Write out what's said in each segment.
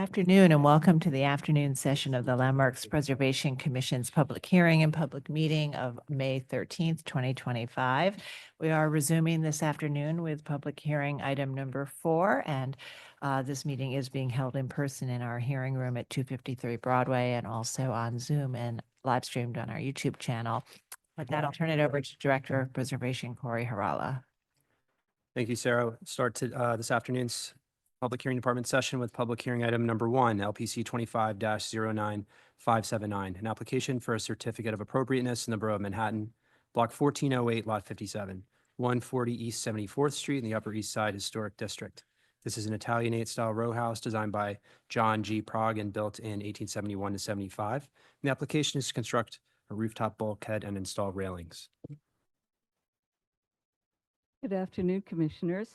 afternoon and welcome to the afternoon session of the Landmarks Preservation Commission's public hearing and public meeting of May 13th, 2025. We are resuming this afternoon with public hearing item number 4, and this meeting is being held in person in our hearing room at 253 Broadway and also on Zoom and live streamed on our YouTube channel. With that, I'll turn it over to Director of Preservation, Corey Harala. Thank you, Sarah. Start to this afternoon's public hearing department session with public hearing item number 1, LPC 25-09579, an application for a certificate of appropriateness in the Borough of Manhattan, Block 1408, Lot 57, 140 East 74th Street in the Upper East Side Historic District. This is an Italianate-style row house designed by John G. Prague and built in 1871 to 75. And the application is to construct a rooftop bulkhead and install railings. Good afternoon, Commissioners.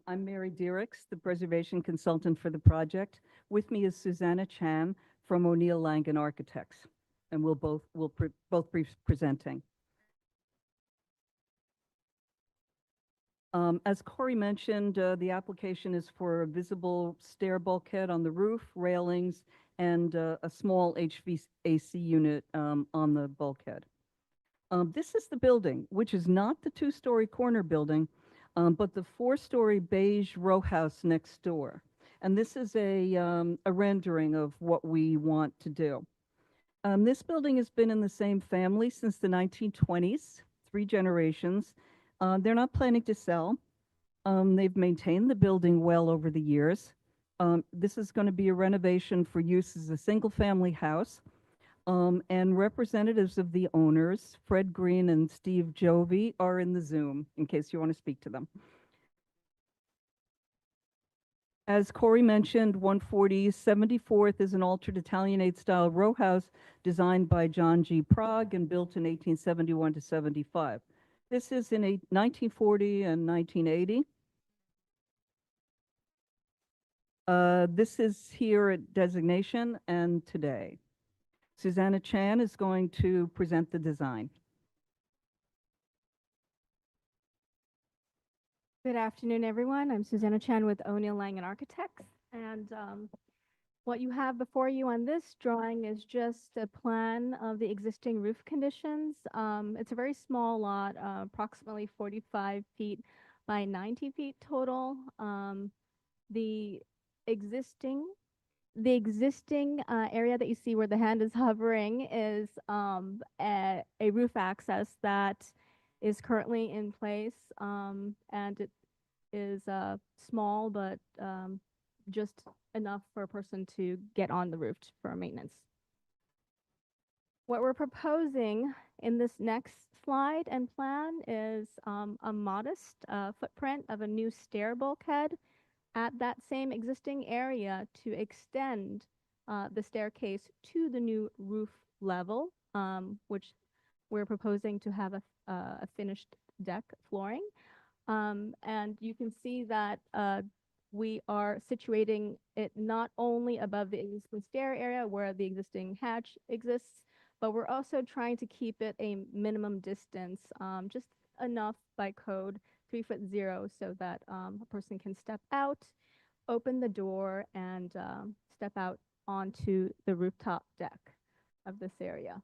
I'm Mary Diericks, the Preservation Consultant for the project. With me is Susanna Chan from O'Neill Langen Architects, and we'll both be presenting. As Corey mentioned, the application is for a visible stair bulkhead on the roof, railings, and a small HVAC unit on the bulkhead. This is the building, which is not the 2-story corner building, but the 4-story beige row house next door. And this is a rendering of what we want to do. This building has been in the same family since the 1920s, 3 generations. They're not planning to sell. They've maintained the building well over the years. This is going to be a renovation for use as a single-family house. And representatives of the owners, Fred Green and Steve Jovi, are in the Zoom in case you want to speak to them. As Corey mentioned, 140 74th is an altered Italianate-style row house designed by John G. Prague and built in 1871 to 75. This is in 1940 and 1980. This is here at designation and today. Susanna Chan is going to present the design. Good afternoon, everyone. I'm Susanna Chan with O'Neill Langen Architects. And what you have before you on this drawing is just a plan of the existing roof conditions. It's a very small lot, approximately 45 feet by 90 feet total. The existing area that you see where the hand is hovering is a roof access that is currently in place, and it is small, but just enough for a person to get on the roof for maintenance. What we're proposing in this next slide and plan is a modest footprint of a new stair bulkhead at that same existing area to extend the staircase to the new roof level, which we're proposing to have a finished deck flooring. And you can see that we are situating it not only above the existing stair area where the existing hatch exists, but we're also trying to keep it a minimum distance, just enough by code, 3'0", so that a person can step out, open the door, and step out onto the rooftop deck of this area.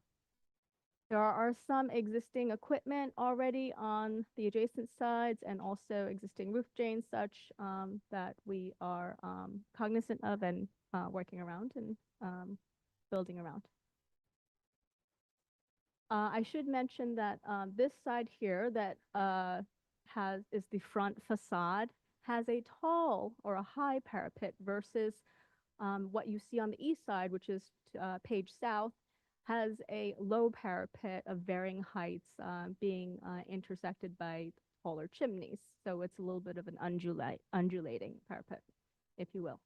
There are some existing equipment already on the adjacent sides and also existing roof drains such that we are cognizant of and working around and building around. I should mention that this side here that is the front facade has a tall or a high parapet versus what you see on the east side, which is Page South, has a low parapet of varying heights being intersected by taller chimneys. So it's a little bit of an undulating parapet, if you will.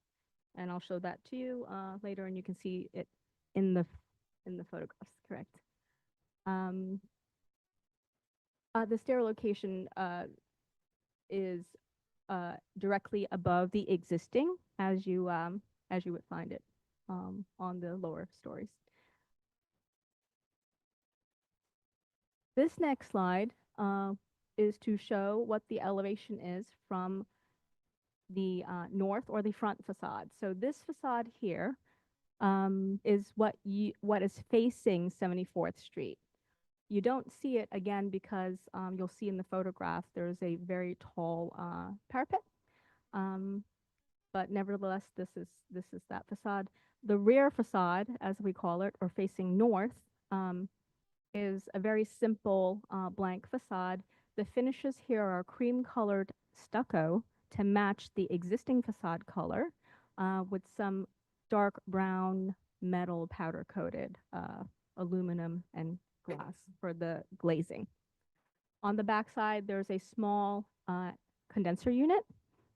And I'll show that to you later, and you can see it in the photographs, correct? The stair location is directly above the existing, as you would find it on the lower stories. This next slide is to show what the elevation is from the north or the front facade. So this facade here is what is facing 74th Street. You don't see it again because you'll see in the photograph there's a very tall parapet. But nevertheless, this is that facade. The rear facade, as we call it, or facing north, is a very simple blank facade. The finishes here are cream-colored stucco to match the existing facade color with some dark brown metal powder-coated aluminum and glass for the glazing. On the back side, there's a small condenser unit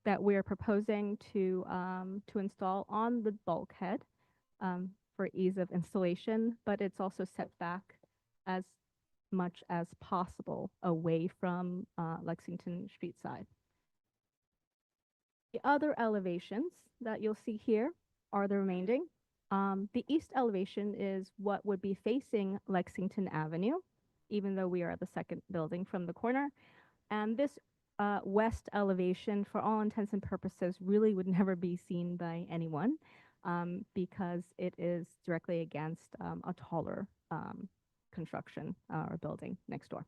that we're proposing to install on the bulkhead for ease of installation, but it's also set back as much as possible away from Lexington Street side. The other elevations that you'll see here are the remaining. The east elevation is what would be facing Lexington Avenue, even though we are the second building from the corner. And this west elevation, for all intents and purposes, really would never be seen by anyone because it is directly against a taller construction or building next door.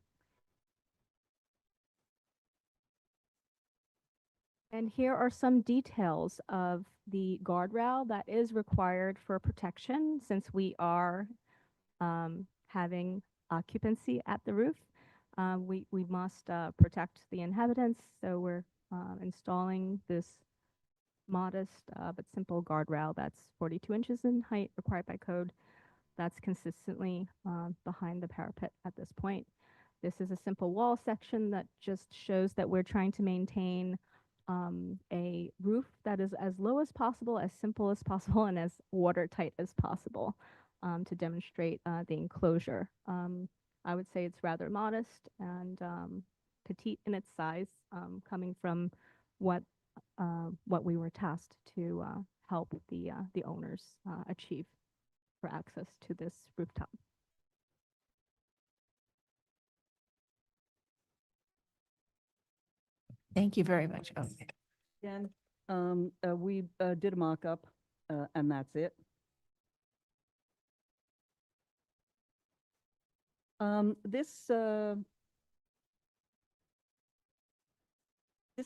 And here are some details of the guardrail that is required for protection since we are having occupancy at the roof. We must protect the inhabitants, so we're installing this modest but simple guardrail that's 42 inches in height required by code. That's consistently behind the parapet at this point. This is a simple wall section that just shows that we're trying to maintain a roof that is as low as possible, as simple as possible, and as watertight as possible to demonstrate the enclosure. I would say it's rather modest and petite in its size, coming from what we were tasked to help the owners achieve for access to this rooftop. Thank you very much. Oh, Again, we did a mock-up, and that's it. This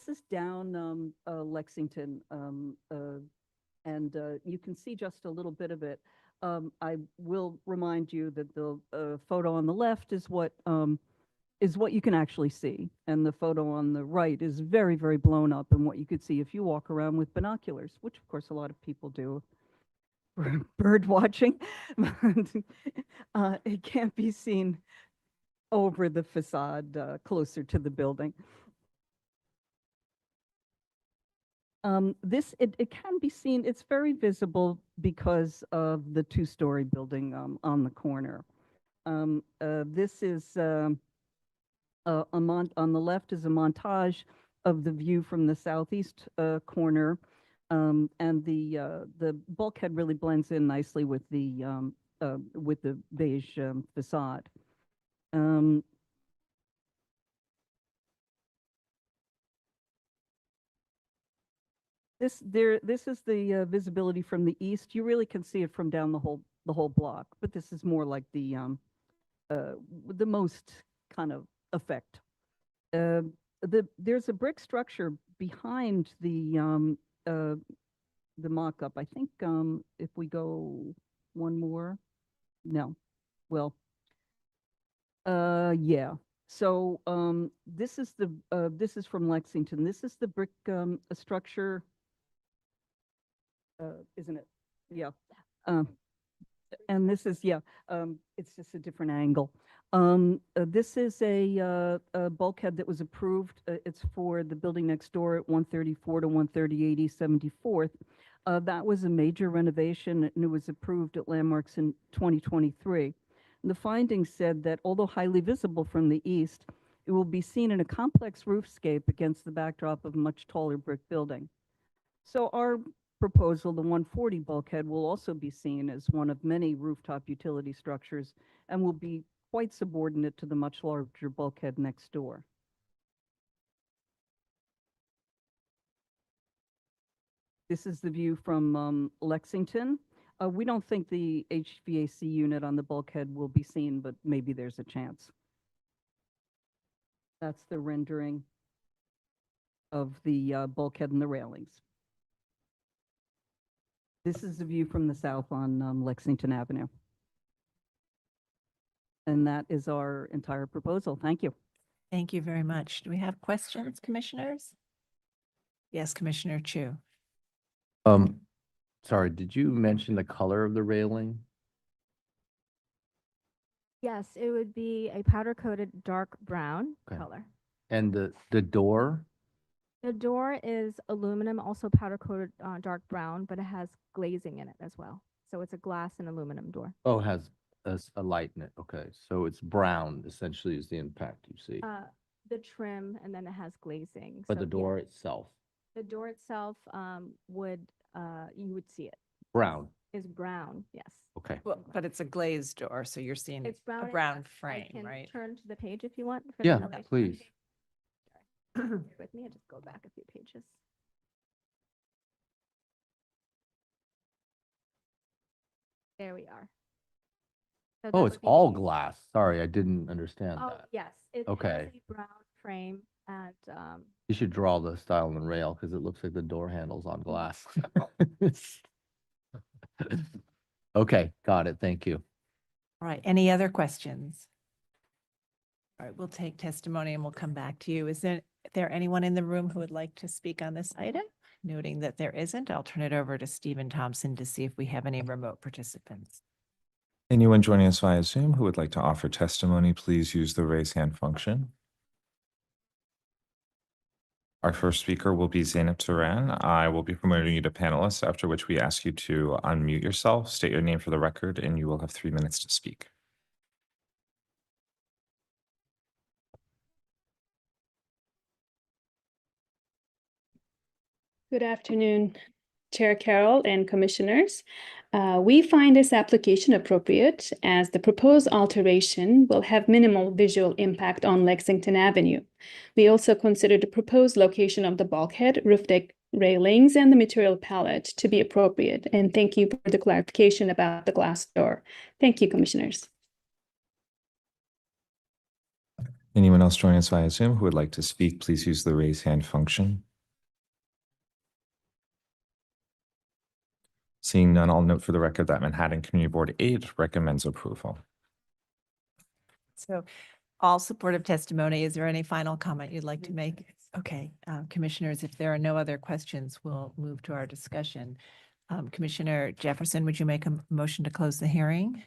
is down Lexington, and you can see just a little bit of it. I will remind you that the photo on the left is what you can actually see, and the photo on the right is very, very blown up, and what you could see if you walk around with binoculars, which of course a lot of people do for bird watching. It can't be seen over the facade closer to the building. It can be seen, it's very visible because of the two-story building on the corner. This is on the left is a montage of the view from the southeast corner, and the bulkhead really blends in nicely with the beige facade. This is the visibility from the east. You really can see it from down the whole block, but this is more like the most kind of effect. There's a brick structure behind the mock-up. I think if we go one more, no, well, yeah. So this is from Lexington. This is the brick structure. Isn't it? Yeah. And this is, yeah, it's just a different angle. This is a bulkhead that was approved. It's for the building next door at 134 to 138 East 74th. That was a major renovation, and it was approved at Landmarks in 2023. And the findings said that although highly visible from the east, it will be seen in a complex roofscape against the backdrop of a much taller brick building. So our proposal, the 140 bulkhead, will also be seen as one of many rooftop utility structures and will be quite subordinate to the much larger bulkhead next door. This is the view from Lexington. We don't think the HVAC unit on the bulkhead will be seen, but maybe there's a chance. That's the rendering of the bulkhead and the railings. This is the view from the south on Lexington Avenue. And that is our entire proposal. Thank you. Thank you very much. Do we have questions, commissioners? Yes, Commissioner Chu. Sorry, did you mention the color of the railing? Yes, it would be a powder coated dark brown Okay. color. And the door? The door is aluminum, also powder coated dark brown, but it has glazing in it as well. So it's a glass and aluminum door. Oh, has a light in it. Okay, so it's brown essentially is the impact you see. The trim, and then it has glazing. But So, the yeah, door itself, the door itself would you would see it brown. is brown. Yes, Okay. Well, but it's a glazed door, so you're seeing it's brown. a and brown I frame, can right? turn to the page if you want. For the Yeah, elevation. please. Bear with me, I just go back a few pages. There we are. So Oh, that it's would be all the- glass. Sorry, I didn't understand Oh, that. yes, it has Okay. a brown frame and You should draw the style and rail because it looks like the door handle's on glass. Okay, got it. Thank you. All right, any other questions? All right, we'll take testimony and we'll come back to you. Is there anyone in the room who would like to speak on this item? Noting that there isn't, I'll turn it over to Stephen Thompson to see if we have any remote participants. Anyone joining us via Zoom who would like to offer testimony, please use the raise hand function. Our first speaker will be Zainab Turan. I will be promoting you to panelist, after which we ask you to unmute yourself, state your name for the record, and you will have 3 minutes to speak. Good afternoon, Chair Carroll and Commissioners. We find this application appropriate as the proposed alteration will have minimal visual impact on Lexington Avenue. We also consider the proposed location of the bulkhead, roof deck railings, and the material palette to be appropriate. And thank you for the clarification about the glass door. Thank you, Commissioners. Anyone else joining us via Zoom who would like to speak, please use the raise hand function. Seeing none, I'll note for the record that Manhattan Community Board 8 recommends approval. So all supportive testimony. Is there any final comment you'd like to make? Okay, commissioners, if there are no other questions, we'll move to our discussion. Commissioner Jefferson, would you make a motion to close the hearing?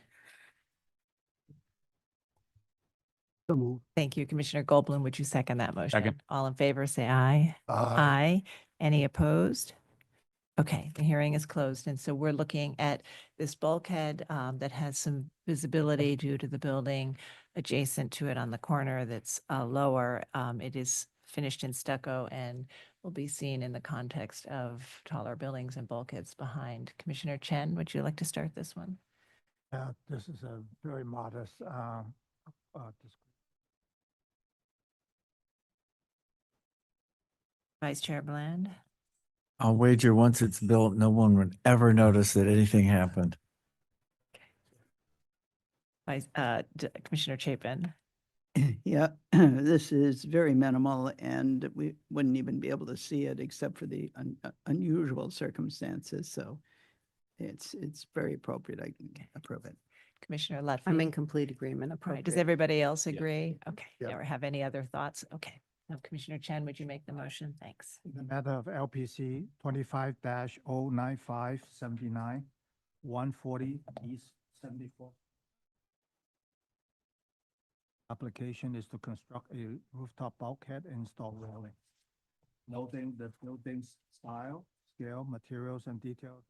Thank you. Commissioner Goldblum, would you second that motion? Second. All in favor, say aye. Aye. Any opposed? Okay, the hearing is closed. And so we're looking at this bulkhead that has some visibility due to the building adjacent to it on the corner that's lower. It is finished in stucco and will be seen in the context of taller buildings and bulkheads behind. Commissioner Chen, would you like to start this one? This is a very modest Vice Chair Bland? I'll wager once it's built, no one would ever notice that anything happened. Commissioner Chapin? Yeah, this is very minimal and we wouldn't even be able to see it except for the unusual circumstances. So it's very appropriate. I can approve it. Commissioner Lutfi? I'm in complete agreement. Right. Does Appropriate. everybody else agree? Okay. Yeah. Or have any other thoughts? Okay. Now, Commissioner Chen, would you make the motion? Thanks. in the matter of LPC 25-09579, 140 East 74th. Application is to construct a rooftop bulkhead and install railing. Noting the building's style, scale, materials, and details.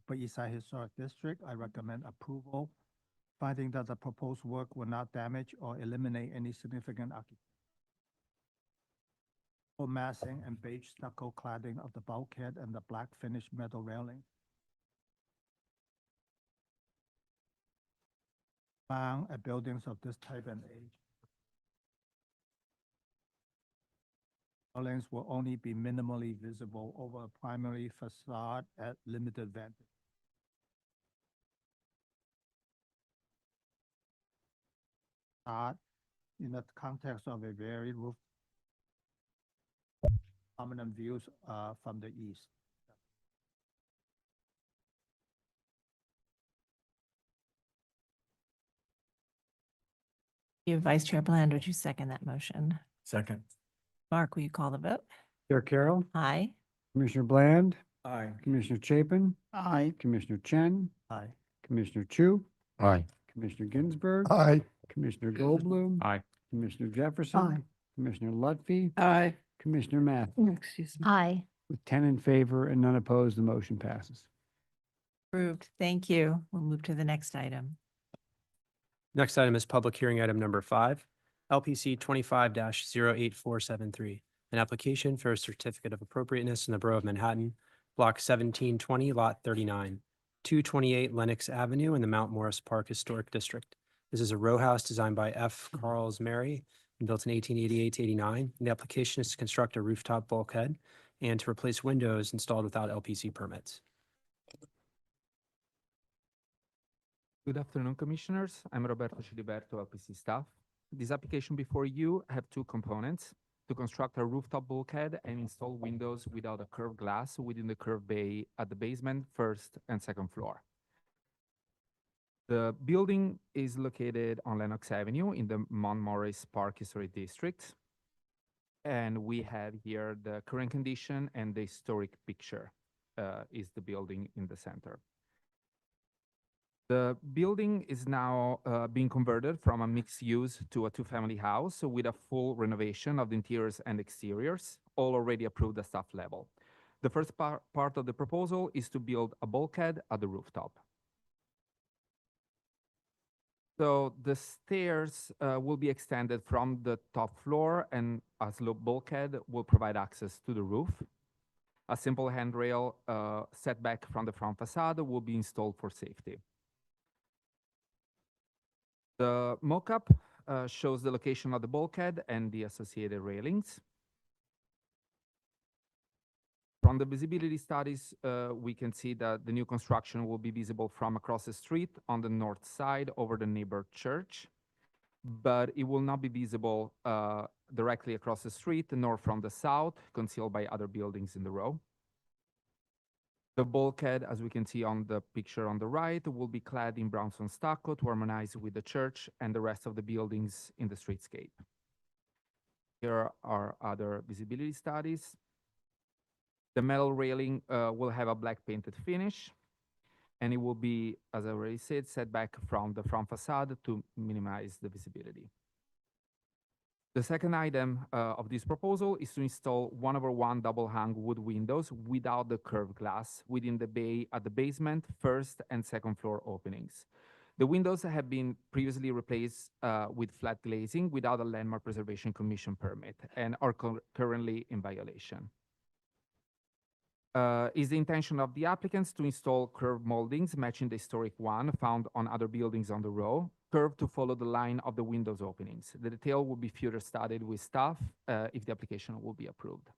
For Eastside Historic District, I recommend approval, finding that the proposed work will not damage or eliminate any significant architectural massing and beige stucco cladding of the bulkhead and the black finished metal railing. found at buildings of this type and age. Buildings will only be minimally visible over a primary facade at limited vantage. In the context of a varied roof, prominent views from the east. You, Vice Chair Bland, would you second that motion? Second. Mark, will you call the vote? Chair Carroll, Aye. Commissioner Bland, Aye. Commissioner Chapin, Aye. Commissioner Chen, Aye. Commissioner Chu, Aye. Commissioner Ginsburg, Aye. Commissioner Goldblum, Aye. Commissioner Jefferson, Commissioner Lutfi, Aye. Commissioner Matthew. Excuse me. Aye. With 10 in favor and none opposed, the motion passes. Approved. Thank you. We'll move to the next item. Next item is public hearing item number 5, LPC 25-08473, an application for a certificate of appropriateness in the Borough of Manhattan, Block 1720, Lot 39, 228 Lenox Avenue in the Mount Morris Park Historic District. This is a row house designed by F. Carls Mary and built in 1888 to 89. The application is to construct a rooftop bulkhead and to replace windows installed without LPC permits. Good afternoon, Commissioners. I'm Roberto Ciliberto, LPC staff. This application before you have two components: to construct a rooftop bulkhead and install windows without a curved glass within the curved bay at the basement, first and second floor. The building is located on Lenox Avenue in the Mount Morris Park Historic District. And we have here the current condition and the historic picture is the building in the center. The building is now being converted from a mixed use to a two-family house with a full renovation of the interiors and exteriors, all already approved at staff level. The first part of the proposal is to build a bulkhead at the rooftop. So the stairs will be extended from the top floor, and a slope bulkhead will provide access to the roof. A simple handrail setback from the front facade will be installed for safety. The mock-up shows the location of the bulkhead and the associated railings. From the visibility studies, we can see that the new construction will be visible from across the street on the north side over the neighbor church, but it will not be visible directly across the street nor from the south, concealed by other buildings in the row. The bulkhead, as we can see on the picture on the right, will be clad in brownstone stucco to harmonize with the church and the rest of the buildings in the streetscape. Here are other visibility studies. The metal railing will have a black painted finish, and it will be, as I already said, set back from the front facade to minimize the visibility. The second item of this proposal is to install 1/1 double-hung wood windows without the curved glass within the bay at the basement, first and second floor openings. The windows have been previously replaced with flat glazing without a Landmark Preservation Commission permit and are currently in violation. Is the intention of the applicants to install curved moldings matching the historic one found on other buildings on the row, curved to follow the line of the windows openings. The detail will be further studied with staff if the application will be approved.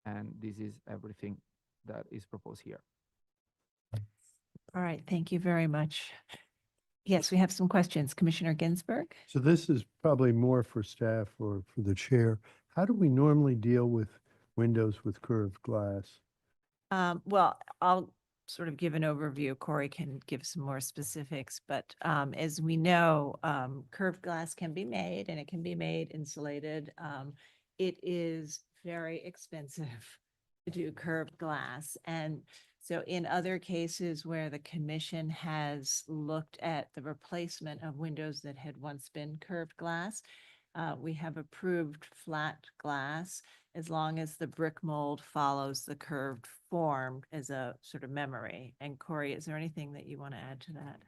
And this is everything that is proposed here. All right, thank you very much. Yes, we have some questions. Commissioner Ginsburg? So this is probably more for staff or for the chair. How do we normally deal with windows with curved glass? Well, I'll sort of give an overview. Corey can give some more specifics, but as we know, curved glass can be made and it can be made insulated. It is very expensive to do curved glass. And so in other cases where the commission has looked at the replacement of windows that had once been curved glass, we have approved flat glass as long as the brick mold follows the curved form as a sort of memory. And Corey, is there anything that you want to add to that?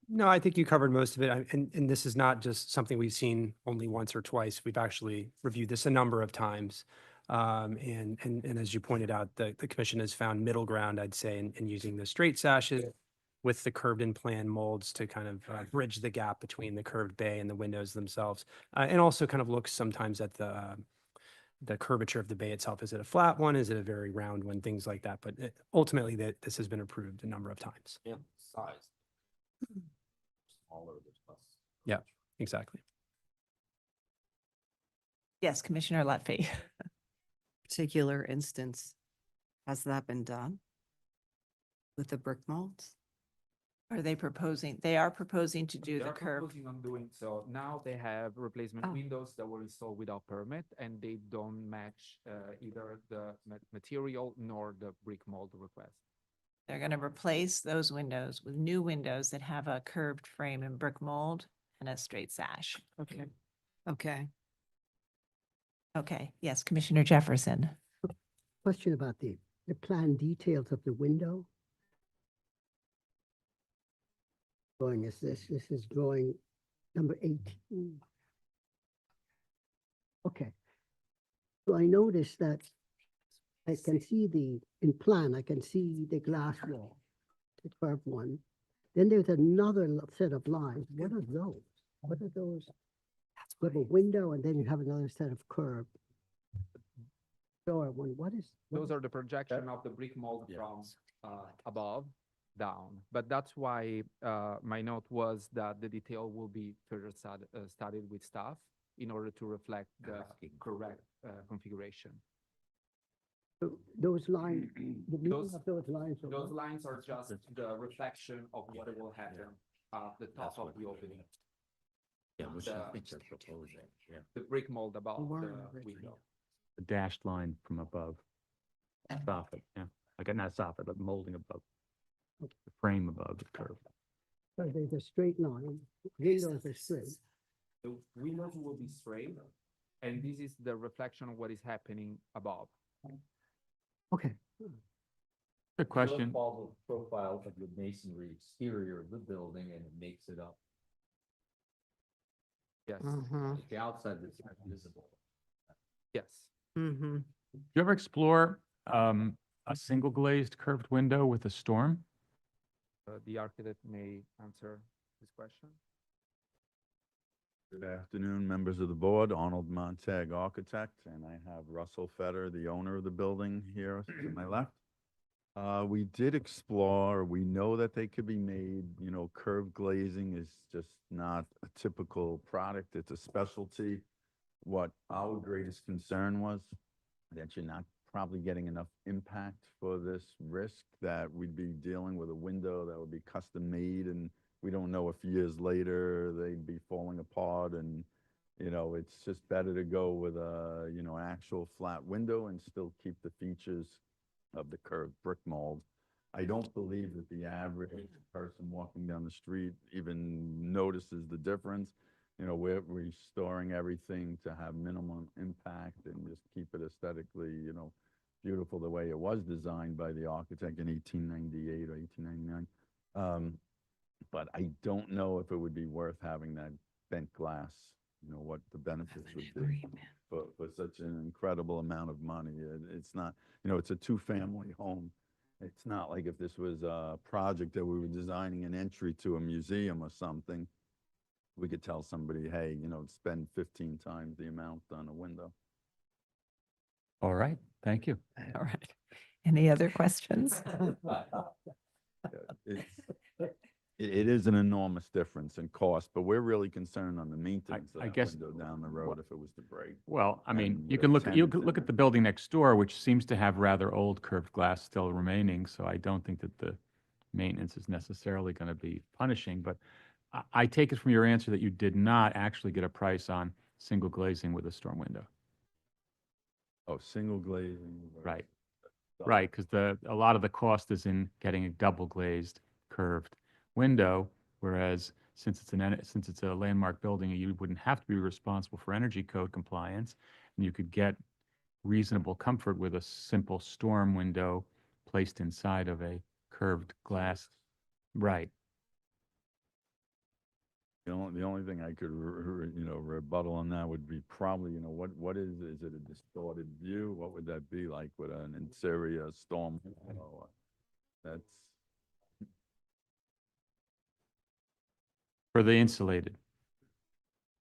No, I think you covered most of it. And this is not just something we've seen only once or twice. We've actually reviewed this a number of times. And as you pointed out, the commission has found middle ground, I'd say, in using the straight sashes with the curved in plan molds to kind of bridge the gap between the curved bay and the windows themselves. And also kind of looks sometimes at the curvature of the bay itself. Is it a flat one? Is it a very round one? Things like that. But ultimately, this has been approved a number of times. Yeah, size. Smaller, there's less. Yeah, exactly. Yes, Commissioner Lutfi. Particular instance, has that been done with the brick molds? Are they proposing, they are proposing to do They the are curve? proposing on doing so. Now they have replacement Oh. windows that were installed without permit, and they don't match either the material nor the brick mold request. They're going to replace those windows with new windows that have a curved frame and brick mold and a straight sash. Okay. Okay. Okay, yes, Commissioner Jefferson. Question about the plan details of the window. Drawing is this is drawing number 18. Okay. So I noticed that I can see in plan, I can see the glass wall, the curved one. Then there's another set of lines. What are those? What are those? You have a window and then you have another set of curved. Door one, what is? Those are the projection of the brick mold from above down. But that's why my note was that the detail will be further studied with staff in order to reflect the correct configuration. Those lines, the meaning of those lines. are Those what? lines are just the reflection of what will happen at the top of the opening. Yeah, which I The- think they're proposing, yeah. The brick mold above Were the originally. window. The dashed line from above. Soffit, yeah. Like, not soffit, but molding above. The frame above the curve. So there's a straight line, windows are straight. The windows will be straight, and this is the reflection of what is happening above. Okay. Good question. Follow the profile of the masonry exterior of the building and it makes it up. Yes, The outside is not visible. yes. Mm-hmm. Did you ever explore a single glazed curved window with a storm? The architect may answer this question. Good afternoon, members of the board. Arnold Montag, architect, and I have Russell Fetter, the owner of the building here to my left. We did explore, we know that they could be made, you know, curved glazing is just not a typical product. It's a specialty. What our greatest concern was that you're not probably getting enough impact for this risk, that we'd be dealing with a window that would be custom made, and we don't know if years later they'd be falling apart, and, you know, it's just better to go with a, you know, actual flat window and still keep the features of the curved brick mold. I don't believe that the average person walking down the street even notices the difference. You know, we're restoring everything to have minimum impact and just keep it aesthetically, you know, beautiful the way it was designed by the architect in 1898 or 1899. But I don't know if it would be worth having that bent glass, you know, what the benefits would be for such an incredible amount of money. It's not, you know, it's a two-family home. It's not like if this was a project that we were designing an entry to a museum or something, we could tell somebody, hey, you know, spend 15 times the amount on a window. All right, thank you. All right. Any other questions? It is an enormous difference in cost, but we're really concerned on the maintenance of I that guess- window down the road if it was to break. Well, I mean, And you with can a look at, tenant in look at it. the building next door, which seems to have rather old curved glass still remaining, so I don't think that the maintenance is necessarily going to be punishing, but I take it from your answer that you did not actually get a price on single glazing with a storm window. Oh, single glazing. versus Right. double. Right, because a lot of the cost is in getting a double glazed curved window, whereas since it's a landmark building, you wouldn't have to be responsible for energy code compliance, and you could get reasonable comfort with a simple storm window placed inside of a curved glass. Right. The only thing I could, you know, rebuttal on that would be probably, you know, what is it a distorted view? What would that be like with an interior storm? You know, that's, For the insulated.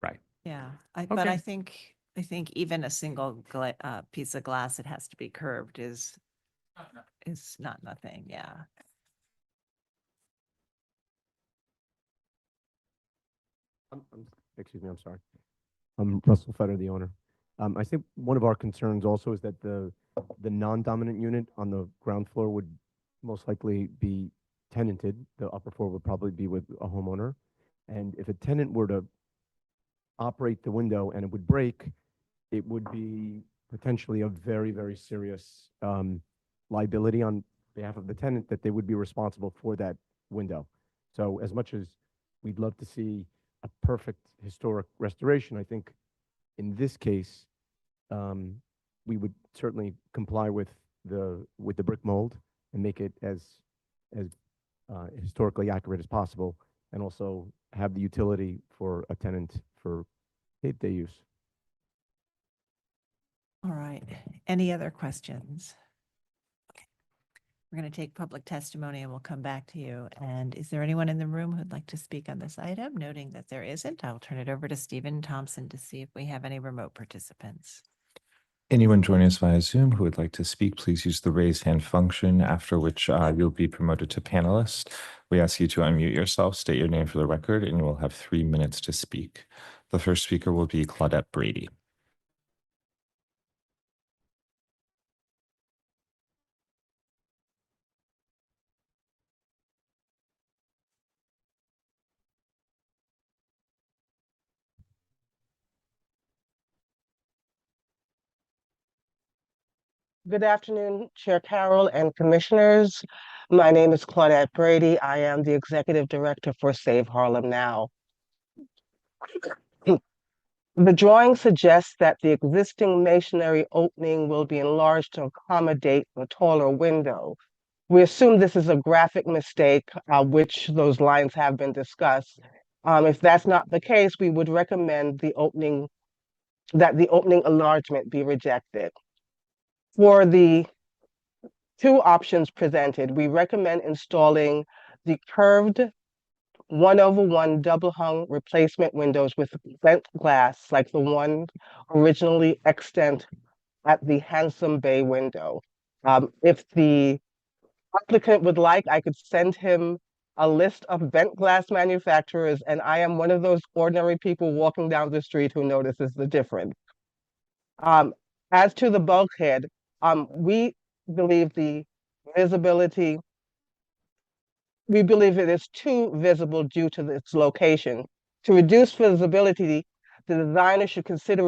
Right. Yeah, but Okay. I think even a single piece of glass that has to be curved is not nothing, yeah. Excuse me, I'm sorry. I'm Russell Fetter, the owner. I think one of our concerns also is that the non-dominant unit on the ground floor would most likely be tenanted. The upper floor would probably be with a homeowner. And if a tenant were to operate the window and it would break, it would be potentially a very, very serious liability on behalf of the tenant that they would be responsible for that window. So as much as we'd love to see a perfect historic restoration, I think in this case, we would certainly comply with the brick mold and make it as historically accurate as possible, and also have the utility for a tenant for day use. All right, any other questions? Okay. We're going to take public testimony and we'll come back to you. And is there anyone in the room who'd like to speak on this item? Noting that there isn't, I'll turn it over to Stephen Thompson to see if we have any remote participants. Anyone joining us via Zoom who would like to speak, please use the raise hand function, after which you'll be promoted to panelist. We ask you to unmute yourself, state your name for the record, and you will have 3 minutes to speak. The first speaker will be Claudette Brady. Good afternoon, Chair Carroll and Commissioners. My name is Claudette Brady. I am the Executive Director for Save Harlem Now. The drawing suggests that the existing masonry opening will be enlarged to accommodate the taller window. We assume this is a graphic mistake, which those lines have been discussed. If that's not the case, we would recommend that the opening enlargement be rejected. For the two options presented, we recommend installing the curved 1/1 double hung replacement windows with bent glass like the one originally extant at the handsome bay window. If the applicant would like, I could send him a list of bent glass manufacturers, and I am one of those ordinary people walking down the street who notices the difference. As to the bulkhead, we believe we believe it is too visible due to its location. To reduce visibility, the designer should consider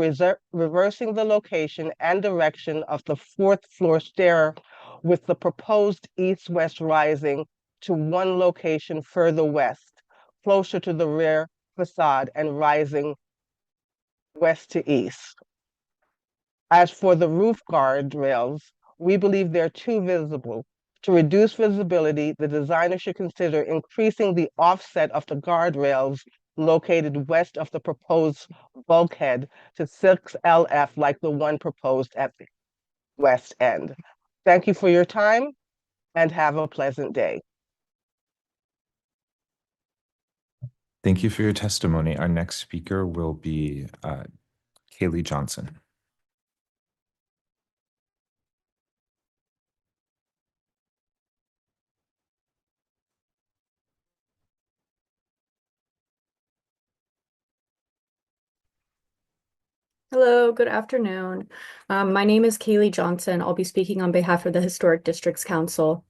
reversing the location and direction of the 4th floor stair with the proposed east-west rising to one location further west, closer to the rear facade and rising west to east. As for the roof guardrails, we believe they're too visible. To reduce visibility, the designer should consider increasing the offset of the guardrails located west of the proposed bulkhead to 6 LF like the one proposed at the west end. Thank you for your time and have a pleasant day. Thank you for your testimony. Our next speaker will be Kaylee Johnson. Hello, good afternoon. My name is Kaylee Johnson. I'll be speaking on behalf of the Historic Districts Council.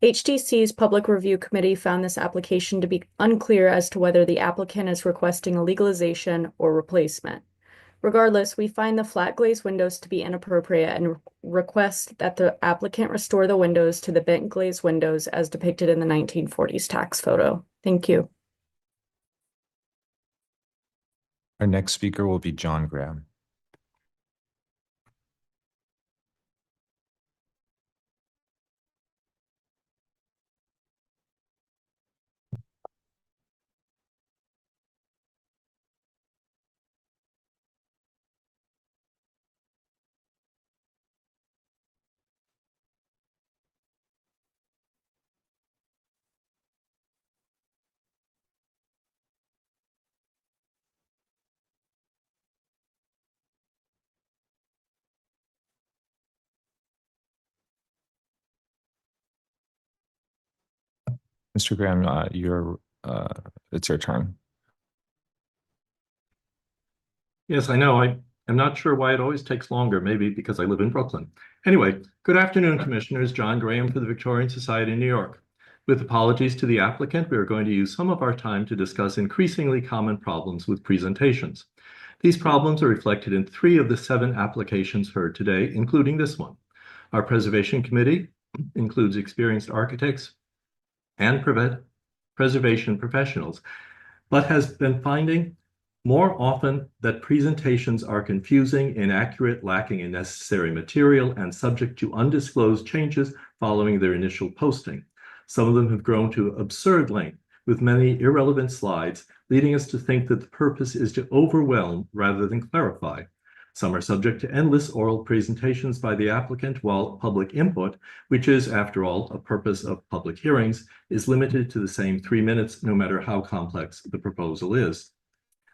HDC's Public Review Committee found this application to be unclear as to whether the applicant is requesting a legalization or replacement. Regardless, we find the flat glaze windows to be inappropriate and request that the applicant restore the windows to the bent glaze windows as depicted in the 1940s tax photo. Thank you. Our next speaker will be John Graham. Mr. Graham, it's your turn. Yes, I know. I'm not sure why it always takes longer, maybe because I live in Brooklyn. Anyway, good afternoon, Commissioners. John Graham for the Victorian Society in New York. With apologies to the applicant, we are going to use some of our time to discuss increasingly common problems with presentations. These problems are reflected in 3 of the 7 applications heard today, including this one. Our Preservation Committee includes experienced architects and preservation professionals, but has been finding more often that presentations are confusing, inaccurate, lacking in necessary material, and subject to undisclosed changes following their initial posting. Some of them have grown to absurd length, with many irrelevant slides, leading us to think that the purpose is to overwhelm rather than clarify. Some are subject to endless oral presentations by the applicant, while public input, which is, after all, a purpose of public hearings, is limited to the same 3 minutes, no matter how complex the proposal is.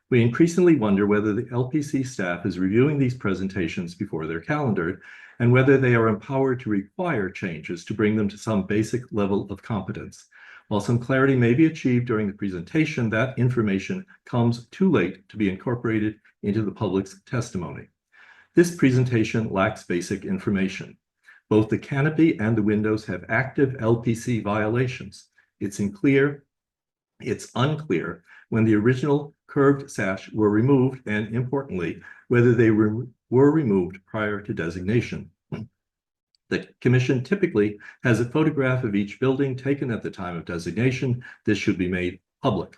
We increasingly wonder whether the LPC staff is reviewing these presentations before they're calendared, and whether they are empowered to require changes to bring them to some basic level of competence. While some clarity may be achieved during the presentation, that information comes too late to be incorporated into the public's testimony. This presentation lacks basic information. Both the canopy and the windows have active LPC violations. It's unclear when the original curved sash were removed, and importantly, whether they were removed prior to designation. The Commission typically has a photograph of each building taken at the time of designation. This should be made public.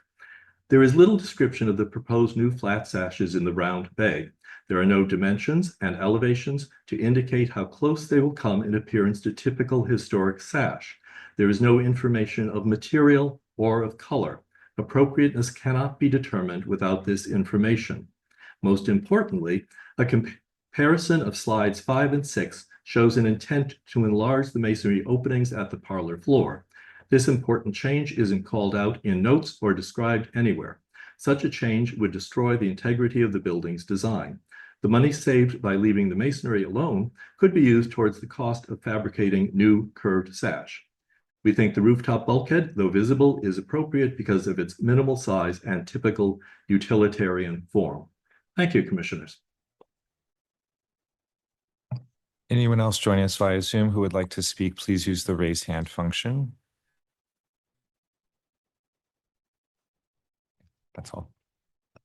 There is little description of the proposed new flat sashes in the round bay. There are no dimensions and elevations to indicate how close they will come in appearance to typical historic sash. There is no information of material or of color. Appropriateness cannot be determined without this information. Most importantly, a comparison of slides 5 and 6 shows an intent to enlarge the masonry openings at the parlor floor. This important change isn't called out in notes or described anywhere. Such a change would destroy the integrity of the building's design. The money saved by leaving the masonry alone could be used towards the cost of fabricating new curved sash. We think the rooftop bulkhead, though visible, is appropriate because of its minimal size and typical utilitarian form. Thank you, Commissioners. Anyone else joining us via Zoom who would like to speak, please use the raise hand function. That's all.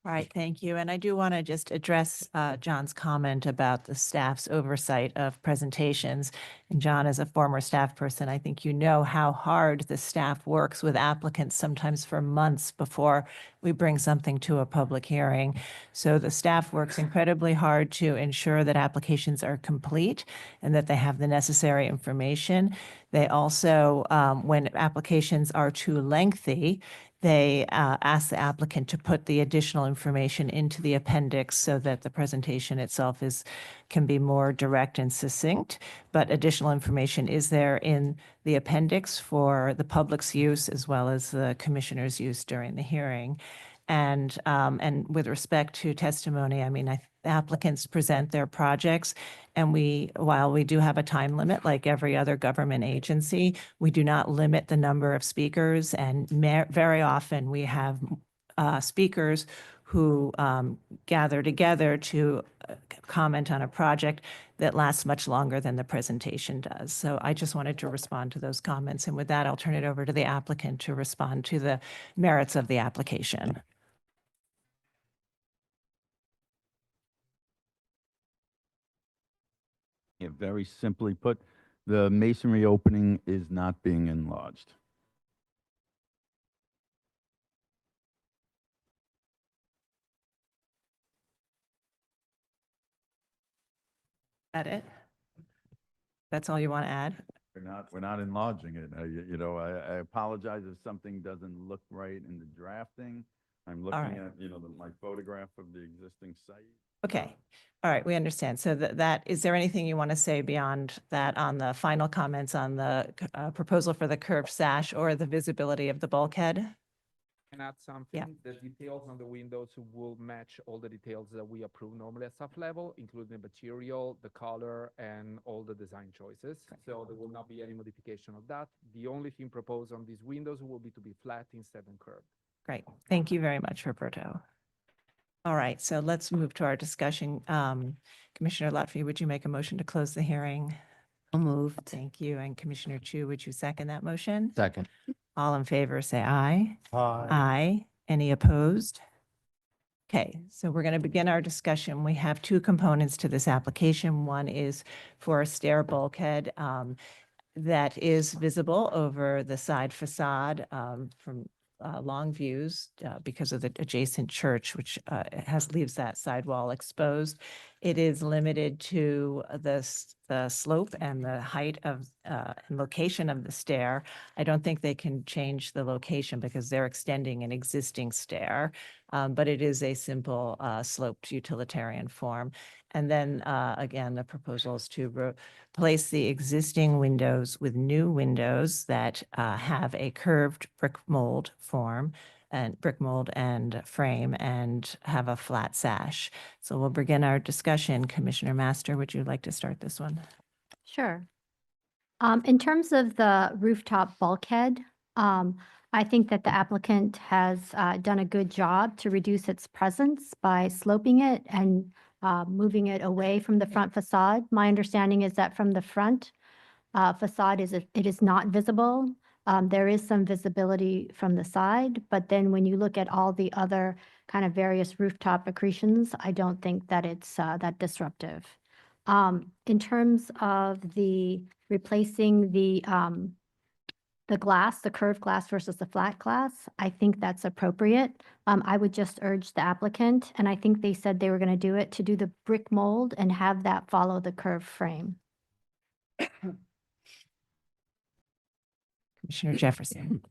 All right, thank you. And I do want to just address John's comment about the staff's oversight of presentations. And John, as a former staff person, I think you know how hard the staff works with applicants, sometimes for months before we bring something to a public hearing. So the staff works incredibly hard to ensure that applications are complete and that they have the necessary information. They also, when applications are too lengthy, they ask the applicant to put the additional information into the appendix so that the presentation itself can be more direct and succinct. But additional information is there in the appendix for the public's use as well as the commissioner's use during the hearing. And with respect to testimony, I mean, applicants present their projects, and while we do have a time limit, like every other government agency, we do not limit the number of speakers, and very often we have speakers who gather together to comment on a project that lasts much longer than the presentation does. So I just wanted to respond to those comments, and with that, I'll turn it over to the applicant to respond to the merits of the application. Yeah, very simply put, the masonry opening is not being enlarged. That it? That's all you want to add? We're not enlarging it. I apologize if something doesn't look right in the drafting. I'm looking right. at, my photograph of the existing site. Okay. All right, we understand. So is there anything you want to say beyond that on the final comments on the proposal for the curved sash or the visibility of the bulkhead? Can add something. The details on the windows will match all the details that we approve normally at staff level, including the material, the color, and all the design choices. So there will not be any modification of that. The only thing proposed on these windows will be to be flat instead of curved. Great. Thank you very much, Roberto. All right, so let's move to our discussion. Commissioner Lutfi, would you make a motion to close the hearing? I'll move. Thank you. And Commissioner Chu, would you second that motion? Second. All in favor, say aye. Aye. Aye. Any opposed? Okay, so we're going to begin our discussion. We have two components to this application. One is for a stair bulkhead that is visible over the side facade from long views because of the adjacent church, which leaves that sidewall exposed. It is limited to the slope and the height of and location of the stair. I don't think they can change the location because they're extending an existing stair, but it is a simple sloped utilitarian form. And then again, the proposal is to replace the existing windows with new windows that have a curved brick mold form and brick mold and frame and have a flat sash. So we'll begin our discussion. Commissioner Master, would you like to start this one? Sure. In terms of the rooftop bulkhead, I think that the applicant has done a good job to reduce its presence by sloping it and moving it away from the front facade. My understanding is that from the front facade it is not visible. There is some visibility from the side, but then when you look at all the other kind of various rooftop accretions, I don't think that it's that disruptive. In terms of the replacing the glass, the curved glass versus the flat glass, I think that's appropriate. I would just urge the applicant, and I think they said they were going to do the brick mold and have that follow the curved frame. Commissioner Jefferson.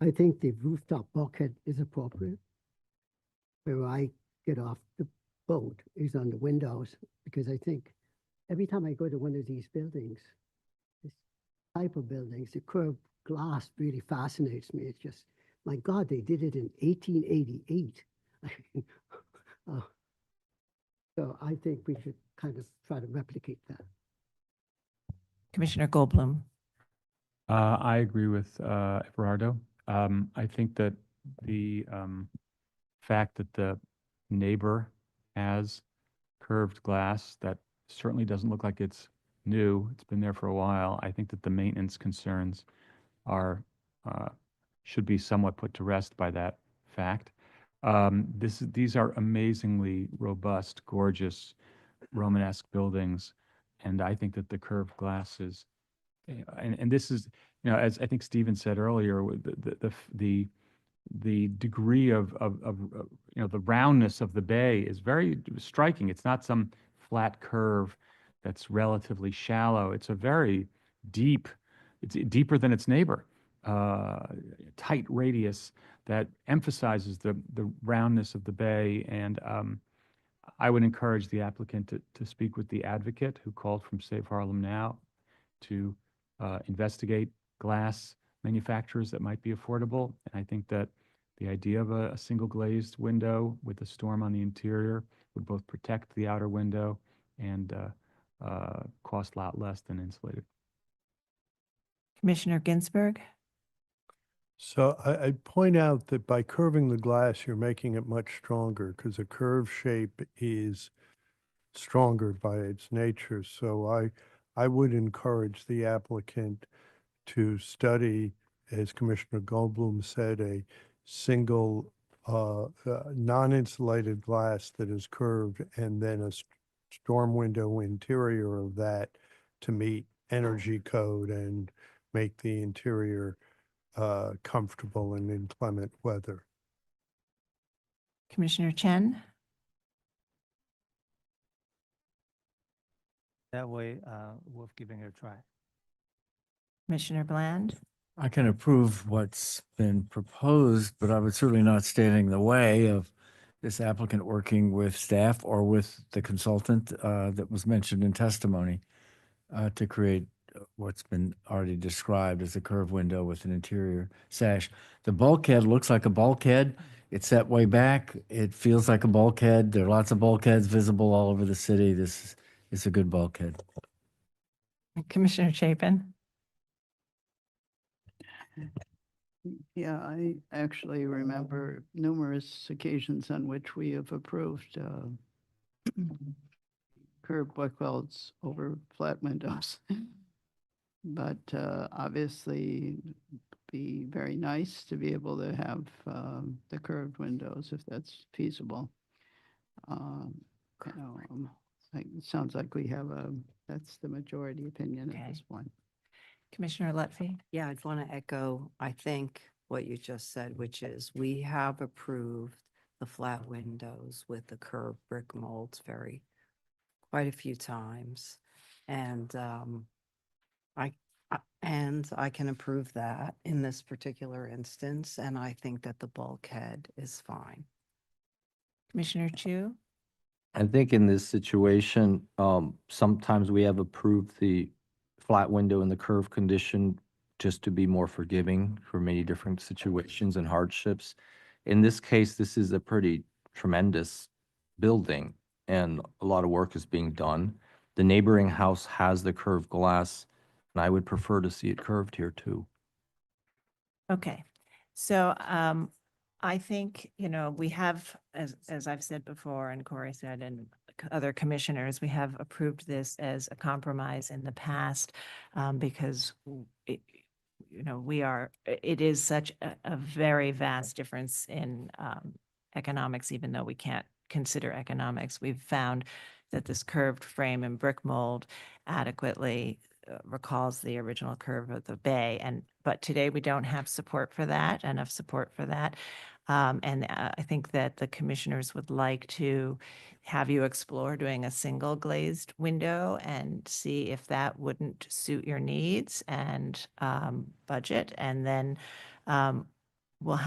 I think the rooftop bulkhead is appropriate. Where I get off the boat is on the windows, because I think every time I go to one of these buildings, this type of buildings, the curved glass really fascinates me. It's just, my God, they did it in 1888. So I think we should kind of try to replicate that. Commissioner Goldblum. I agree with Everardo. I think that the fact that the neighbor has curved glass, that certainly doesn't look like it's new. It's been there for a while. I think that the maintenance concerns are should be somewhat put to rest by that fact. These are amazingly robust, gorgeous Romanesque buildings, and I think that the curved glass is, and this is, as I think Stephen said earlier, the degree of the roundness of the bay is very striking. It's not some flat curve that's relatively shallow. It's a very deep, it's deeper than its neighbor, tight radius that emphasizes the roundness of the bay. And I would encourage the applicant to speak with the advocate who called from Save Harlem Now to investigate glass manufacturers that might be affordable. And I think that the idea of a single glazed window with a storm on the interior would both protect the outer window and cost a lot less than insulated. Commissioner Ginsburg. So I point out that by curving the glass, you're making it much stronger because a curved shape is stronger by its nature. So I would encourage the applicant to study, as Commissioner Goldblum said, a single non-insulated glass that is curved and then a storm window interior of that to meet energy code and make the interior comfortable in inclement weather. Commissioner Chen. That way, worth giving it a try. Commissioner Bland. I can approve what's been proposed, but I would certainly not stand in the way of this applicant working with staff or with the consultant that was mentioned in testimony to create what's been already described as a curved window with an interior sash. The bulkhead looks like a bulkhead. It's set way back. It feels like a bulkhead. There are lots of bulkheads visible all over the city. This is a good bulkhead. Commissioner Chapin? Yeah, I actually remember numerous occasions on which we have approved curved bulkheads over flat windows. But obviously, be very nice to be able to have the curved windows if that's feasible. It sounds like we have that's the majority opinion at this point. Commissioner Lutfi? Yeah, I'd want to echo, I think, what you just said, which is we have approved the flat windows with the curved brick molds quite a few times. And I can approve that in this particular instance, and I think that the bulkhead is fine. Commissioner Chu? I think in this situation, sometimes we have approved the flat window in the curve condition just to be more forgiving for many different situations and hardships. In this case, this is a pretty tremendous building and a lot of work is being done. The neighboring house has the curved glass, and I would prefer to see it curved here too. Okay, so I think, we have, as I've said before, and Corey said, and other commissioners, we have approved this as a compromise in the past because it is such a very vast difference in economics, even though we can't consider economics. We've found that this curved frame and brick mold adequately recalls the original curve of the bay. But today we don't have enough support for that. I think that the commissioners would like to have you explore doing a single glazed window and see if that wouldn't suit your needs and budget. And then we'll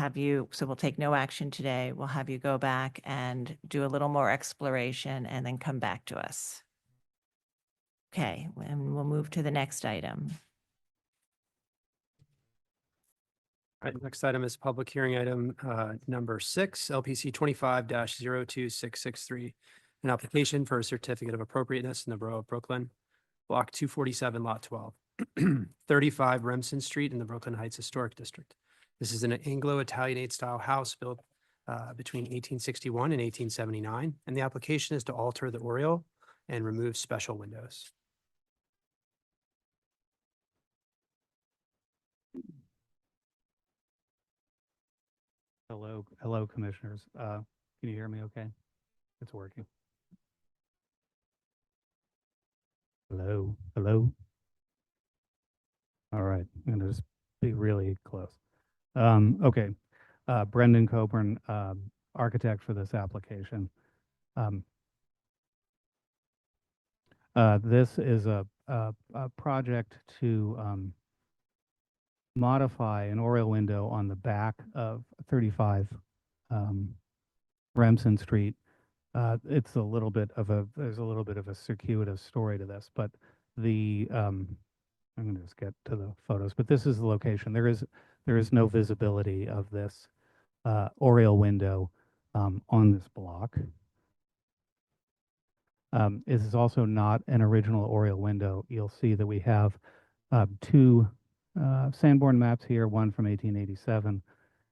take no action today. We'll have you go back and do a little more exploration and then come back to us. Okay, and we'll move to the next item. All right, next item is public hearing item number 6, LPC 25-02663, an application for a certificate of appropriateness in the Borough of Brooklyn, Block 247, Lot 12, 35 Remsen Street in the Brooklyn Heights Historic District. This is an Anglo-Italianate style house built between 1861 and 1879, and the application is to alter the oriel and remove special windows. Hello, commissioners. Can you hear me okay? It's working. Hello. All right, I'm gonna just be really close. Okay, Brendan Coburn, architect for this application. This is a project to modify an oriel window on the back of 35 Remsen Street. There's a little bit of a circuitous story to this, but I'm going to just get to the photos, but this is the location. There is no visibility of this oriel window on this block. This is also not an original oriel window. You'll see that we have two Sanborn maps here, one from 1887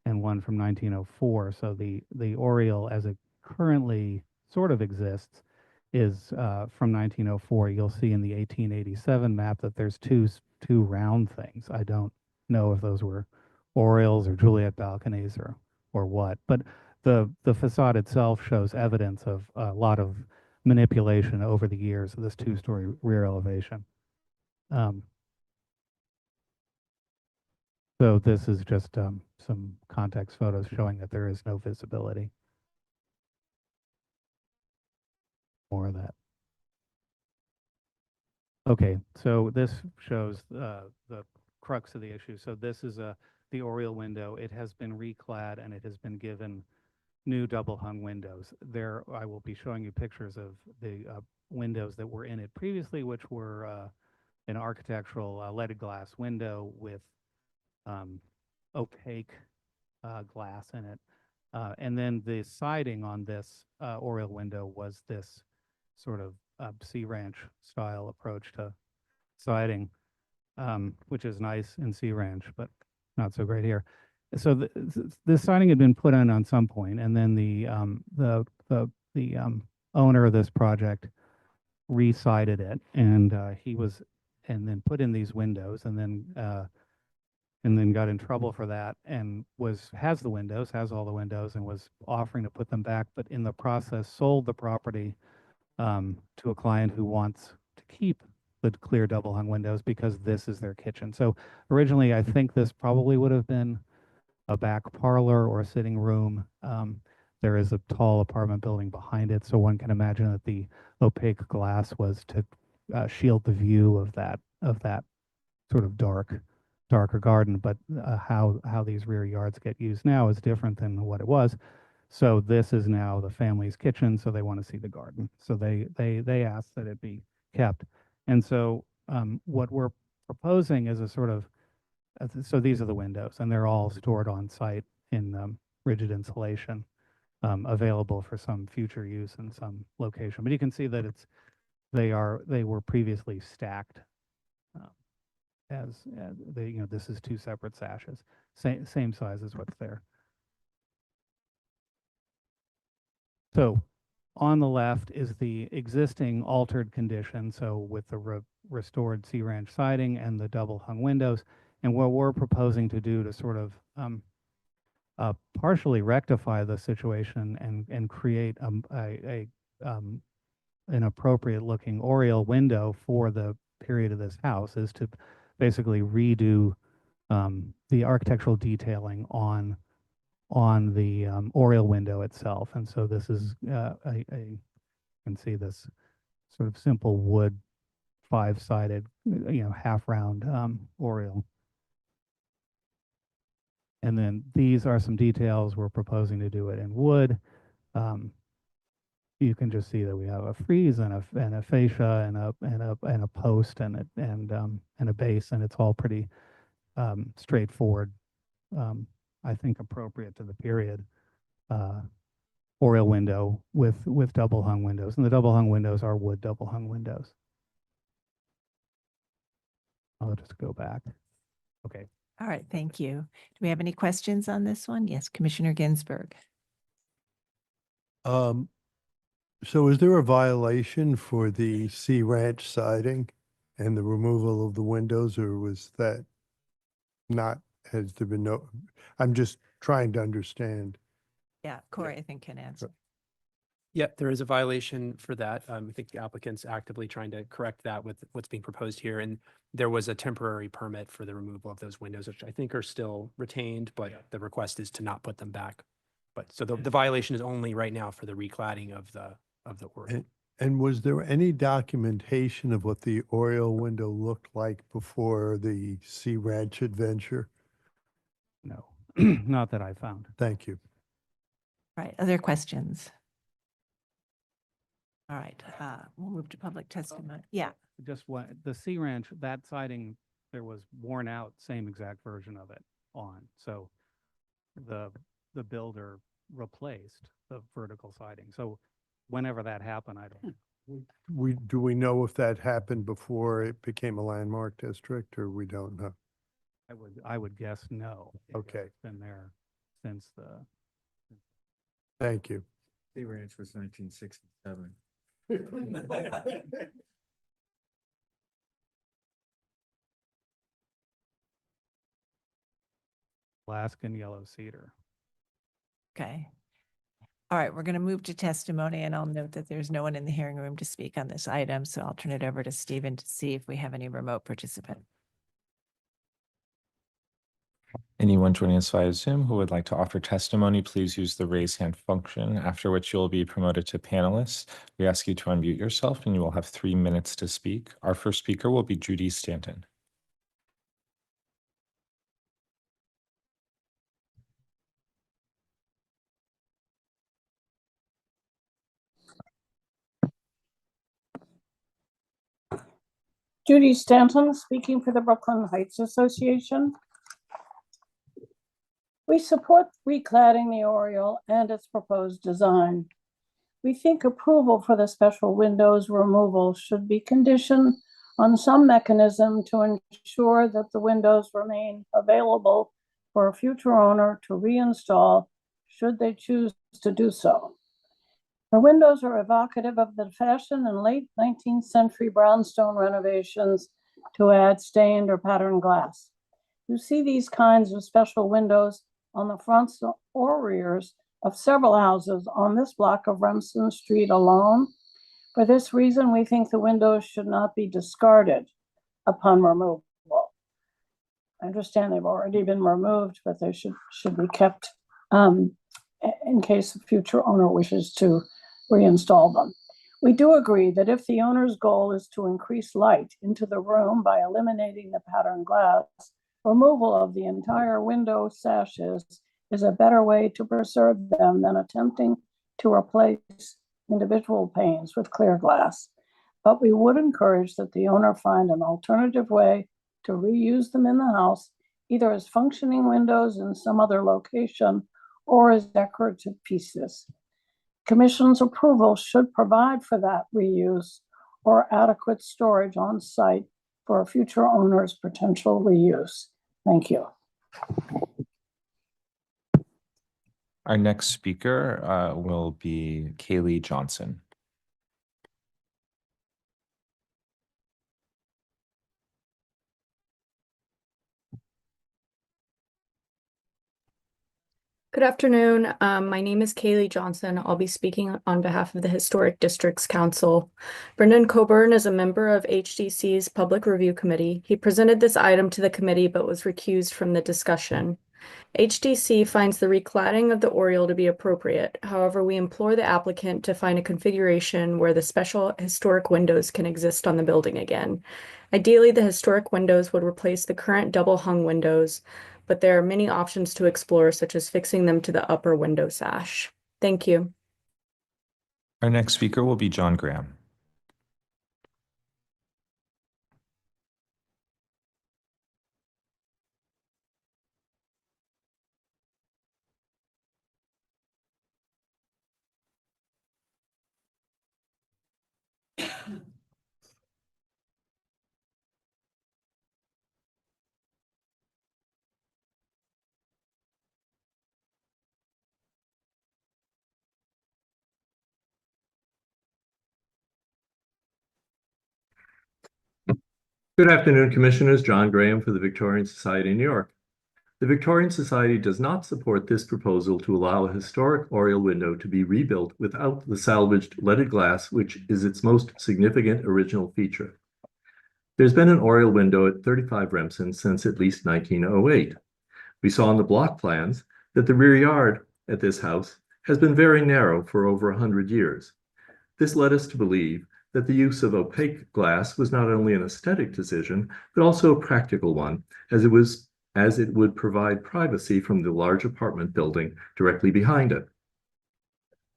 and one from 1904. So the oriel as it currently sort of exists is from 1904. You'll see in the 1887 map that there's two round things. I don't know if those were oriels or Juliet balconies or what, but the facade itself shows evidence of a lot of manipulation over the years of this two-story rear elevation. So this is just some context photos showing that there is no visibility. More of that. Okay, so this shows the crux of the issue. So this is the oriel window. It has been reclad and it has been given new double hung windows. There, I will be showing you pictures of the windows that were in it previously, which were an architectural leaded glass window with opaque glass in it. And then the siding on this oriel window was this sort of Sea Ranch style approach to siding, which is nice in Sea Ranch, but not so great here. So the siding had been put on some point, and then the owner of this project re-sided it, and and then put in these windows, and then got in trouble for that, and has all the windows, and was offering to put them back, but in the process sold the property to a client who wants to keep the clear double hung windows because this is their kitchen. So originally, I think this probably would have been a back parlor or a sitting room. There is a tall apartment building behind it, so one can imagine that the opaque glass was to shield the view of that sort of darker garden. But how these rear yards get used now is different than what it was. So this is now the family's kitchen, so they want to see the garden. So they asked that it be kept. And so what we're proposing is a sort of, so these are the windows, and they're all stored on site in rigid insulation, available for some future use in some location. But you can see that they were previously stacked as this is two separate sashes, same size as what's there. So on the left is the existing altered condition, so with the restored Sea Ranch siding and the double hung windows. And what we're proposing to do to sort of partially rectify the situation and create an appropriate looking oriel window for the period of this house is to basically redo the architectural detailing on the oriel window itself. And so this is you can see this sort of simple wood 5-sided, half round oriel. And then these are some details. We're proposing to do it in wood. You can just see that we have a frieze and a fascia and a post and a base, and it's all pretty straightforward. I think appropriate to the period oriel window with double hung windows, and the double hung windows are wood double hung windows. I'll just go back. Okay. All right, thank you. Do we have any questions on this one? Yes, Commissioner Ginsburg. So is there a violation for the Sea Ranch siding and the removal of the windows, or was that not, has there been no, I'm just trying to understand. Yeah, Corey, I think can answer. Yeah, there is a violation for that. I think the applicant's actively trying to correct that with what's being proposed here. And there was a temporary permit for the removal of those windows, which I think are still retained, but the request is to not put them back. But so the violation is only right now for the recladding of the oriel. And was there any documentation of what the oriel window looked like before the Sea Ranch adventure? No, not that I found. Thank you. Right, other questions? All right, we'll move to public testimony. Yeah. Just what the Sea Ranch, that siding, there was worn out, same exact version of it on. So the builder replaced the vertical siding. So whenever that happened, I don't know. Do we know if that happened before it became a landmark district, or we don't know? I would guess no. Okay. It's been there since the. Thank you. Sea Ranch was 1967. Alaskan yellow cedar. Okay. All right, we're going to move to testimony, and I'll note that there's no one in the hearing room to speak on this item, so I'll turn it over to Stephen to see if we have any remote participant. Anyone joining us via Zoom who would like to offer testimony, please use the raise hand function, after which you'll be promoted to panelist. We ask you to unmute yourself and you will have 3 minutes to speak. Our first speaker will be Judy Stanton. Judy Stanton, speaking for the Brooklyn Heights Association. We support recladding the Oriole and its proposed design. We think approval for the special windows removal should be conditioned on some mechanism to ensure that the windows remain available for a future owner to reinstall should they choose to do so. The windows are evocative of the fashion and late 19th century brownstone renovations to add stained or patterned glass. You see these kinds of special windows on the fronts or rears of several houses on this block of Remsen Street alone. For this reason, we think the windows should not be discarded upon removal. I understand they've already been removed, but they should be kept in case the future owner wishes to reinstall them. We do agree that if the owner's goal is to increase light into the room by eliminating the patterned glass, removal of the entire window sashes is a better way to preserve them than attempting to replace individual panes with clear glass. But we would encourage that the owner find an alternative way to reuse them in the house, either as functioning windows in some other location or as decorative pieces. Commission's approval should provide for that reuse or adequate storage on site for a future owner's potential reuse. Thank you. Our next speaker will be Kaylee Johnson. Good afternoon. My name is Kaylee Johnson. I'll be speaking on behalf of the Historic Districts Council. Brendan Coburn is a member of HDC's Public Review Committee. He presented this item to the committee but was recused from the discussion. HDC finds the recladding of the Oriole to be appropriate. However, we implore the applicant to find a configuration where the special historic windows can exist on the building again. Ideally, the historic windows would replace the current double hung windows, but there are many options to explore, such as fixing them to the upper window sash. Thank you. Our next speaker will be John Graham. Good afternoon, Commissioners. John Graham for the Victorian Society in New York. The Victorian Society does not support this proposal to allow a historic Oriole window to be rebuilt without the salvaged leaded glass, which is its most significant original feature. There's been an Oriole window at 35 Remsen since at least 1908. We saw in the block plans that the rear yard at this house has been very narrow for over 100 years. This led us to believe that the use of opaque glass was not only an aesthetic decision, but also a practical one, as it would provide privacy from the large apartment building directly behind it.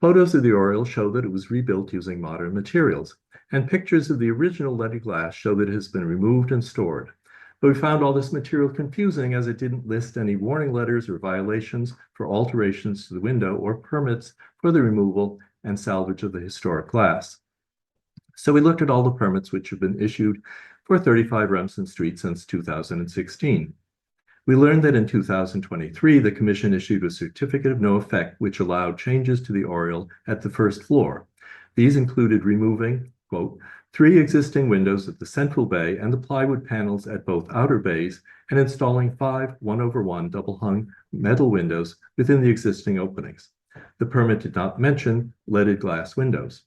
Photos of the Oriole show that it was rebuilt using modern materials, and pictures of the original leaded glass show that it has been removed and stored. But we found all this material confusing as it didn't list any warning letters or violations for alterations to the window or permits for the removal and salvage of the historic glass. So we looked at all the permits which have been issued for 35 Remsen Street since 2016. We learned that in 2023, the Commission issued a certificate of no effect which allowed changes to the Oriole at the first floor. These included removing, quote, 3 existing windows at the central bay and the plywood panels at both outer bays, and installing 5 1/1 double-hung metal windows within the existing openings. The permit did not mention leaded glass windows.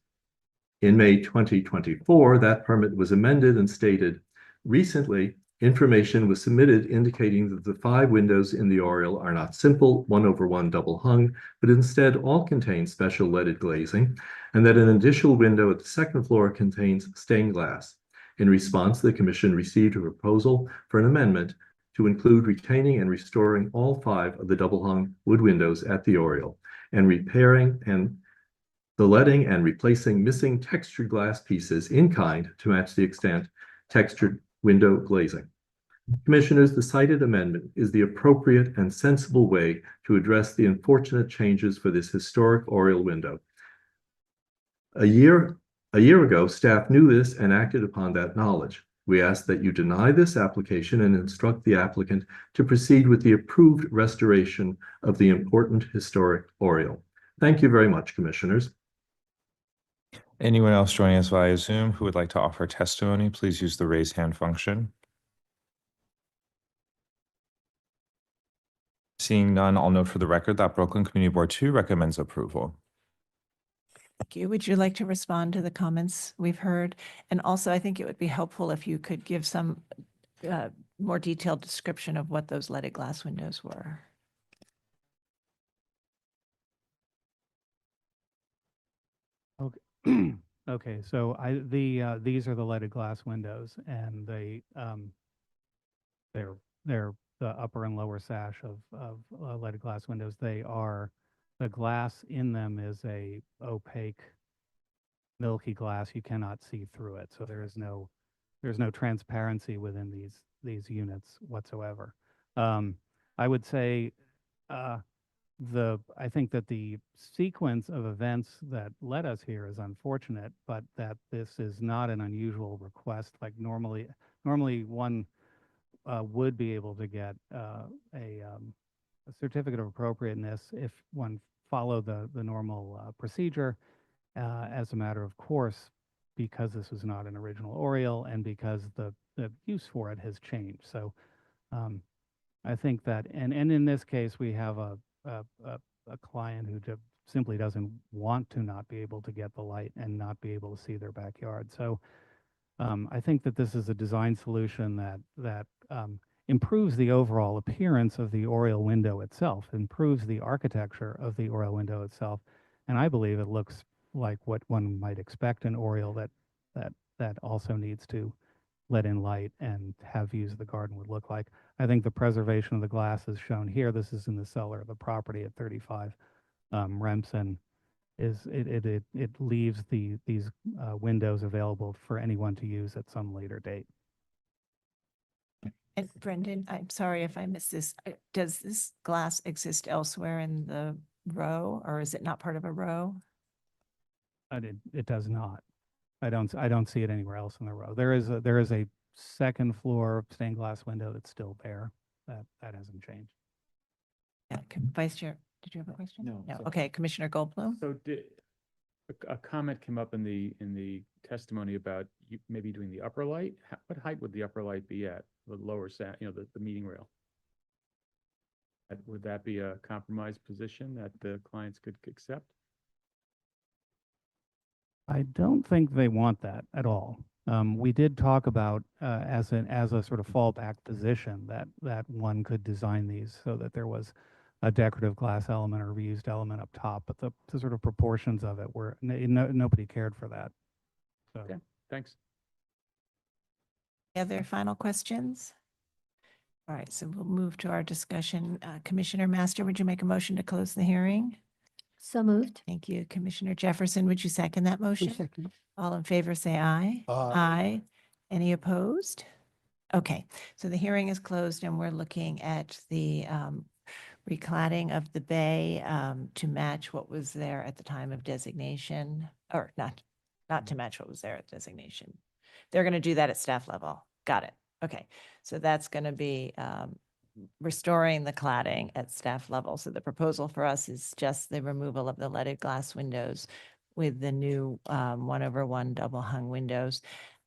In May 2024, that permit was amended and stated, recently, information was submitted indicating that the 5 windows in the Oriole are not simple 1/1 double hung, but instead all contain special leaded glazing, and that an additional window at the second floor contains stained glass. In response, the Commission received a proposal for an amendment to include retaining and restoring all 5 of the double hung wood windows at the Oriole, and repairing and the leading and replacing missing textured glass pieces in kind to match the extent textured window glazing. Commissioners, the cited amendment is the appropriate and sensible way to address the unfortunate changes for this historic oriel window. A year ago, staff knew this and acted upon that knowledge. We ask that you deny this application and instruct the applicant to proceed with the approved restoration of the important historic oriel. Thank you very much, Commissioners. Anyone else joining us via Zoom who would like to offer testimony, please use the raise hand function. Seeing none, I'll note for the record that Brooklyn Community Board 2 recommends approval. Thank you. Would you like to respond to the comments we've heard? And also, I think it would be helpful if you could give some more detailed description of what those leaded glass windows were. Okay. Okay, so these are the leaded glass windows, and they're the upper and lower sash of leaded glass windows. The glass in them is a opaque, milky glass. You cannot see through it, so there's no transparency within these units whatsoever. I would say I think that the sequence of events that led us here is unfortunate, but that this is not an unusual request. Like normally one would be able to get a certificate of appropriateness if one followed the normal procedure as a matter of course, because this is not an original oriel and because the use for it has changed. So I think that, and in this case, we have a client who just simply doesn't want to not be able to get the light and not be able to see their backyard. So I think that this is a design solution that improves the overall appearance of the oriel window itself, improves the architecture of the oriel window itself, and I believe it looks like what one might expect an oriel that also needs to let in light and have views of the garden would look like. I think the preservation of the glass is shown here. This is in the cellar of the property at 35 Remsen. It leaves these windows available for anyone to use at some later date. And Brendan, I'm sorry if I missed this. Does this glass exist elsewhere in the row, or is it not part of a row? It does not. I don't see it anywhere else in the row. There is a second floor stained glass window that's still there. That hasn't changed. Yeah, Vice Chair, did you have a question? No. No. So- Okay, Commissioner Goldblum. So a comment came up in the testimony about you maybe doing the upper light. What height would the upper light be at? The lower the meeting rail? Would that be a compromise position that the clients could accept? I don't think they want that at all. We did talk about as a sort of fallback position that one could design these so that there was a decorative glass element or reused element up top, but the sort of proportions of it were nobody cared for that. So. Okay, thanks. Any other final questions? All right, so we'll move to our discussion. Commissioner Master, would you make a motion to close the hearing? So moved. Thank you. Commissioner Jefferson, would you second that motion? Second. All in favor, say aye. Aye. Any opposed? Okay, so the hearing is closed and we're looking at the recladding of the bay to match what was there at the time of designation, or not to match what was there at designation. They're going to do that at staff level. Got it. Okay, so that's going to be restoring the cladding at staff level. So the proposal for us is just the removal of the leaded glass windows with the new 1/1 double hung windows.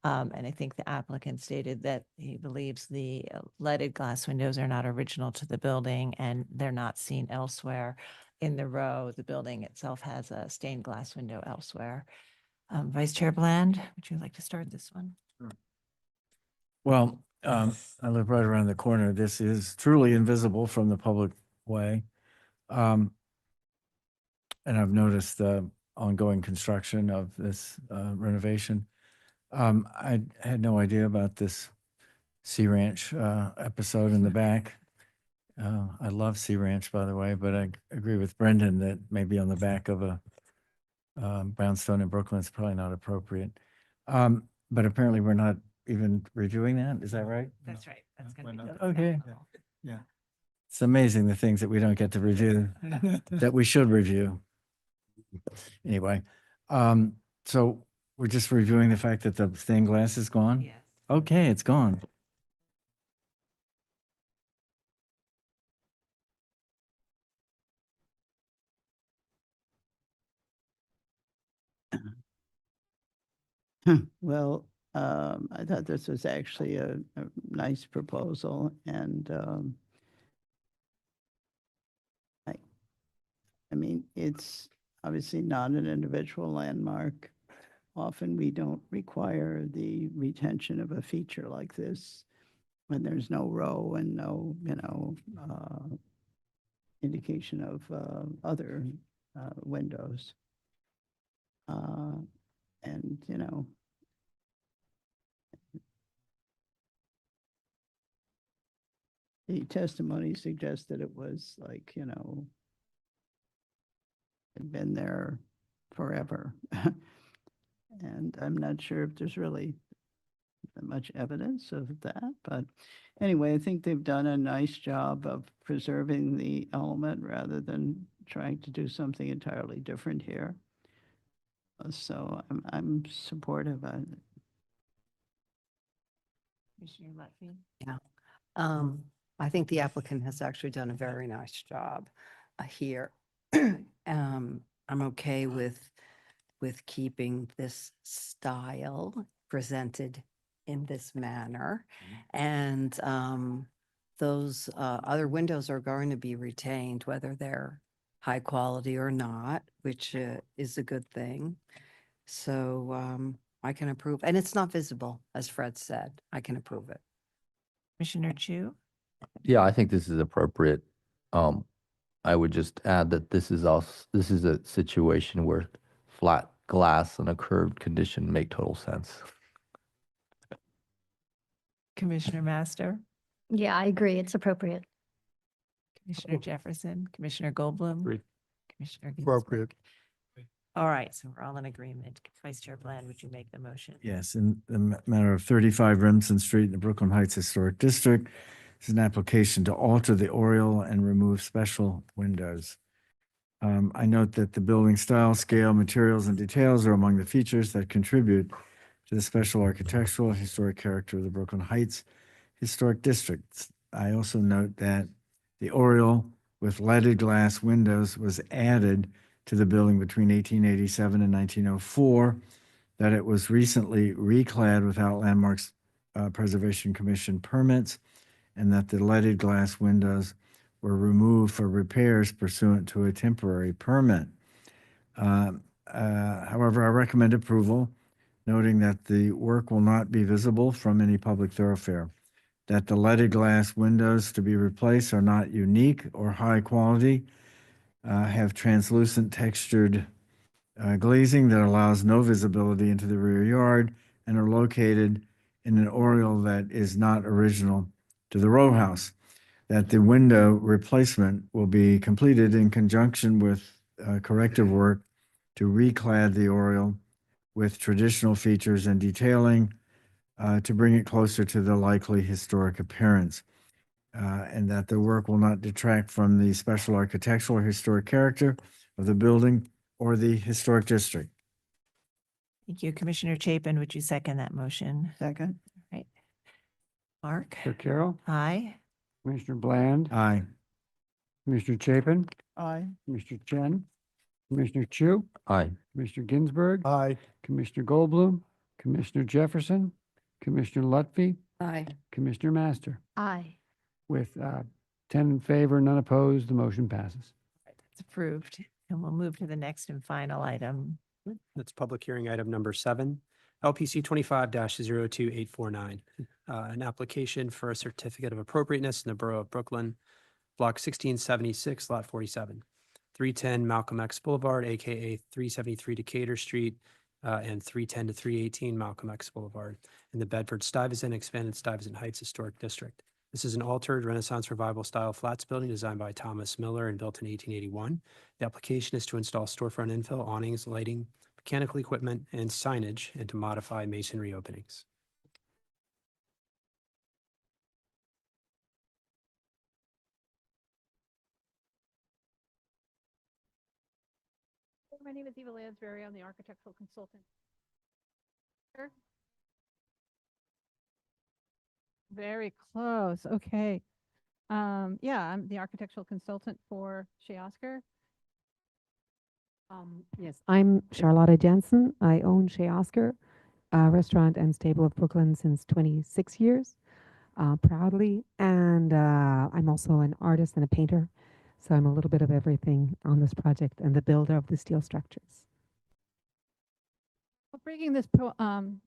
And I think the applicant stated that he believes the leaded glass windows are not original to the building and they're not seen elsewhere in the row. The building itself has a stained glass window elsewhere. Vice Chair Bland, would you like to start this one? Well, I live right around the corner. This is truly invisible from the public way. And I've noticed the ongoing construction of this renovation. I had no idea about this Sea Ranch episode in the back. I love Sea Ranch, by the way, but I agree with Brendan that maybe on the back of a brownstone in Brooklyn is probably not appropriate. But apparently we're not even reviewing that. Is that right? That's right. That's We're going to be. not- Okay. Yeah. It's amazing the things that we don't get to review that we should review. Anyway, so we're just reviewing the fact that the stained glass is gone? Yes. Okay, it's gone. Well, I thought this was actually a nice proposal, and I mean, it's obviously not an individual landmark. Often we don't require the retention of a feature like this when there's no row and no, indication of other windows. And, the testimony suggests that it was like, had been there forever. And I'm not sure if there's really much evidence of that, but anyway, I think they've done a nice job of preserving the element rather than trying to do something entirely different here. So I'm supportive of it. Commissioner Lutfi? Yeah. I think the applicant has actually done a very nice job here. I'm okay with keeping this style presented in this manner. And those other windows are going to be retained, whether they're high quality or not, which is a good thing. So I can approve, and it's not visible, as Fred said. I can approve it. Commissioner Chu? Yeah, I think this is appropriate. I would just add that this is a situation where flat glass and a curved condition make total sense. Commissioner Master? Yeah, I agree. It's appropriate. Commissioner Jefferson? Commissioner Goldblum? Agreed. Commissioner Ginsburg? Appropriate. All right, so we're all in agreement. Vice Chair Bland, would you make the motion? Yes, in the matter of 35 Remsen Street in the Brooklyn Heights Historic District, this is an application to alter the oriel and remove special windows. I note that the building style, scale, materials, and details are among the features that contribute to the special architectural and historic character of the Brooklyn Heights Historic District. I also note that the oriel with leaded glass windows was added to the building between 1887 and 1904, that it was recently reclad without Landmarks Preservation Commission permits, and that the leaded glass windows were removed for repairs pursuant to a temporary permit. However, I recommend approval, noting that the work will not be visible from any public thoroughfare, that the leaded glass windows to be replaced are not unique or high quality, have translucent textured glazing that allows no visibility into the rear yard, and are located in an oriel that is not original to the row house, that the window replacement will be completed in conjunction with corrective work to reclad the oriel with traditional features and detailing to bring it closer to the likely historic appearance, and that the work will not detract from the special architectural or historic character of the building or the historic district. Thank you. Commissioner Chapin, would you second that motion? Second. Right. Mark? Chair Carroll, Aye. Commissioner Bland, Aye. Commissioner Chapin, Aye. Commissioner Chen, Commissioner Chu, Aye. Commissioner Ginsburg, Aye. Commissioner Goldblum, Commissioner Jefferson, Commissioner Lutfi, Aye. Commissioner Master. Aye. With 10 in favor, none opposed, the motion passes. It's approved. And we'll move to the next and final item. That's public hearing item number 7, LPC 25-02849. An application for a certificate of appropriateness in the Borough of Brooklyn, Block 1676, Lot 47, 310 Malcolm X Boulevard, AKA 373 Decatur Street, and 310 to 318 Malcolm X Boulevard in the Bedford-Stuyvesant Expanded Stuyvesant Heights Historic District. This is an altered Renaissance Revival style flats building designed by Thomas Miller and built in 1881. The application is to install storefront infill, awnings, lighting, mechanical equipment, and signage, and to modify masonry openings. My name is Eva Lansbury. I'm the architectural consultant. Very close. Okay. Yeah, I'm the architectural consultant for Shea Oscar. Yes, I'm Charlotta Jensen. I own Shea Oscar, a restaurant and stable of Brooklyn since 26 years, proudly. And I'm also an artist and a painter. So I'm a little bit of everything on this project and the builder of the steel structures. We're breaking this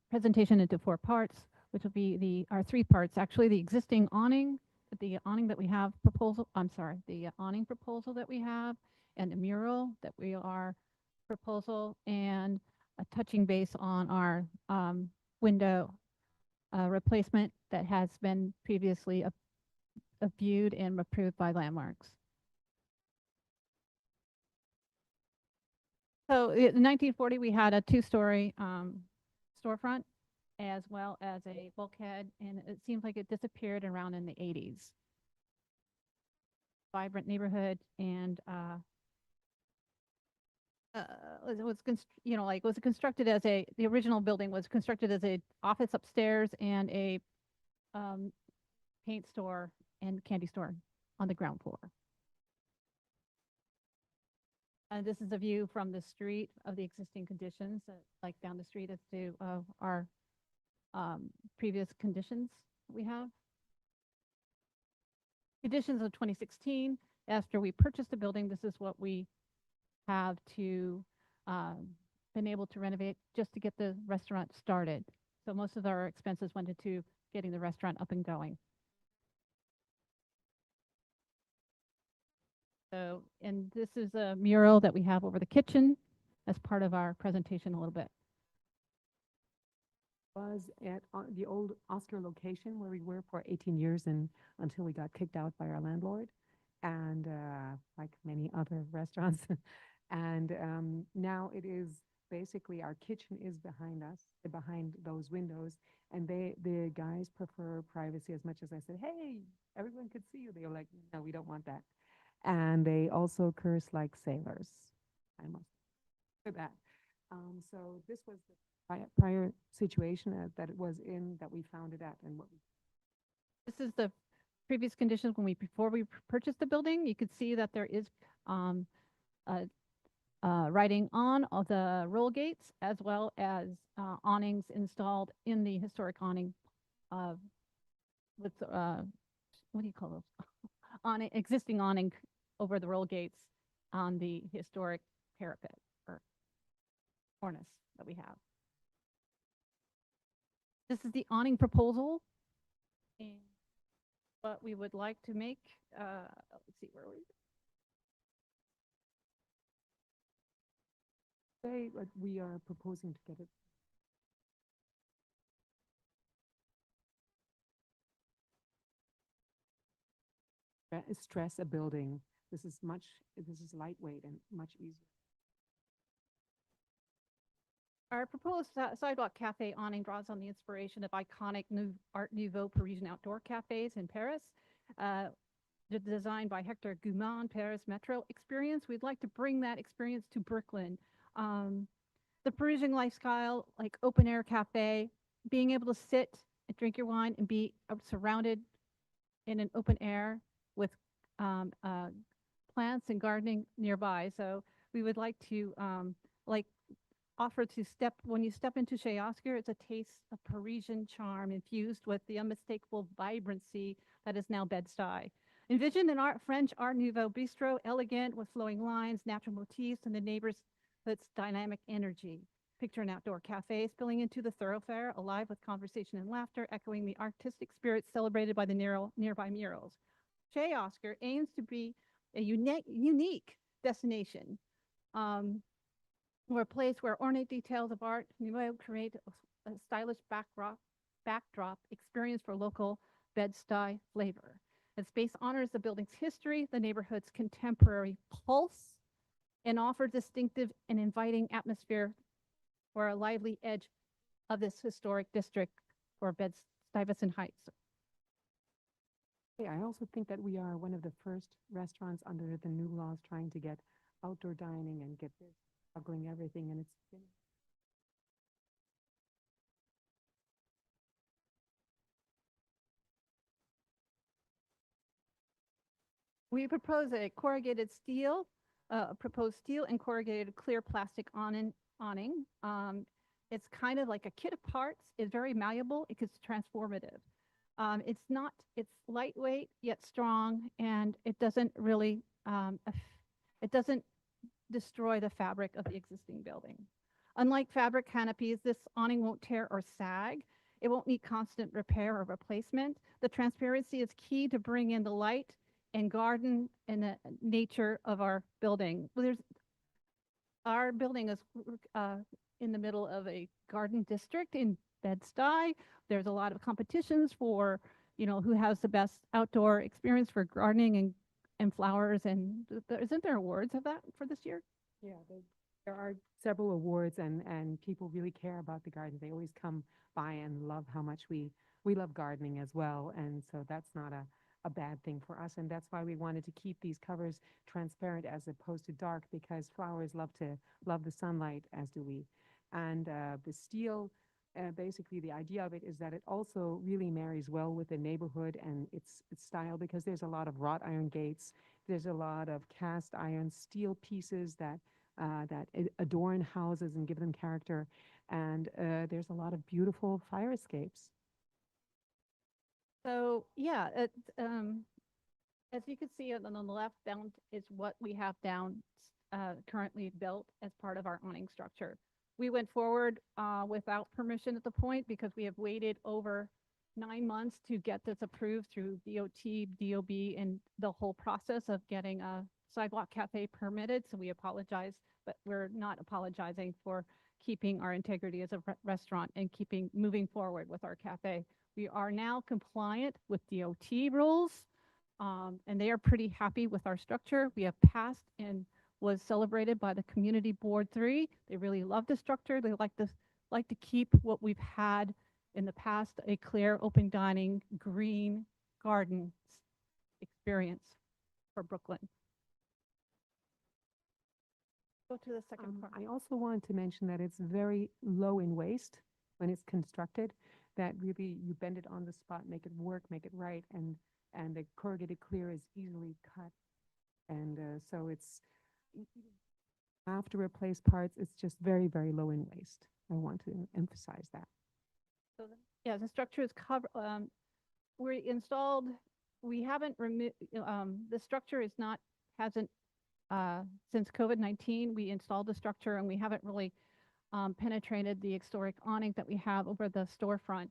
presentation into 4 parts, which will be our 3 parts. Actually, the existing awning, the awning that we have proposal, the awning proposal that we have, and the mural that we are proposal, and a touching base on our window replacement that has been previously viewed and approved by Landmarks. So in 1940, we had a 2-story storefront as well as a bulkhead, and it seems like it disappeared around in the 80s. Vibrant neighborhood, and it was constructed as the original building was constructed as a office upstairs and a paint store and candy store on the ground floor. And this is a view from the street of the existing conditions, like down the street as to our previous conditions we have. Conditions of 2016, after we purchased the building, this is what we have been able to renovate just to get the restaurant started. So most of our expenses went into getting the restaurant up and going. So, and this is a mural that we have over the kitchen as part of our presentation a little bit. Was at the old Oscar location where we were for 18 years and until we got kicked out by our landlord, and like many other restaurants. And now it is basically our kitchen is behind us, behind those windows, and the guys prefer privacy as much as I said, hey, everyone could see you. They were like, no, we don't want that. And they also curse like sailors. I must say that. So this was the prior situation that it was in that we found it at, and what. This is the previous conditions before we purchased the building. You could see that there is writing on all the roll gates, as well as awnings installed in the historic awning with what do you call those? Existing awning over the roll gates on the historic parapet or cornice that we have. This is the awning proposal, and what we would like to make. Let's see, where are we? Say what we are proposing to get it. Stress a building. This is lightweight and much easier. Our proposed sidewalk cafe awning draws on the inspiration of iconic Art Nouveau Parisian outdoor cafes in Paris. Designed by Hector Gouman, Paris Metro experience. We'd like to bring that experience to Brooklyn. The Parisian lifestyle, like open air cafe, being able to sit and drink your wine and be surrounded in an open air with plants and gardening nearby. So we would like to offer to when you step into Shea Oscar, it's a taste of Parisian charm infused with the unmistakable vibrancy that is now Bed-Stuy. Envision an French Art Nouveau bistro, elegant with flowing lines, natural motifs, and the neighborhood's dynamic energy. Picture an outdoor cafe spilling into the thoroughfare, alive with conversation and laughter, echoing the artistic spirit celebrated by the nearby murals. Shea Oscar aims to be a unique destination, or a place where ornate details of Art Nouveau create a stylish backdrop experience for local Bed-Stuy flavor. The space honors the building's history, the neighborhood's contemporary pulse, and offers distinctive and inviting atmosphere for a lively edge of this historic district for Bed-Stuyvesant Heights. I also think that we are one of the first restaurants under the new laws trying to get outdoor dining and get this juggling everything, and it's been We propose a corrugated steel, proposed steel and corrugated clear plastic awning. It's kind of like a kit of parts. It's very malleable. It's transformative. It's lightweight yet strong, and it doesn't really, it doesn't destroy the fabric of the existing building. Unlike fabric canopies, this awning won't tear or sag. It won't need constant repair or replacement. The transparency is key to bring in the light and garden and the nature of our building. Our building is in the middle of a garden district in Bed-Stuy. There's a lot of competitions for, who has the best outdoor experience for gardening and flowers. And isn't there awards of that for this year? Yeah, there are several awards, and people really care about the gardens. They always come by and love how much we love gardening as well. And so that's not a bad thing for us. And that's why we wanted to keep these covers transparent as opposed to dark, because flowers love the sunlight, as do we. And the steel, basically the idea of it is that it also really marries well with the neighborhood and its style, because there's a lot of wrought iron gates. There's a lot of cast iron steel pieces that adorn houses and give them character. And there's a lot of beautiful fire escapes. So yeah, as you can see on the left down is what we have down currently built as part of our awning structure. We went forward without permission at the point because we have waited over 9 months to get this approved through DOT, DOB, and the whole process of getting a sidewalk cafe permitted. So we apologize, but we're not apologizing for keeping our integrity as a restaurant and moving forward with our cafe. We are now compliant with DOT rules, and they are pretty happy with our structure. We have passed and was celebrated by the Community Board 3. They really love the structure. They like to keep what we've had in the past, a clear, open dining, green garden experience for Brooklyn. Go to the second part. I also wanted to mention that it's very low in waste when it's constructed, that really you bend it on the spot, make it work, make it right, and the corrugated clear is easily cut. And so it's, have to replace parts, it's just very, very low in waste. I want to emphasize that. So yeah, the structure is covered. We haven't removed, the structure hasn't, since COVID-19, we installed the structure and we haven't really penetrated the historic awning that we have over the storefront,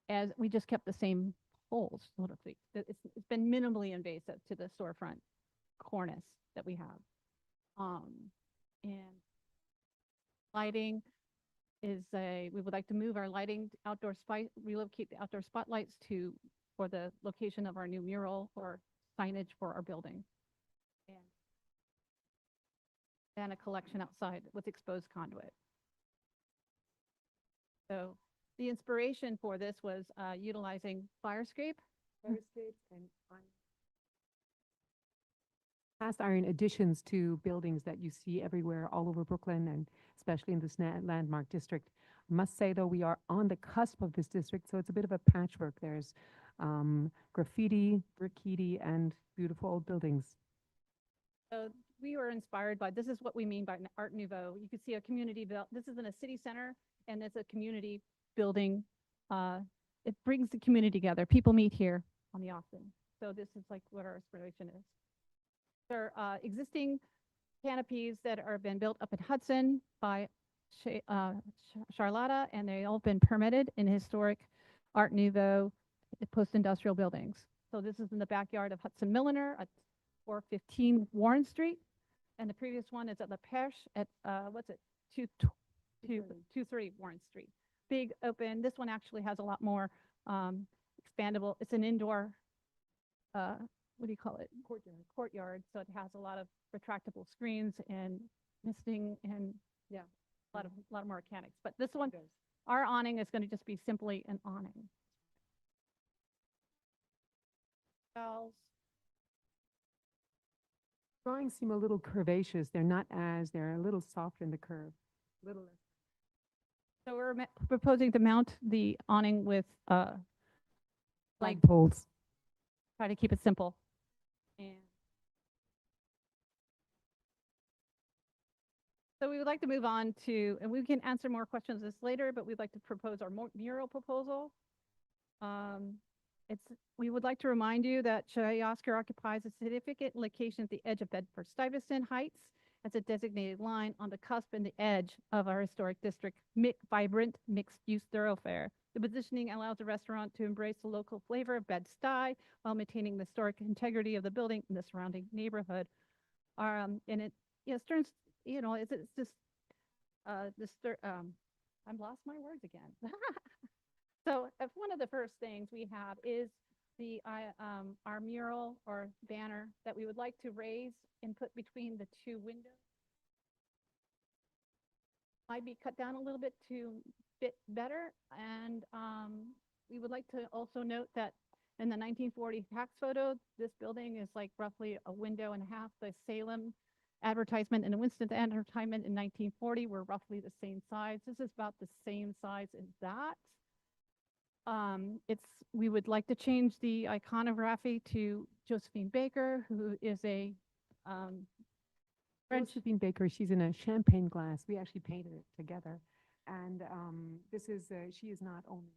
as we just kept the same holes, so to speak. It's been minimally invasive to the storefront cornice that we have. And lighting is we would like to move our lighting relocate the outdoor spotlights for the location of our new mural or signage for our building. And a collection outside with exposed conduit. So the inspiration for this was utilizing fire escapes And cast iron additions to buildings that you see everywhere all over Brooklyn, and especially in this landmark district. I must say, though, we are on the cusp of this district, so it's a bit of a patchwork. There's graffiti, brickity, and beautiful old buildings. So we were inspired by, this is what we mean by Art Nouveau. You can see a community built, this is in a city center, and it's a community building. It brings the community together. People meet here on the Austin. So this is like what our inspiration is. There are existing canopies that are been built up in Hudson by Charlotta, and they all been permitted in historic Art Nouveau post-industrial buildings. So this is in the backyard of Hudson Milliner at 415 Warren Street. And the previous one is at La Perche at, 223 Warren Street. Big open. This one actually has a lot more expandable. It's an indoor, what do you call it? Courtyard. So it has a lot of retractable screens and misting and yeah, a lot more mechanics. But this one, our awning is going to just be simply an awning. Shelves. Drawings seem a little curvaceous. They're a little softer in the curve. Little less. So we're proposing to mount the awning with Flag poles. try to keep it simple. And so we would like to move on to, and we can answer more questions of this later, but we'd like to propose our mural proposal. We would like to remind you that Shea Oscar occupies a significant location at the edge of Bedford-Stuyvesant Heights as a designated line on the cusp and the edge of our historic district, vibrant mixed-use thoroughfare. The positioning allows the restaurant to embrace the local flavor of Bed-Stuy while maintaining the historic integrity of the building and the surrounding neighborhood. And it, Stearns, it's just, I've lost my words again. So one of the first things we have is our mural or banner that we would like to raise and put between the two windows. Might be cut down a little bit to fit better. And we would like to also note that in the 1940 tax photo, this building is like roughly a window and a half. The Salem advertisement and the Winston advertisement in 1940 were roughly the same size. This is about the same size as that. We would like to change the iconography to Josephine Baker, who is a French. Josephine Baker, she's in a champagne glass. We actually painted it together. And she is not only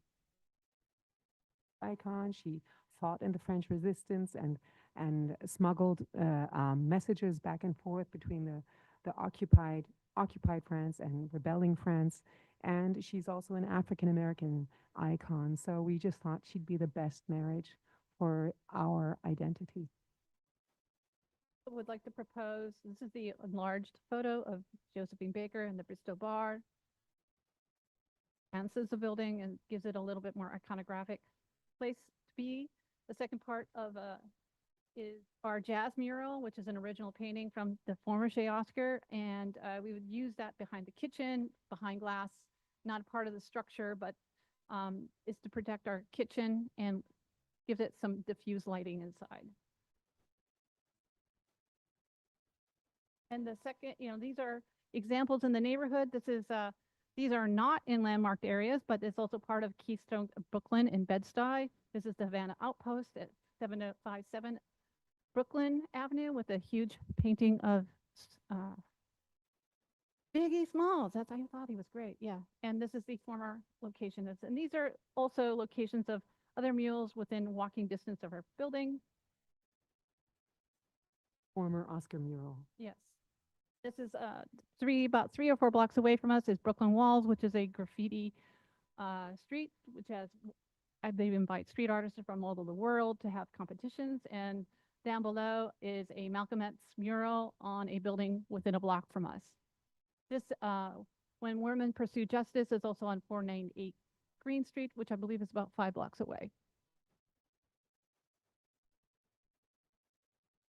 icon, she fought in the French resistance and smuggled messages back and forth between the occupied France and rebelling France. And she's also an African-American icon. So we just thought she'd be the best marriage for our identity. Would like to propose, this is the enlarged photo of Josephine Baker and the Bristol Bar. Enhances the building and gives it a little bit more iconographic place to be. The second part of is our jazz mural, which is an original painting from the former Shea Oscar. And we would use that behind the kitchen, behind glass, not a part of the structure, but is to protect our kitchen and give it some diffuse lighting inside. And the second, these are examples in the neighborhood. These are not in landmarked areas, but it's also part of Keystone Brooklyn in Bed-Stuy. This is the Havana Outpost at 7057 Brooklyn Avenue with a huge painting of Biggie Smalls. I thought he was great. Yeah. And this is the former location. And these are also locations of other murals within walking distance of our building. Former Oscar mural. Yes. This is about 3 or 4 blocks away from us is Brooklyn Walls, which is a graffiti street, which they invite street artists from all over the world to have competitions. And down below is a Malcolm X mural on a building within a block from us. This, When Women Pursue Justice, is also on 498 Green Street, which I believe is about 5 blocks away.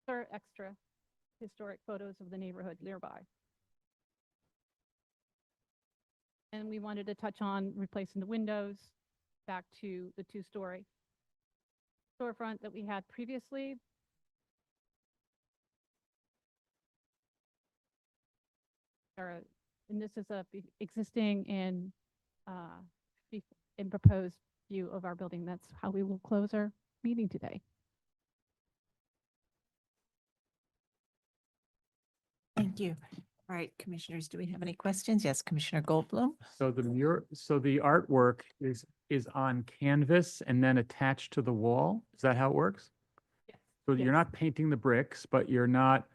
Or extra historic photos of the neighborhood nearby. And we wanted to touch on replacing the windows back to the 2-story storefront that we had previously. And this is a existing and proposed view of our building. That's how we will close our meeting today. Thank you. All right, commissioners, do we have any questions? Yes, Commissioner Goldblum. So the artwork is on canvas and then attached to the wall. Is that how it works? Yes. So you're not painting the bricks, but you're not,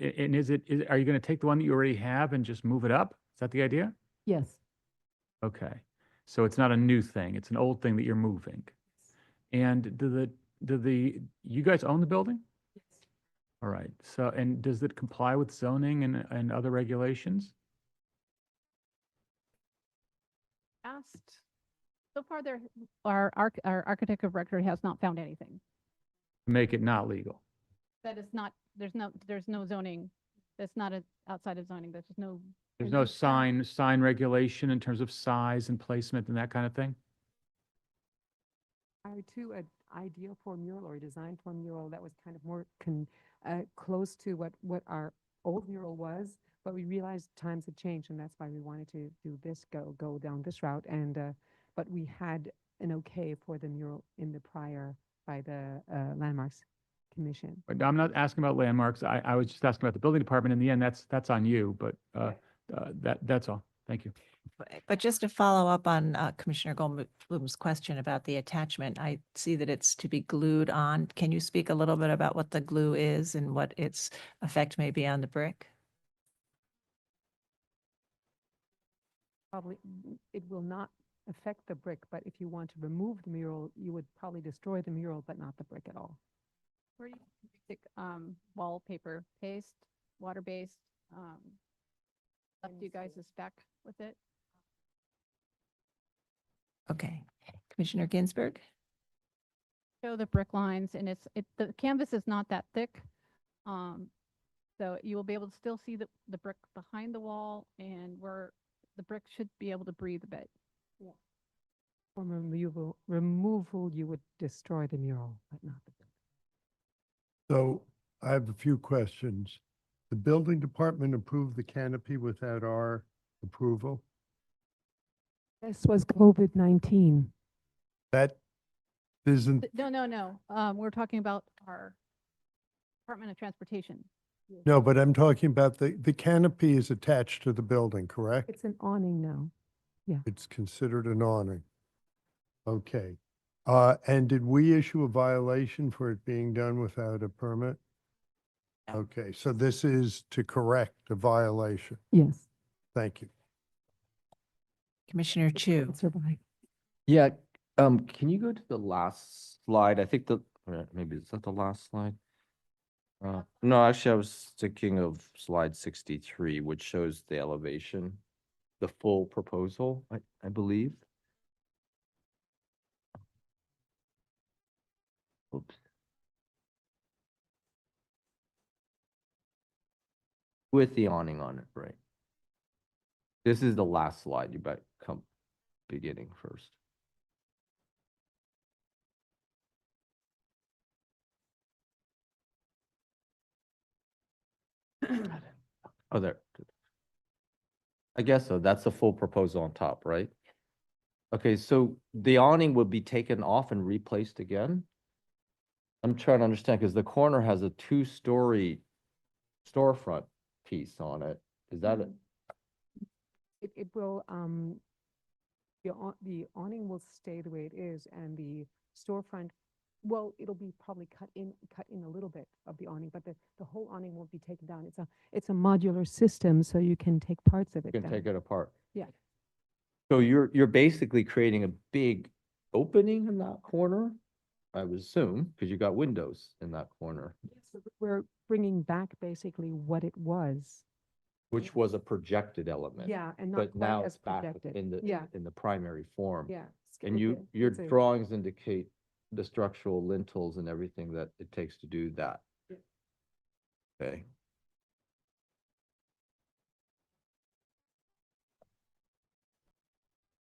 and are you going to take the one that you already have and just move it up? Is that the idea? Yes. Okay. So it's not a new thing. It's an old thing that you're moving. And you guys own the building? Yes. All right. So, and does it comply with zoning and other regulations? Asked. So far, our architect of record has not found anything. Make it not legal. That is not. There's no zoning. That's not outside of zoning. There's no. There's no sign regulation in terms of size and placement and that kind of thing? Our two ideal for a mural or designed for a mural that was kind of more close to what our old mural was. But we realized times had changed, and that's why we wanted to do this, go down this route. And but we had an okay for the mural in the prior by the Landmarks Commission. But I'm not asking about landmarks. I was just asking about the building department. In the end, that's on you, but that's all. Thank you. But just to follow up on Commissioner Goldblum's question about the attachment, I see that it's to be glued on. Can you speak a little bit about what the glue is and what its effect may be on the brick? Probably, it will not affect the brick, but if you want to remove the mural, you would probably destroy the mural, but not the brick at all. Where you basic wallpaper paste, water-based, left you guys a spec with it. Okay. Commissioner Ginsburg? Show the brick lines, and the canvas is not that thick. So you will be able to still see the brick behind the wall, and where the brick should be able to breathe a bit. Yeah. From removal, you would destroy the mural, but not the brick. So I have a few questions. The building department approved the canopy without our approval? This was COVID-19. That isn't, No. We're talking about our Department of Transportation. no, but I'm talking about the canopy is attached to the building, correct? It's an awning now. Yeah. It's considered an awning. Okay. And did we issue a violation for it being done without a permit? Okay, so this is to correct a violation. Yes. Thank you. Commissioner Chu? Survive. Yeah, can you go to the last slide? I think maybe is that the last slide? No, actually, I was thinking of slide 63, which shows the elevation, the full proposal, I believe. Oops. With the awning on it, right? This is the last slide. You better come beginning first. Oh, there. I guess so. That's the full proposal on top, right? Okay, so the awning would be taken off and replaced again? I'm trying to understand because the corner has a 2-story storefront piece on it. Is that it? It will, the awning will stay the way it is, and the storefront, well, it'll be probably cut in a little bit of the awning, but the whole awning won't be taken down. It's a modular system, so you can take parts of it You can down. take it apart. Yeah. So you're basically creating a big opening in that corner, I would assume, because you got windows in that corner, So we're bringing back basically what it was. which was a projected element. Yeah, and not But quite now as it's back projected. in Yeah. the primary form. Yeah. And your drawings indicate the structural lintels and everything that it takes to do that. Yeah. Okay.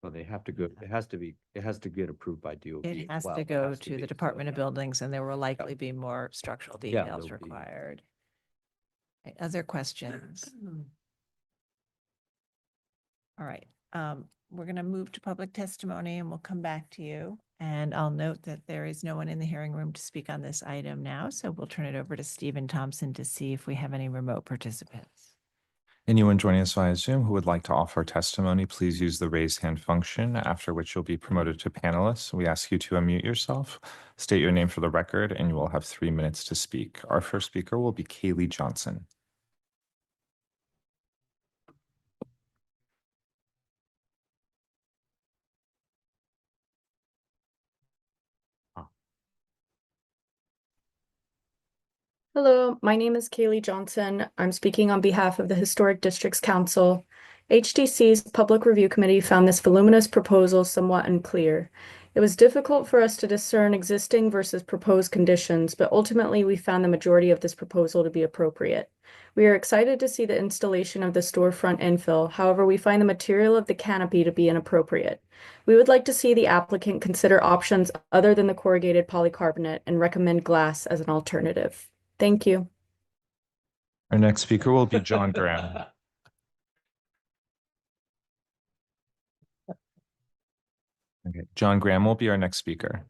Well, they have to go, it has to get approved by DOT. It as has well. to It go has to be, the so, Department of yeah. Buildings, and there will likely be more structural Yeah, details there'll be. required. Okay, other questions? All right, we're going to move to public testimony, and we'll come back to you. And I'll note that there is no one in the hearing room to speak on this item now, so we'll turn it over to Stephen Thompson to see if we have any remote participants. Anyone joining us via Zoom who would like to offer testimony, please use the raise hand function, after which you'll be promoted to panelists. We ask you to unmute yourself, state your name for the record, and you will have 3 minutes to speak. Our first speaker will be Kaylee Johnson. Hello, my name is Kaylee Johnson. I'm speaking on behalf of the Historic Districts Council. HDC's Public Review Committee found this voluminous proposal somewhat unclear. It was difficult for us to discern existing versus proposed conditions, but ultimately we found the majority of this proposal to be appropriate. We are excited to see the installation of the storefront infill. However, we find the material of the canopy to be inappropriate. We would like to see the applicant consider options other than the corrugated polycarbonate and recommend glass as an alternative. Thank you. Our next speaker will be John Graham. Okay, John Graham will be our next speaker.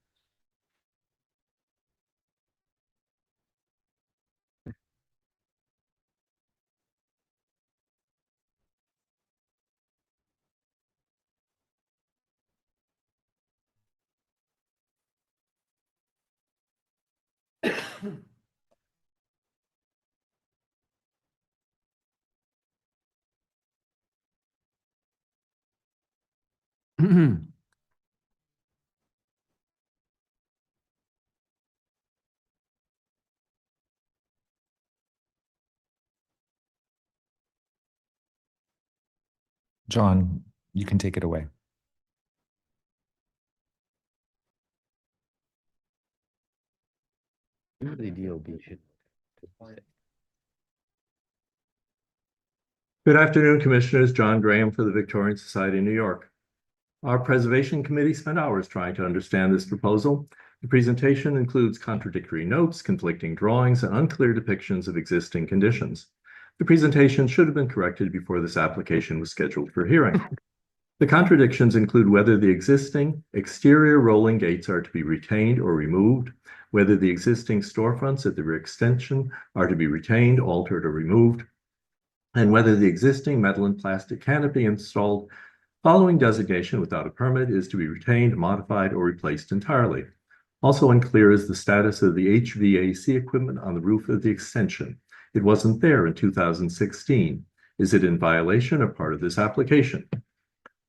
John, you can take it away. Good afternoon, Commissioners. John Graham for the Victorian Society in New York. Our Preservation Committee spent hours trying to understand this proposal. The presentation includes contradictory notes, conflicting drawings, and unclear depictions of existing conditions. The presentation should have been corrected before this application was scheduled for hearing. The contradictions include whether the existing exterior rolling gates are to be retained or removed, whether the existing storefronts at the rear extension are to be retained, altered, or removed, and whether the existing metal and plastic canopy installed following designation without a permit is to be retained, modified, or replaced entirely. Also unclear is the status of the HVAC equipment on the roof of the extension. It wasn't there in 2016. Is it in violation or part of this application?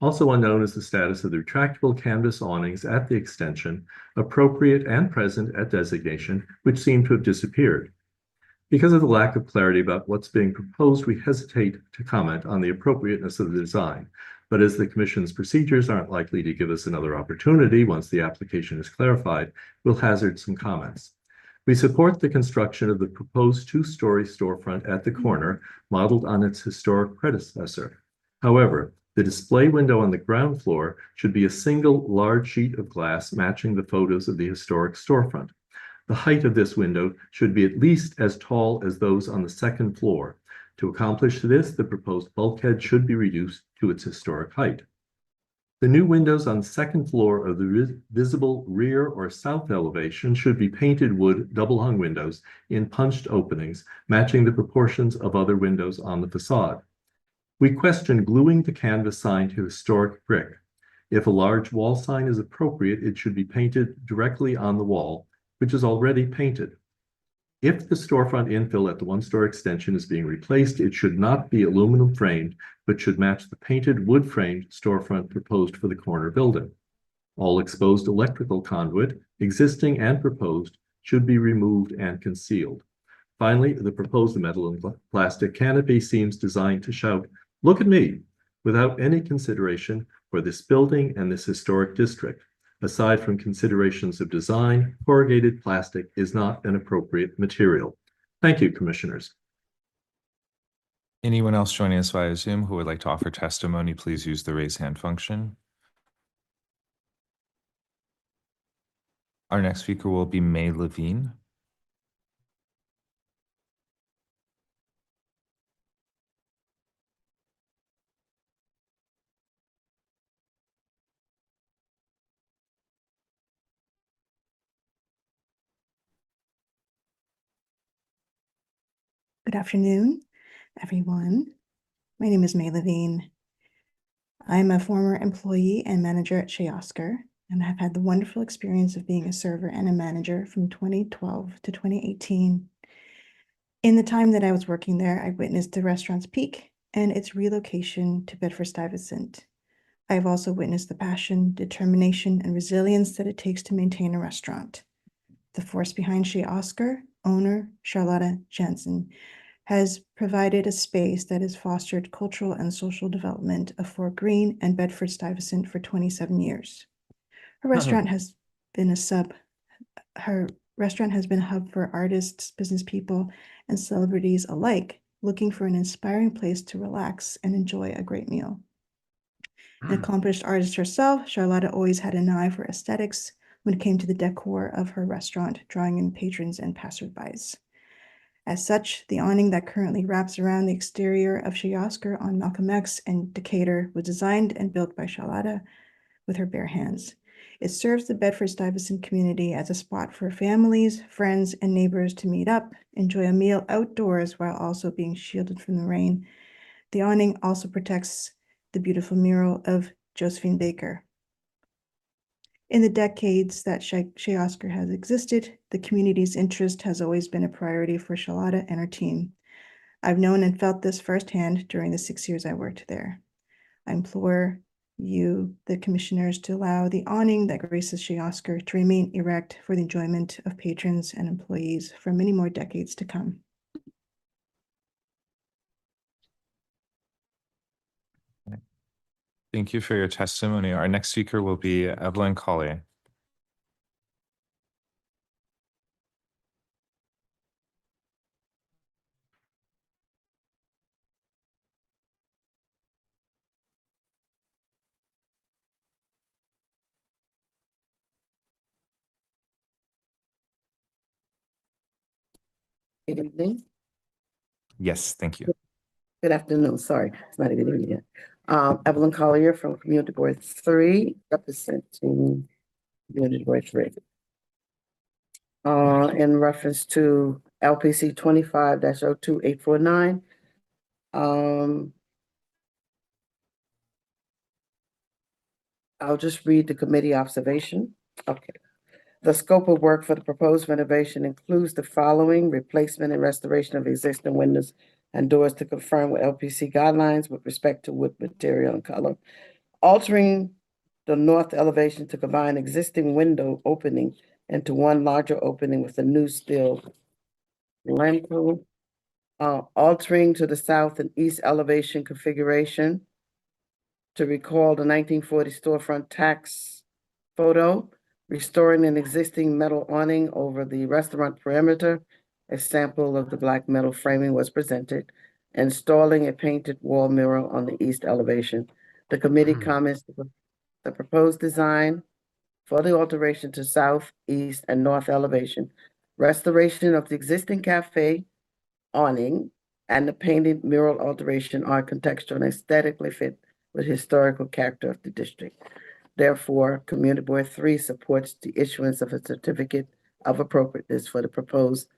Also unknown is the status of the retractable canvas awnings at the extension, appropriate and present at designation, which seem to have disappeared. Because of the lack of clarity about what's being proposed, we hesitate to comment on the appropriateness of the design. But as the Commission's procedures aren't likely to give us another opportunity once the application is clarified, we'll hazard some comments. We support the construction of the proposed two-story storefront at the corner, modeled on its historic predecessor. However, the display window on the ground floor should be a single large sheet of glass matching the photos of the historic storefront. The height of this window should be at least as tall as those on the second floor. To accomplish this, the proposed bulkhead should be reduced to its historic height. The new windows on the second floor of the visible rear or south elevation should be painted wood double-hung windows in punched openings, matching the proportions of other windows on the facade. We question gluing the canvas sign to historic brick. If a large wall sign is appropriate, it should be painted directly on the wall, which is already painted. If the storefront infill at the one-story extension is being replaced, it should not be aluminum framed, but should match the painted wood-framed storefront proposed for the corner building. All exposed electrical conduit, existing and proposed, should be removed and concealed. Finally, the proposed metal and plastic canopy seems designed to shout, "Look at me," without any consideration for this building and this historic district. Aside from considerations of design, corrugated plastic is not an appropriate material. Thank you, Commissioners. Anyone else joining us via Zoom who would like to offer testimony, please use the raise hand function. Our next speaker will be May Levine. Good afternoon, everyone. My name is May Levine. I'm a former employee and manager at Shea Oscar, and I've had the wonderful experience of being a server and a manager from 2012 to 2018. In the time that I was working there, I witnessed the restaurant's peak and its relocation to Bedford-Stuyvesant. I've also witnessed the passion, determination, and resilience that it takes to maintain a restaurant. The force behind Shea Oscar, owner Charlotta Jansen, has provided a space that has fostered cultural and social development of Fort Greene and Bedford-Stuyvesant for 27 years. Her restaurant has been a sub. Her restaurant has been a hub for artists, business people, and celebrities alike, looking for an inspiring place to relax and enjoy a great meal. An accomplished artist herself, Charlotta always had an eye for aesthetics when it came to the decor of her restaurant, drawing in patrons and passerbys. As such, the awning that currently wraps around the exterior of Chez Oscar on Malcolm X and Decatur was designed and built by Charlotta with her bare hands. It serves the Bedford-Stuyvesant community as a spot for families, friends, and neighbors to meet up, enjoy a meal outdoors while also being shielded from the rain. The awning also protects the beautiful mural of Josephine Baker. In the decades that Chez Oscar has existed, the community's interest has always been a priority for Charlotta and her team. I've known and felt this firsthand during the 6 years I worked there. I implore you, the commissioners, to allow the awning that graces Chez Oscar to remain erect for the enjoyment of patrons and employees for many more decades to come. Thank you for your testimony. Our next speaker will be Evelyn Collier. Good evening. Yes, thank you. Good afternoon. Sorry, it's not even evening yet. Evelyn Collier from Community Board 3, representing Community Board 3. In reference to LPC 25-02849, I'll just read the committee observation. Okay. The scope of work for the proposed renovation includes the following: replacement and restoration of existing windows and doors to conform with LPC guidelines with respect to wood material and color, altering the north elevation to combine existing window opening into one larger opening with a new steel lintel, altering to the south and east elevation configuration to recall the 1940 storefront tax photo, restoring an existing metal awning over the restaurant perimeter. A sample of the black metal framing was presented, installing a painted wall mural on the east elevation. The committee comments the proposed design for the alteration to south, east, and north elevation, restoration of the existing cafe awning, and the painted mural alteration are contextual and aesthetically fit with historical character of the district. Therefore, Community Board 3 supports the issuance of a certificate of appropriateness for the proposed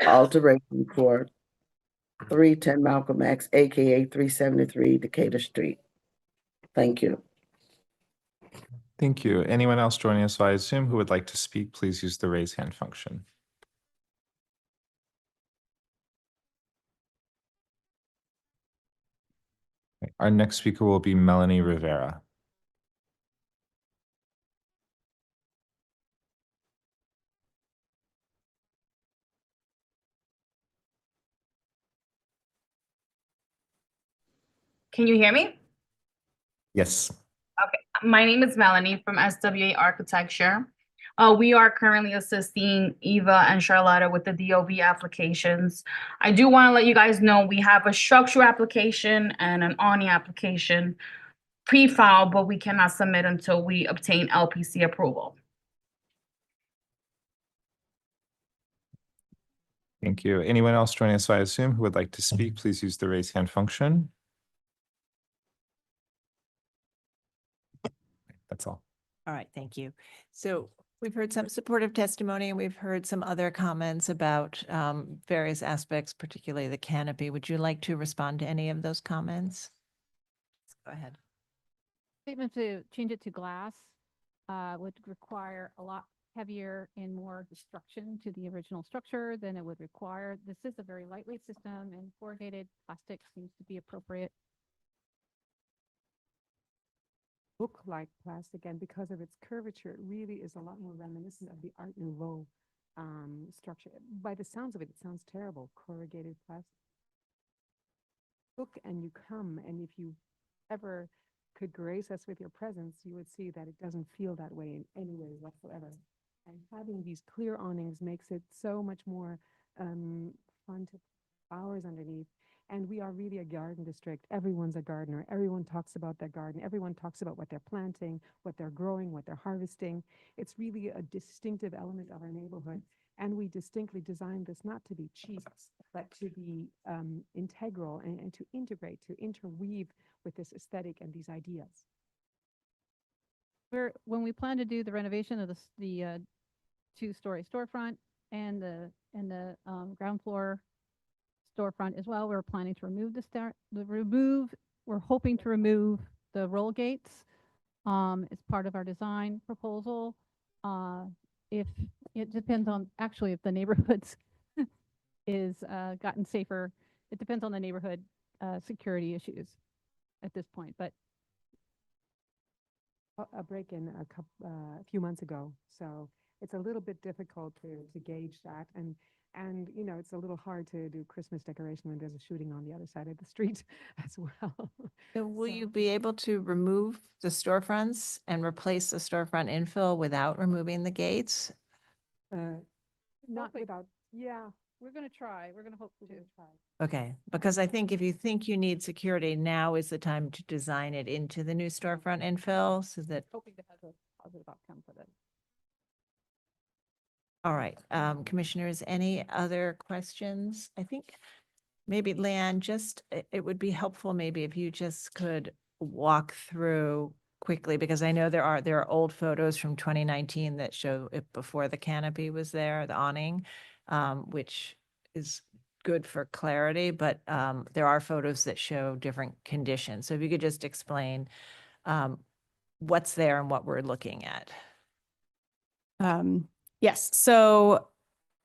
alteration for 310 Malcolm X, aka 373 Decatur Street. Thank you. Thank you. Anyone else joining us via Zoom who would like to speak, please use the raise hand function. Our next speaker will be Melanie Rivera. Can you hear me? Yes. Okay, my name is Melanie from SWA Architecture. We are currently assisting Eva and Charlotta with the DOB applications. I do want to let you guys know we have a structure application and an awning application pre-filed, but we cannot submit until we obtain LPC approval. Thank you. Anyone else joining us via Zoom who would like to speak, please use the raise hand function. That's all. All right, thank you. So we've heard some supportive testimony and we've heard some other comments about various aspects, particularly the canopy. Would you like to respond to any of those comments? Go ahead. Statement to change it to glass would require a lot heavier and more destruction to the original structure than it would require. This is a very lightweight system and corrugated plastic seems to be appropriate. Look like plastic, and because of its curvature, it really is a lot more reminiscent of the Art Nouveau structure. By the sounds of it, it sounds terrible. Corrugated plastic. Look and you come, and if you ever could grace us with your presence, you would see that it doesn't feel that way in any way whatsoever. And having these clear awnings makes it so much more fun to flowers underneath. And we are really a garden district. Everyone's a gardener. Everyone talks about their garden. Everyone talks about what they're planting, what they're growing, what they're harvesting. It's really a distinctive element of our neighborhood. And we distinctly designed this not to be cheap, but to be integral and to integrate, to interweave with this aesthetic and these ideas. When we plan to do the renovation of the two-story storefront and the ground floor storefront as well, we're planning to we're hoping to remove the roll gates as part of our design proposal. If it depends on, actually, if the neighborhoods is gotten safer, it depends on the neighborhood security issues at this point, but A break-in a few months ago, so it's a little bit difficult to gauge that, and you know, it's a little hard to do Christmas decoration when there's a shooting on the other side of the street as well. So will you be able to remove the storefronts and replace the storefront infill without removing the gates? Not without, yeah. we're going to try. We're going to hope to try. Okay, because I think if you think you need security, now is the time to design it into the new storefront infill so that, Hoping to have a positive outcome for them. all right, commissioners, any other questions? I think maybe Leanne, it would be helpful maybe if you just could walk through quickly, because I know there are old photos from 2019 that show it before the canopy was there, the awning, which is good for clarity, but there are photos that show different conditions. So if you could just explain what's there and what we're looking at. Yes, so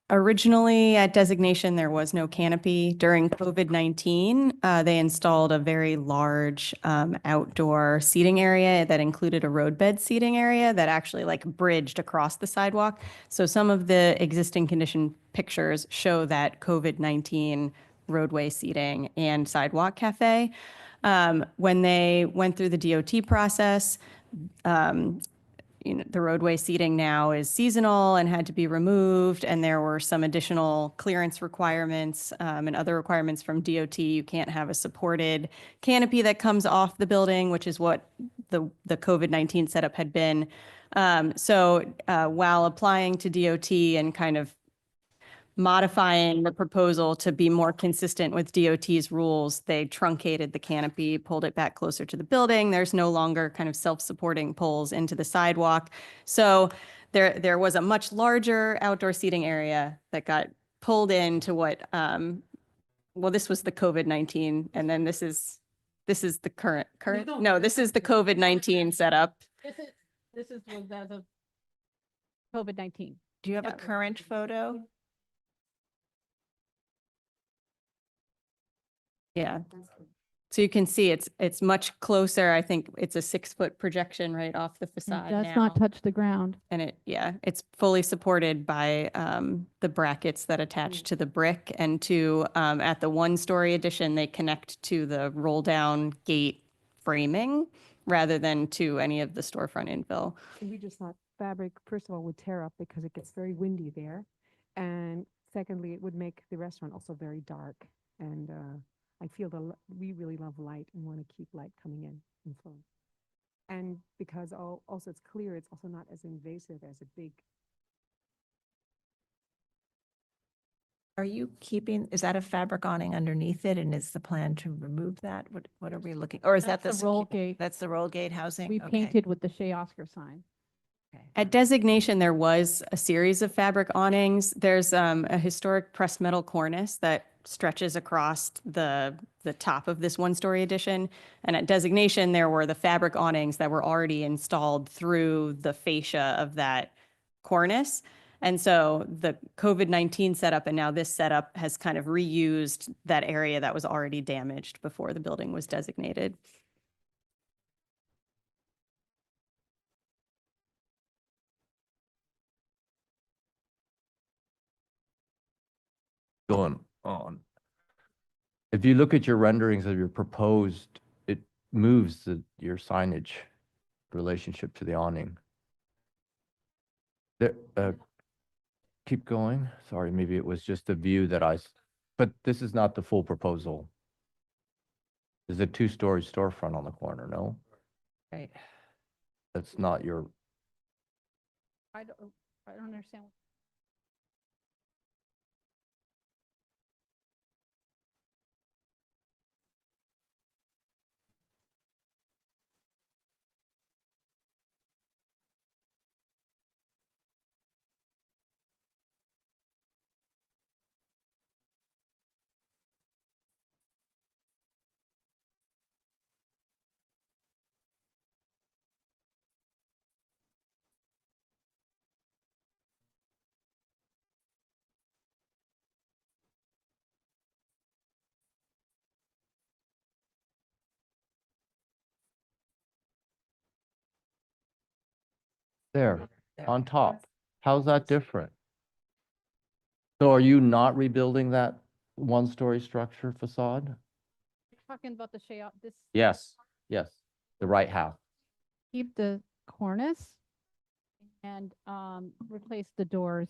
originally at designation, there was no canopy. During COVID-19, they installed a very large outdoor seating area that included a roadbed seating area that actually like bridged across the sidewalk. So some of the existing condition pictures show that COVID-19 roadway seating and sidewalk cafe. When they went through the DOT process, the roadway seating now is seasonal and had to be removed, and there were some additional clearance requirements and other requirements from DOT. You can't have a supported canopy that comes off the building, which is what the COVID-19 setup had been. So while applying to DOT and kind of modifying the proposal to be more consistent with DOT's rules, they truncated the canopy, pulled it back closer to the building. There's no longer kind of self-supporting poles into the sidewalk. So there was a much larger outdoor seating area that got pulled into what, well, this was the COVID-19, and then this is the current, no, this is the COVID-19 setup. This was as of COVID-19. Do you have a current photo? Yeah. So you can see it's much closer. I think it's a 6-foot projection right off the facade It does now. not touch the ground. And it's fully supported by the brackets that attach to the brick, and to at the 1-story addition, they connect to the roll down gate framing rather than to any of the storefront infill. And we just thought fabric, first of all, would tear up because it gets very windy there. And secondly, it would make the restaurant also very dark. And I feel we really love light and want to keep light coming in and flowing. And because also it's clear, it's also not as invasive as a big. Are you keeping, is that a fabric awning underneath it, and is the plan to remove that? What are we looking, or is that That's the the roll gate. That's the roll gate housing? We Okay. painted with the Shea Oscar sign. At designation, there was a series of fabric awnings. There's a historic pressed metal cornice that stretches across the top of this 1-story addition. And at designation, there were the fabric awnings that were already installed through the fascia of that cornice. And so the COVID-19 setup and now this setup has kind of reused that area that was already damaged before the building was designated. Going on. If you look at your renderings of your proposed, moves your signage relationship to the awning. There, keep going. Sorry, maybe it was just a view that but this is not the full proposal. There's a two-story storefront on the corner, no? Right. That's not your, I don't understand. there, on top. How's that different? So are you not rebuilding that one-story structure facade? You're talking about the this. Yes, yes, the right half. Keep the cornice and replace the doors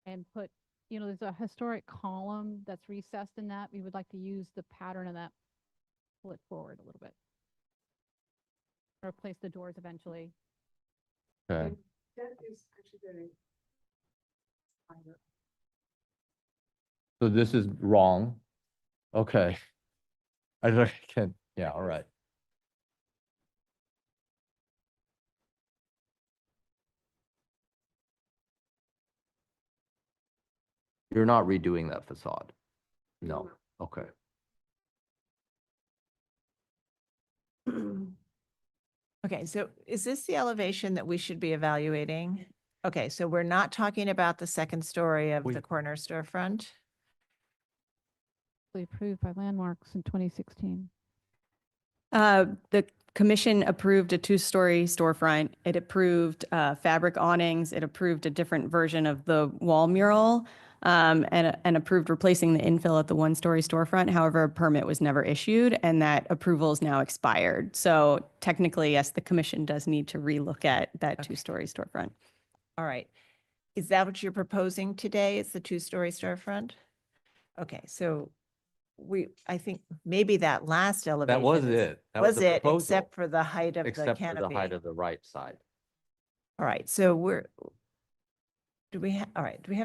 and put, there's a historic column that's recessed in that. We would like to use the pattern of that, pull it forward a little bit. Replace the doors eventually. Okay. So this is wrong. Okay. I can, yeah, all right. You're not redoing that facade? No, okay. Okay, so is this the elevation that we should be evaluating? Okay, so we're not talking about the second story of the corner storefront? Approved by Landmarks in 2016. The commission approved a two-story storefront. It approved fabric awnings. It approved a different version of the wall mural, and approved replacing the infill at the one-story storefront. However, a permit was never issued, and that approval is now expired. So technically, yes, the commission does need to relook at that two-story storefront. All right. Is that what you're proposing today? Is the two-story storefront? Okay, so I think maybe that last elevation. That was it. That was Was the it, proposal. except for the height of the Except for canopy? the height of the right side. All right, so do we have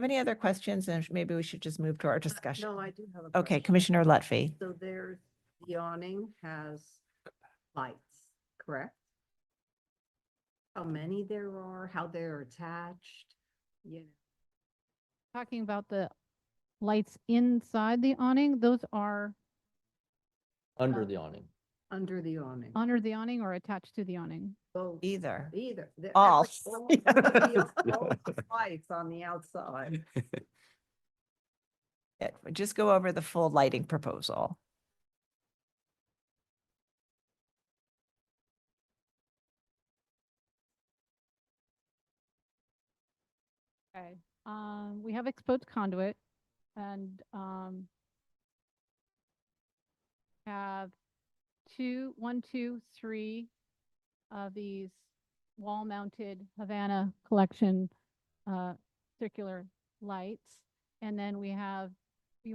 any other questions? And maybe we should just move to our discussion. No, I do have a Okay, question. Commissioner Lutfi. So there's, the awning has lights, correct? How many there are, how they're attached, Talking about the lights inside the awning, those are Under the awning. under the awning. under the awning or attached to the awning? Both. Either. Either. All. All the lights on the outside. Just go over the full lighting proposal. Okay, we have exposed conduit and have one, two, three of these wall-mounted Havana collection circular lights. And then we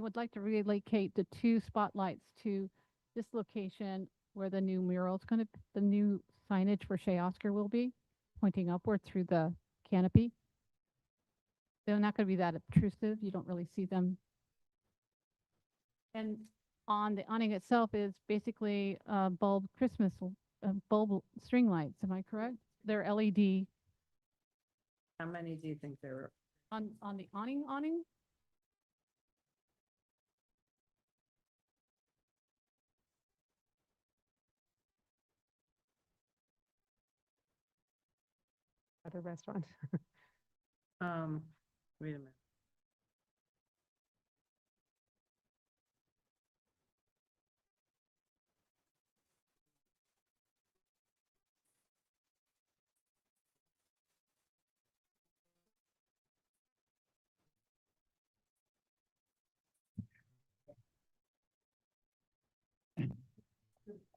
would like to relocate the two spotlights to this location where the new mural is the new signage for Shea Oscar will be, pointing upward through the canopy. They're not going to be that obtrusive. You don't really see them. And on the awning itself is basically bulb Christmas bulb string lights. Am I correct? They're LED. How many do you think there are? On the awning? At a restaurant. Wait a minute.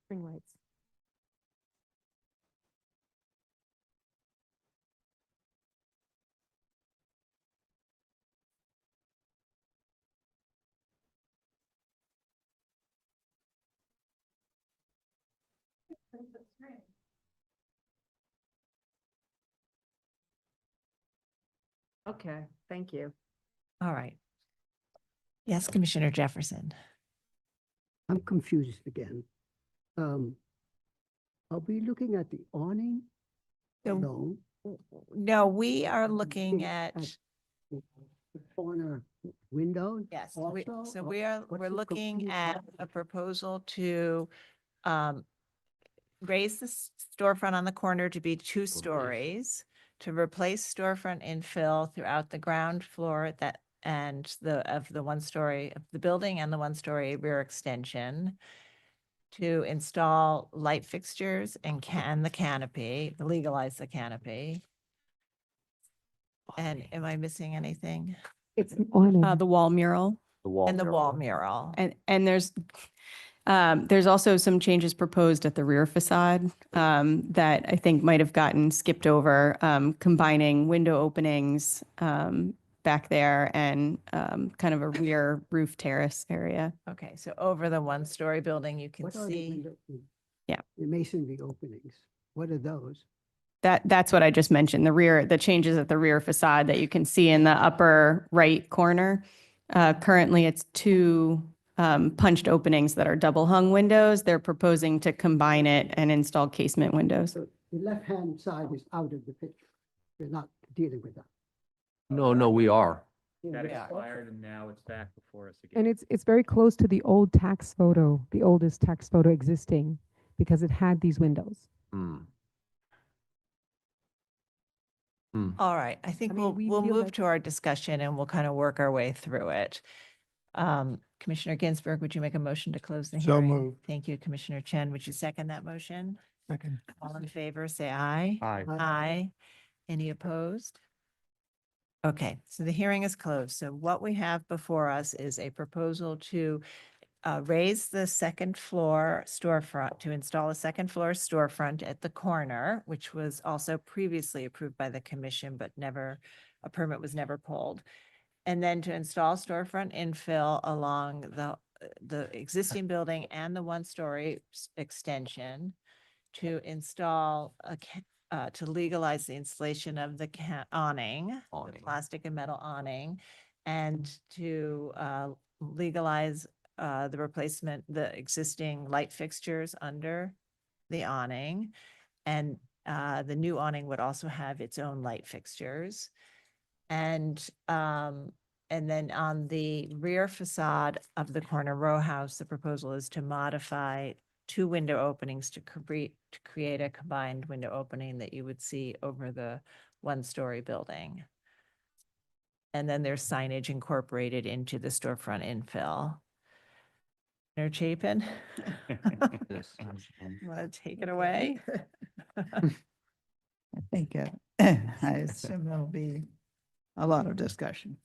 String lights. Okay, thank you. All right. Yes, Commissioner Jefferson. I'm confused again. Are we looking at the awning So- alone? No, we are looking at, The corner window? yes, also? so Or we're what's the looking confused at part? a proposal to raise the storefront on the corner to be 2 stories, to replace storefront infill throughout the ground floor and the 1-story of the building and the 1-story rear extension, to install light fixtures and the canopy, legalize the canopy. And am I missing anything? It's on The wall mural. And the wall mural. And there's also some changes proposed at the rear facade that I think might have gotten skipped over, combining window openings back there and kind of a rear roof terrace area. Okay, so over the 1-story building, you can What are the see. window? Yeah. The masonry openings, what are those? That's what I just mentioned, the changes at the rear facade that you can see in the upper right corner. Currently, it's 2 punched openings that are double hung windows. They're proposing to combine it and install casement windows. So the left-hand side is out of the picture. We're not dealing with that. No, we are. That Yeah. expired and now it's back before us again. And it's very close to the old tax photo, the oldest tax photo existing, because it had these windows. All right, I think mean, we we'll feel move that- to our discussion and we'll kind of work our way through it. Commissioner Ginsburg, would you make a motion to close the So hearing? moved. Thank you, Commissioner Chen. Would you second that motion? Second. All in favor, say aye. Aye. Aye. Any opposed? Okay, so the hearing is closed. So what we have before us is a proposal to raise the 2nd floor storefront, to install a 2nd floor storefront at the corner, which was also previously approved by the commission, but a permit was never pulled. And then to install storefront infill along the existing building and the 1-story extension, to install to legalize the installation of the awning, the plastic and metal awning, and to legalize the replacement, the existing light fixtures under the awning. And the new awning would also have its own light fixtures. And then on the rear facade of the corner row house, the proposal is to modify 2 window openings to create a combined window opening that you would see over the 1-story building. And then there's signage incorporated into the storefront infill. Mayor Chapin? Want to take it away? I think, I assume there'll be a lot of discussion.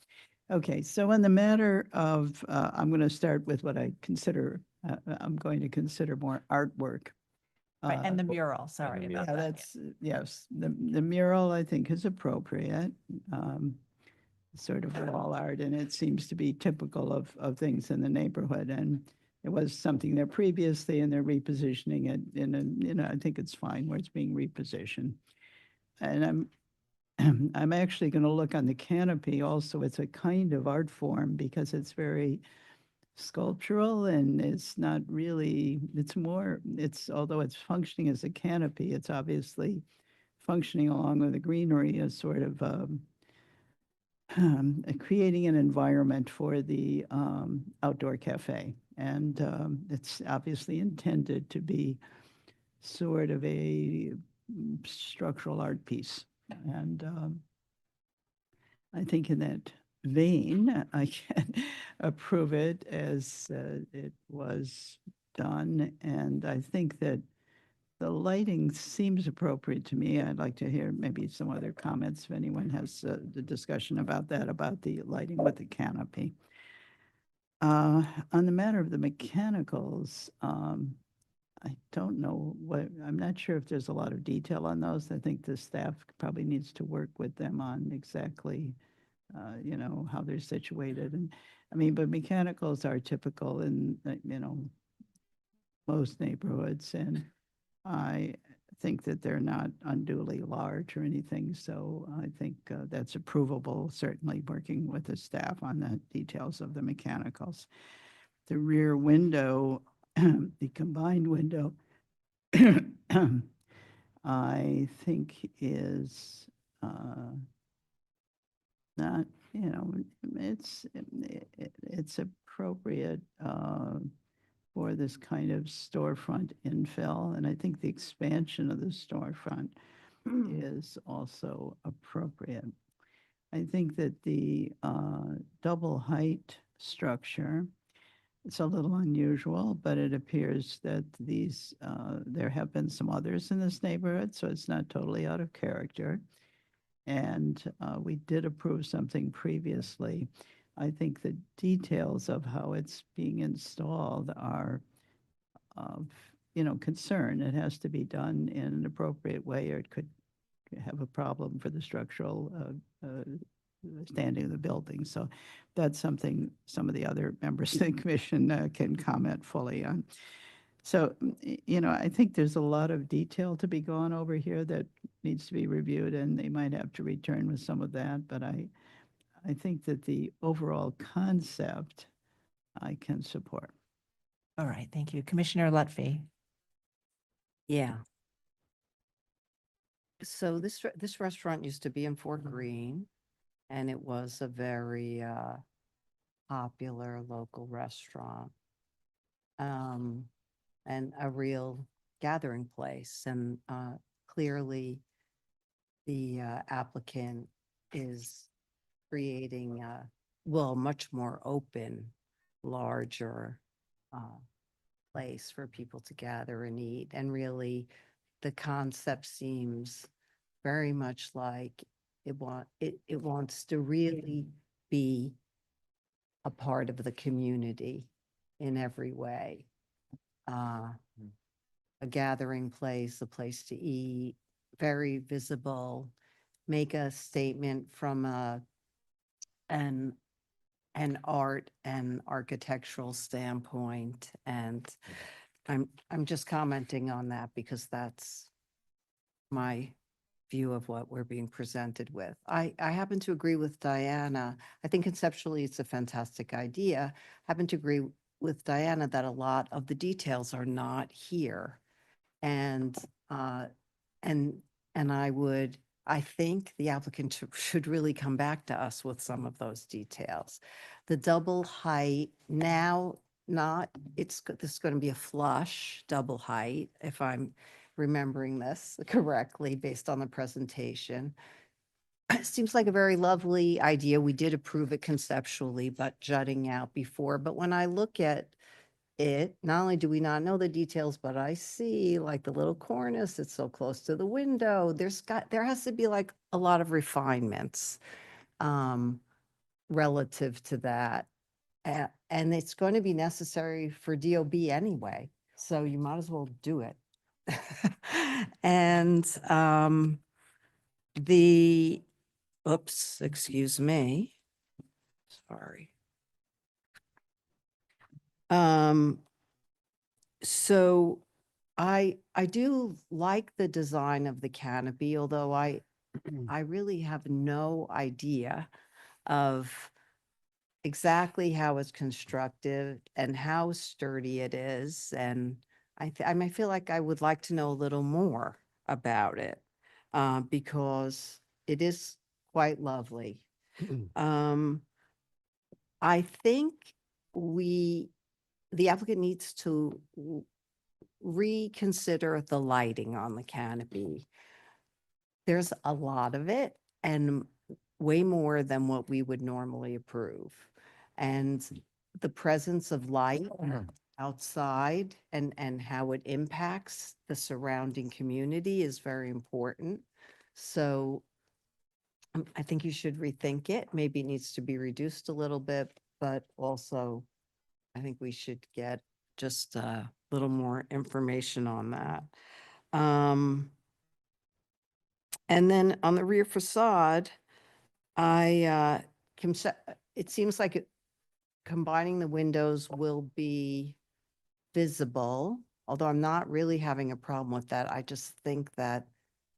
Okay, so in the matter of, I'm going to start with what I consider, I'm going to consider more artwork. Right, and the mural, sorry Yeah, about that. that's, yes, the mural I think is appropriate. Sort of wall art, and it seems to be typical of things in the neighborhood. And it was something there previously, and they're repositioning it I think it's fine where it's being repositioned. And I'm actually going to look on the canopy also. It's a kind of art form because it's very sculptural and it's not really, although it's functioning as a canopy, it's obviously functioning along with the greenery as sort of creating an environment for the outdoor cafe. And it's obviously intended to be sort of a structural art piece. And I think in that vein, I can approve it as it was done. And I think that the lighting seems appropriate to me. I'd like to hear maybe some other comments if anyone has the discussion about that, about the lighting with the canopy. On the matter of the mechanicals, I don't know I'm not sure if there's a lot of detail on those. I think the staff probably needs to work with them on exactly, how they're situated. And I mean, but mechanicals are typical in, most neighborhoods. And I think that they're not unduly large or anything, so I think that's approvable, certainly working with the staff on the details of the mechanicals. The rear window, the combined window, I think is not, it's appropriate for this kind of storefront infill, and I think the expansion of the storefront is also appropriate. I think that the double height structure, it's a little unusual, but it appears that these, there have been some others in this neighborhood, so it's not totally out of character. And we did approve something previously. I think the details of how it's being installed are of, concern. It has to be done in an appropriate way, or it could have a problem for the structural standing of the building. So that's something some of the other members of the commission can comment fully on. So, I think there's a lot of detail to be gone over here that needs to be reviewed, and they might have to return with some of that. But I think that the overall concept I can support. All right, thank you. Commissioner Lutfi. Yeah. So this restaurant used to be in Fort Greene, and it was a very popular local restaurant, and a real gathering place. And clearly, the applicant is creating much more open, larger place for people to gather and eat. And really, the concept seems very much like it wants to really be a part of the community in every way. A gathering place, a place to eat, very visible, make a statement from an art and architectural standpoint. And I'm just commenting on that because that's my view of what we're being presented with. I happen to agree with Diana. I think conceptually it's a fantastic idea. I happen to agree with Diana that a lot of the details are not here. And I think the applicant should really come back to us with some of those details. The double height now, this is going to be a flush double height, if I'm remembering this correctly based on the presentation. It seems like a very lovely idea. We did approve it conceptually, but jutting out before. But when I look at it, not only do we not know the details, but I see like the little cornice, it's so close to the window. There has to be like a lot of refinements relative to that. And it's going to be necessary for DOB anyway. So you might as well do it. And excuse me. Sorry. So I do like the design of the canopy, although I really have no idea of exactly how it's constructed and how sturdy it is. And I might feel like I would like to know a little more about it because it is quite lovely. I think the applicant needs to reconsider the lighting on the canopy. There's a lot of it and way more than what we would normally approve. And the presence of light outside and how it impacts the surrounding community is very important. So I think you should rethink it. Maybe it needs to be reduced a little bit, but also I think we should get just a little more information on that. And then on the rear facade, it seems like combining the windows will be visible, although I'm not really having a problem with that, I just think that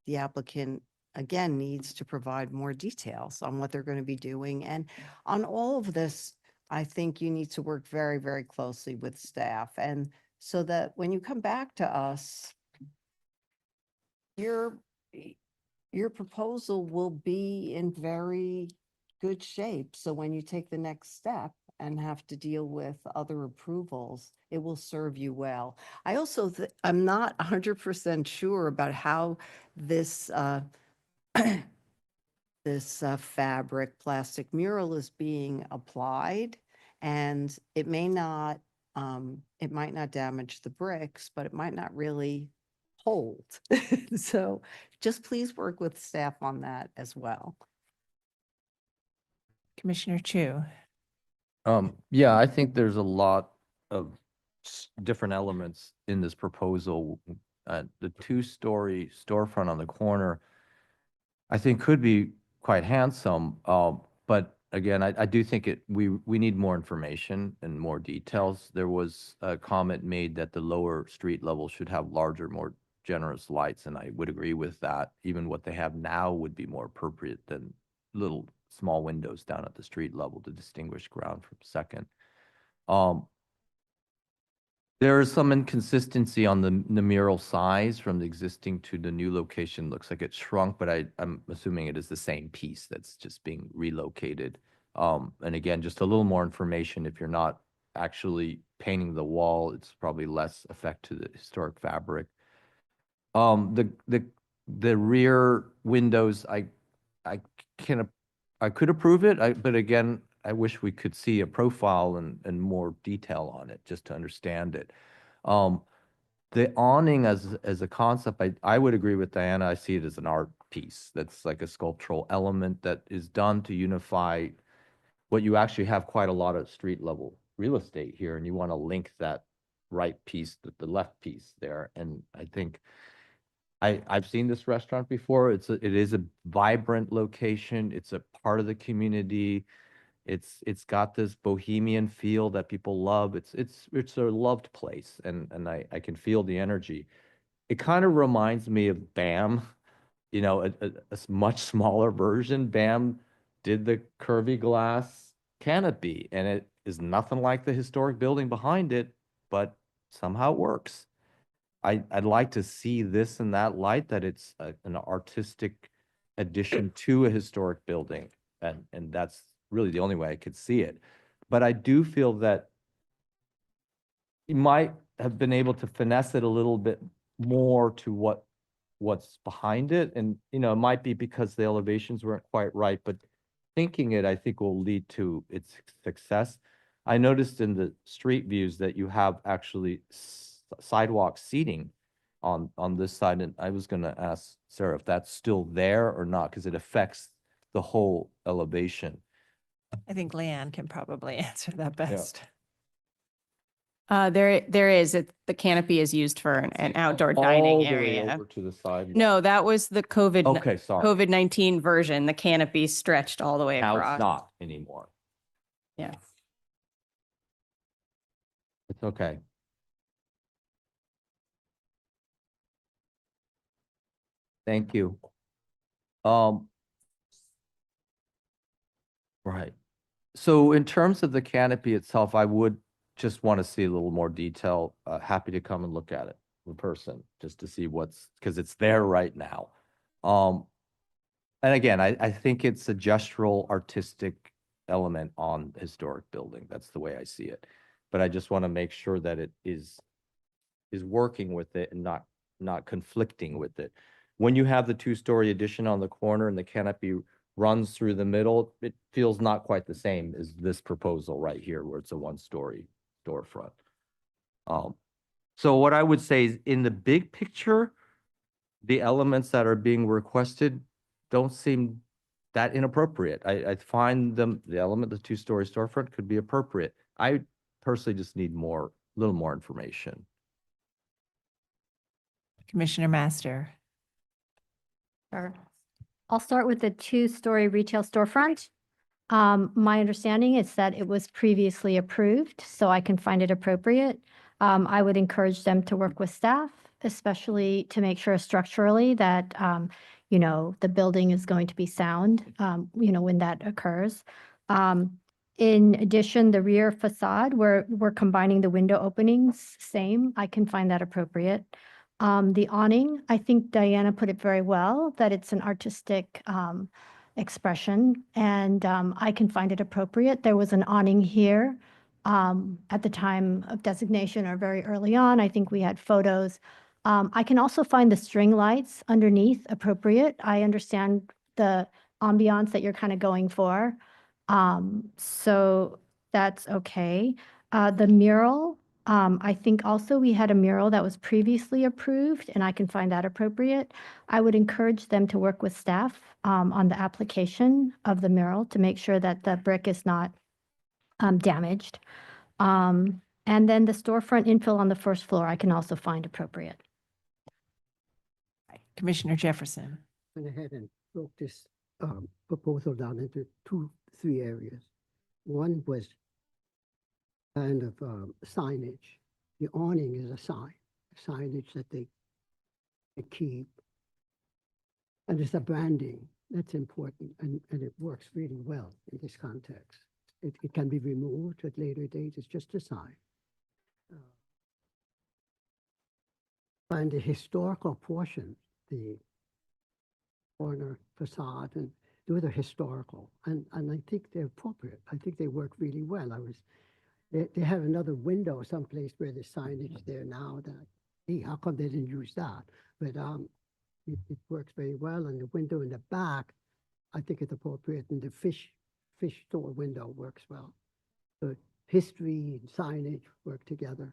the applicant, again, needs to provide more details on what they're going to be doing. And on all of this, I think you need to work very, very closely with staff. And so that when you come back to us, your proposal will be in very good shape. So when you take the next step and have to deal with other approvals, it will serve you well. I also, I'm not 100% sure about how this, this fabric plastic mural is being applied, and it might not damage the bricks, but it might not really hold. So just please work with staff on that as well. Commissioner Chu. Yeah, I think there's a lot of different elements in this proposal. The two-story storefront on the corner, I think could be quite handsome. But again, I do think we need more information and more details. There was a comment made that the lower street level should have larger, more generous lights, and I would agree with that. Even what they have now would be more appropriate than little small windows down at the street level to distinguish ground from second. There is some inconsistency on the mural size from the existing to the new location. Looks like it shrunk, but I'm assuming it is the same piece that's just being relocated. And again, just a little more information. If you're not actually painting the wall, it's probably less effect to the historic fabric. The rear windows, I could approve it, but again, I wish we could see a profile and more detail on it just to understand it. The awning as a concept, I would agree with Diana. I see it as an art piece. That's like a sculptural element that is done to unify what you actually have quite a lot of street level real estate here, and you want to link that right piece with the left piece there. And I think I've seen this restaurant before. It is a vibrant location. It's a part of the community. It's got this bohemian feel that people love. It's a loved place, and I can feel the energy. It kind of reminds me of BAM, a much smaller version. BAM did the curvy glass canopy, and it is nothing like the historic building behind it, but somehow it works. I'd like to see this in that light, that it's an artistic addition to a historic building, and that's really the only way I could see it. But I do feel that you might have been able to finesse it a little bit more to what's behind it. And, it might be because the elevations weren't quite right, but thinking it, I think, will lead to its success. I noticed in the street views that you have actually sidewalk seating on this side. And I was going to ask Sarah if that's still there or not, because it affects the whole elevation. I think Leanne can probably answer that best. There is, the canopy is used for an outdoor dining All the way area. over to the side. No, that was the Okay, sorry. COVID-19 version. The canopy stretched all the way Now across. it's not anymore. Yes. It's okay. Thank you. Right. So in terms of the canopy itself, I would just want to see a little more detail. Happy to come and look at it in person just to see because it's there right now. And again, I think it's a gestural artistic element on historic building. That's the way I see it. But I just want to make sure that it is working with it and not conflicting with it. When you have the two-story addition on the corner and the canopy runs through the middle, it feels not quite the same as this proposal right here, where it's a one-story storefront. So what I would say is, in the big picture, the elements that are being requested don't seem that inappropriate. I find the two-story storefront could be appropriate. I personally just need a little more information. Commissioner Master. Sure. I'll start with the two-story retail storefront. My understanding is that it was previously approved, so I can find it appropriate. I would encourage them to work with staff, especially to make sure structurally that, the building is going to be sound, when that occurs. In addition, the rear facade, we're combining the window openings, same. I can find that appropriate. The awning, I think Diana put it very well, that it's an artistic expression, and I can find it appropriate. There was an awning here at the time of designation or very early on. I think we had photos. I can also find the string lights underneath appropriate. I understand the ambiance that you're kind of going for. So that's okay. The mural, I think also we had a mural that was previously approved, and I can find that appropriate. I would encourage them to work with staff on the application of the mural to make sure that the brick is not damaged. And then the storefront infill on the first floor, I can also find appropriate. Commissioner Jefferson. Went ahead and broke this proposal down into three areas. One was kind of signage. The awning is a signage that they keep. And it's a branding that's important, and it works really well in this context. It can be removed at later dates. It's just a sign. And the historical portion, the corner facade, and those are historical, and I think they're appropriate. I think they work really well. They have another window someplace where the signage there now that, hey, how come they didn't use that? But it works very well, and the window in the back, I think it's appropriate, and the fish store window works well. So history and signage work together.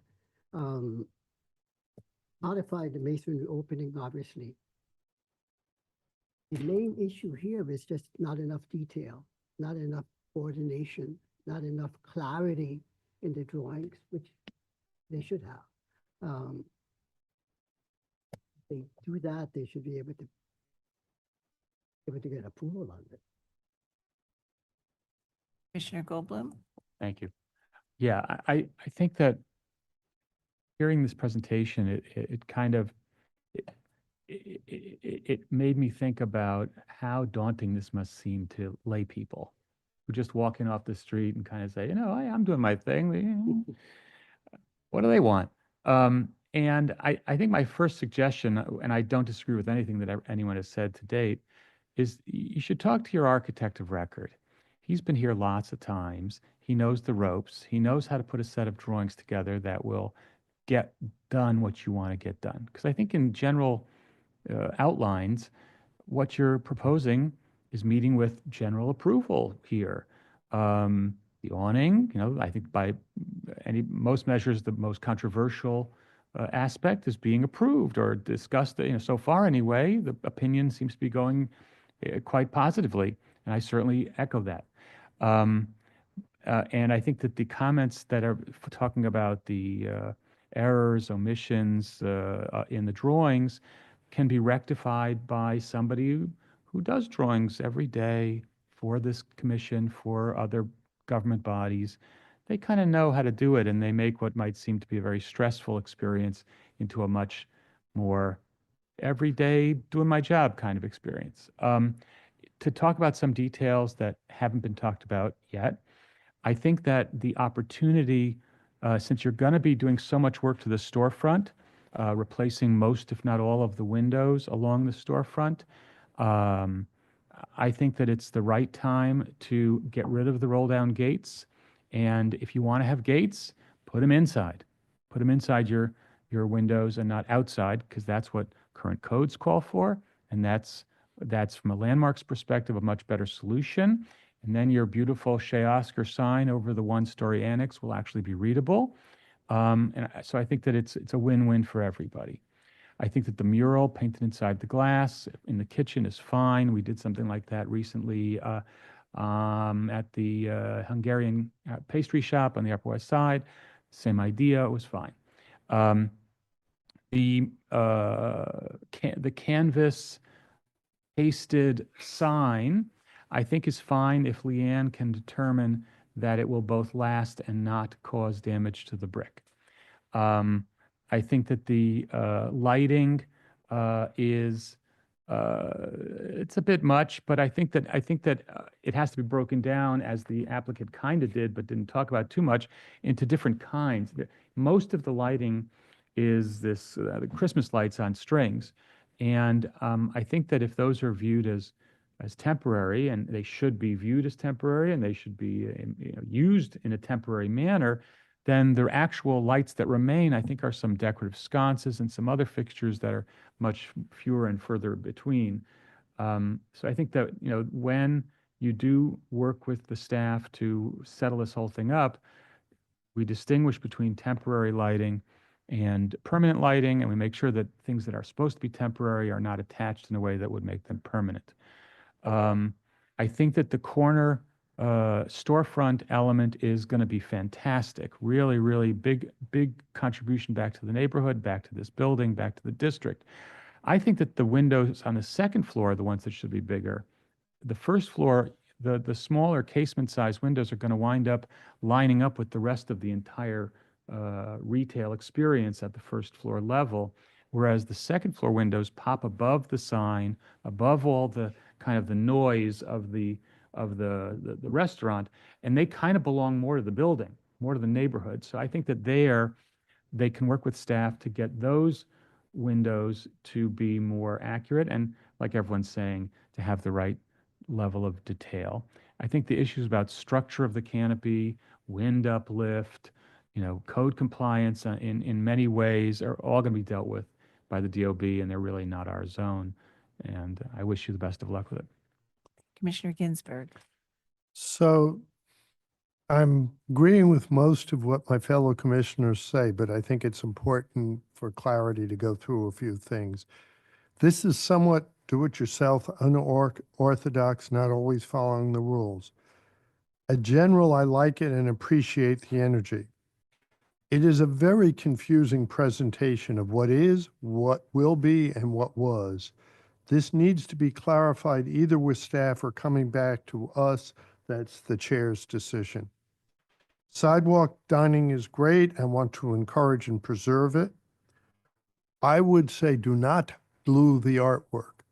Modified the masonry opening, obviously. The main issue here is just not enough detail, not enough coordination, not enough clarity in the drawings, which they should have. If they do that, they should be able to get approval on it. Commissioner Goldblum. Thank you. Yeah, I think that hearing this presentation, it kind of, it made me think about how daunting this must seem to lay people who just walk in off the street and kind of say, I'm doing my thing. What do they want? And I think my first suggestion, and I don't disagree with anything that anyone has said to date, is you should talk to your architect of record. He's been here lots of times. He knows the ropes. He knows how to put a set of drawings together that will get done what you want to get done. Because I think in general outlines, what you're proposing is meeting with general approval here. The awning, I think by most measures, the most controversial aspect is being approved or discussed. So far anyway, the opinion seems to be going quite positively, and I certainly echo that. And I think that the comments that are talking about the errors, omissions in the drawings can be rectified by somebody who does drawings every day for this commission, for other government bodies. They kind of know how to do it, and they make what might seem to be a very stressful experience into a much more everyday, doing my job kind of experience. To talk about some details that haven't been talked about yet, I think that the opportunity, since you're going to be doing so much work to the storefront, replacing most, if not all, of the windows along the storefront, I think that it's the right time to get rid of the roll-down gates. And if you want to have gates, put them inside. Put them inside your windows and not outside, because that's what current codes call for. And that's from a landmarks perspective, a much better solution. And then your beautiful Chez Oscar sign over the one-story annex will actually be readable. And so I think that it's a win-win for everybody. I think that the mural painted inside the glass in the kitchen is fine. We did something like that recently at the Hungarian pastry shop on the Upper West Side. Same idea, it was fine. The canvas pasted sign, I think, is fine if Leanne can determine that it will both last and not cause damage to the brick. I think that the lighting is it's a bit much, but I think that it has to be broken down, as the applicant kind of did, but didn't talk about too much, into different kinds. Most of the lighting is this the Christmas lights on strings, and I think that if those are viewed as temporary, and they should be viewed as temporary, and they should be used in a temporary manner, then the actual lights that remain, I think, are some decorative sconces and some other fixtures that are much fewer and further between. So I think that, when you do work with the staff to settle this whole thing up, we distinguish between temporary lighting and permanent lighting, and we make sure that things that are supposed to be temporary are not attached in a way that would make them permanent. I think that the corner storefront element is going to be fantastic. Really, really big contribution back to the neighborhood, back to this building, back to the district. I think that the windows on the second floor are the ones that should be bigger. The first floor, the smaller casement-sized windows are going to wind up lining up with the rest of the entire retail experience at the first floor level, whereas the second floor windows pop above the sign, above all the kind of the noise of the restaurant, and they kind of belong more to the building, more to the neighborhood. So I think that they can work with staff to get those windows to be more accurate and, like everyone's saying, to have the right level of detail. I think the issues about structure of the canopy, wind uplift, code compliance in many ways are all going to be dealt with by the DOB, and they're really not our zone. And I wish you the best of luck with it. Commissioner Ginsburg. So I'm agreeing with most of what my fellow commissioners say, but I think it's important for clarity to go through a few things. This is somewhat do-it-yourself, unorthodox, not always following the rules. In general, I like it and appreciate the energy. It is a very confusing presentation of what is, what will be, and what was. This needs to be clarified either with staff or coming back to us. That's the chair's decision. Sidewalk dining is great. I want to encourage and preserve it. I would say do not glue the artwork.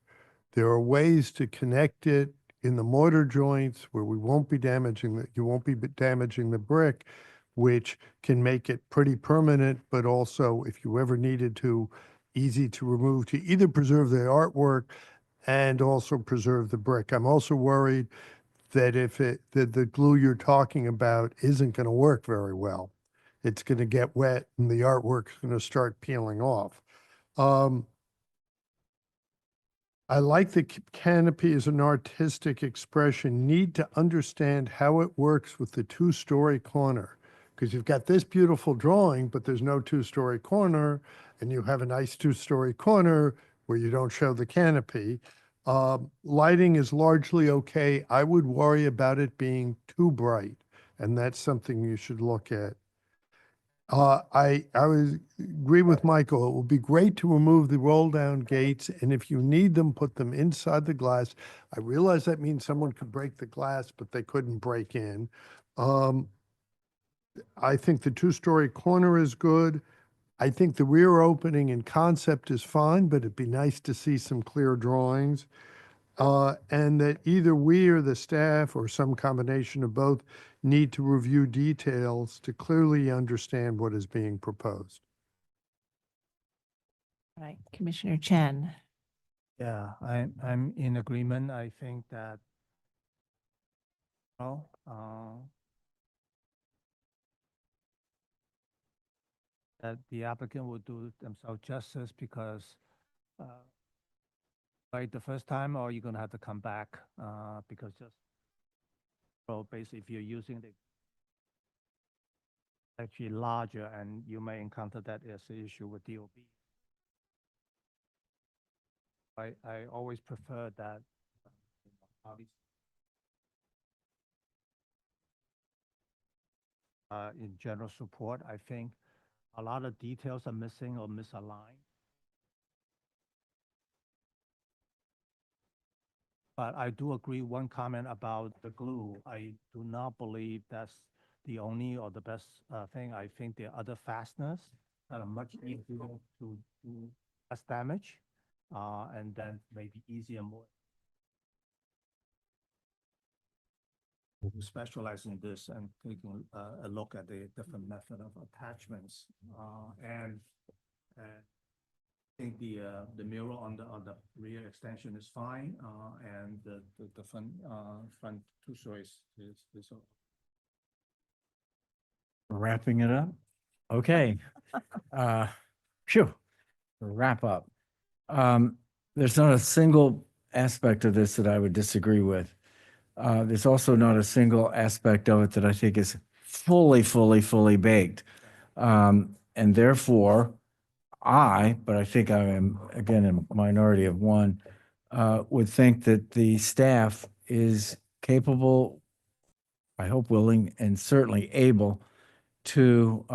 There are ways to connect it in the mortar joints where we won't be damaging you won't be damaging the brick, which can make it pretty permanent, but also, if you ever needed to, easy to remove, to either preserve the artwork and also preserve the brick. I'm also worried that that the glue you're talking about isn't going to work very well. It's going to get wet and the artwork's going to start peeling off. I like the canopy as an artistic expression. Need to understand how it works with the two-story corner, because you've got this beautiful drawing, but there's no two-story corner, and you have a nice two-story corner where you don't show the canopy. Lighting is largely okay. I would worry about it being too bright, and that's something you should look at. I would agree with Michael. It would be great to remove the roll-down gates, and if you need them, put them inside the glass. I realize that means someone could break the glass, but they couldn't break in. I think the two-story corner is good. I think the rear opening in concept is fine, but it'd be nice to see some clear drawings. And that either we or the staff or some combination of both need to review details to clearly understand what is being proposed. Right, Commissioner Chen. Yeah, I'm in agreement. I think that, that the applicant will do themselves justice, because right the first time, or you're gonna have to come back because basically if you're using the actually larger, and you may encounter that as an issue with DOB. I always prefer that in general support. I think a lot of details are missing or misaligned. But I do agree one comment about the glue. I do not believe that's the only or the best thing. I think there are other fasteners kind of much easier to do less damage, and then maybe easier more. Who specialize in this and taking a look at the different method of attachments, and I think the mural on the rear extension is fine, and the front two-story is Wrapping it up. Okay. Phew, wrap up. There's not a single aspect of this that I would disagree with. There's also not a single aspect of it that I think is fully baked. And therefore, but I think I am, again, a minority of one, would think that the staff is capable, I hope willing, and certainly able to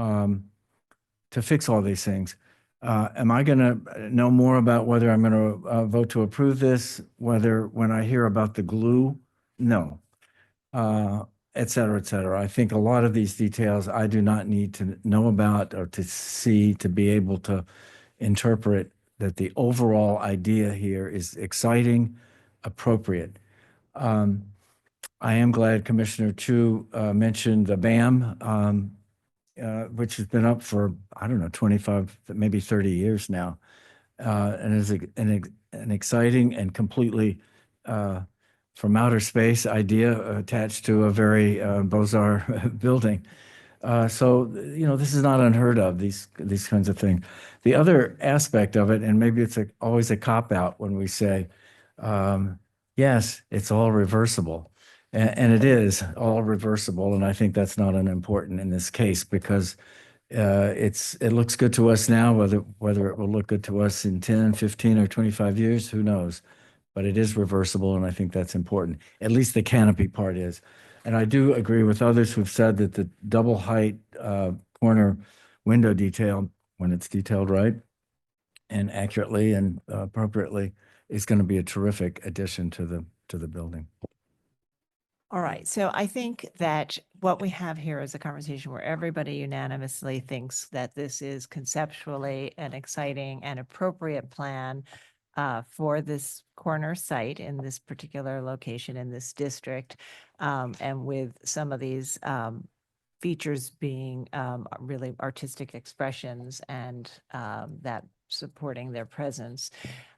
fix all these things. Am I going to know more about whether I'm going to vote to approve this, whether when I hear about the glue? No. Et cetera, et cetera. I think a lot of these details I do not need to know about or to see to be able to interpret that the overall idea here is exciting, appropriate. I am glad Commissioner Chu mentioned the BAM, which has been up for, I don't know, 25, maybe 30 years now, and is an exciting and completely from outer space idea attached to a very Beaux-Arts building. So, this is not unheard of, these kinds of things. The other aspect of it, and maybe it's always a cop-out when we say, yes, it's all reversible. And it is all reversible, and I think that's not unimportant in this case because it looks good to us now, whether it will look good to us in 10, 15, or 25 years, who knows? But it is reversible, and I think that's important. At least the canopy part is. And I do agree with others who've said that the double height corner window detail, when it's detailed right and accurately and appropriately, is going to be a terrific addition to the building. All right, so I think that what we have here is a conversation where everybody unanimously thinks that this is conceptually an exciting and appropriate plan for this corner site in this particular location in this district, and with some of these features being really artistic expressions and that supporting their presence.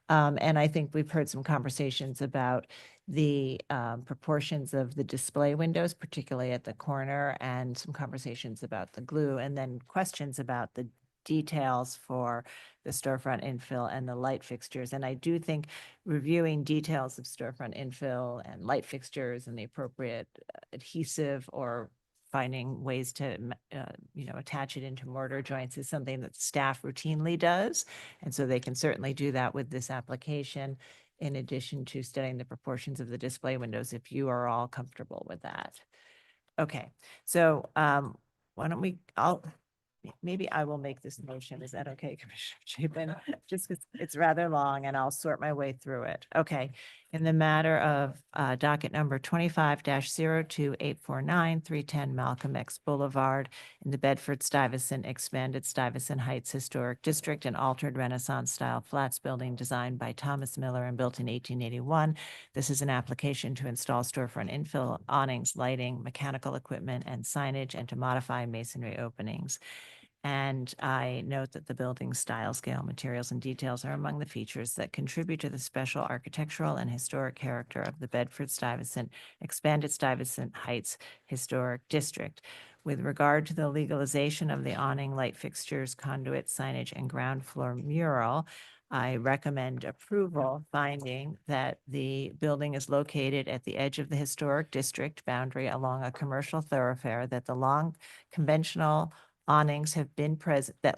And I think we've heard some conversations about the proportions of the display windows, particularly at the corner, and some conversations about the glue, and then questions about the details for the storefront infill and the light fixtures. And I do think reviewing details of storefront infill and light fixtures and the appropriate adhesive or finding ways to, attach it into mortar joints is something that staff routinely does. And so they can certainly do that with this application, in addition to studying the proportions of the display windows, if you are all comfortable with that. Okay, so why don't maybe I will make this motion. Is that okay, Commissioner Chapin? Just because it's rather long and I'll sort my way through it. Okay. In the matter of docket number 25-02849, 310 Malcolm X Boulevard in the Bedford-Stuyvesant Expanded Stuyvesant Heights Historic District, an altered Renaissance-style flats building designed by Thomas Miller and built in 1881. This is an application to install storefront infill, awnings, lighting, mechanical equipment, and signage, and to modify masonry openings. And I note that the building style, scale, materials, and details are among the features that contribute to the special architectural and historic character of the Bedford-Stuyvesant Expanded Stuyvesant Heights Historic District. With regard to the legalization of the awning, light fixtures, conduit, signage, and ground floor mural, I recommend approval, finding that the building is located at the edge of the historic district boundary along a commercial thoroughfare, that the long conventional awnings have been present at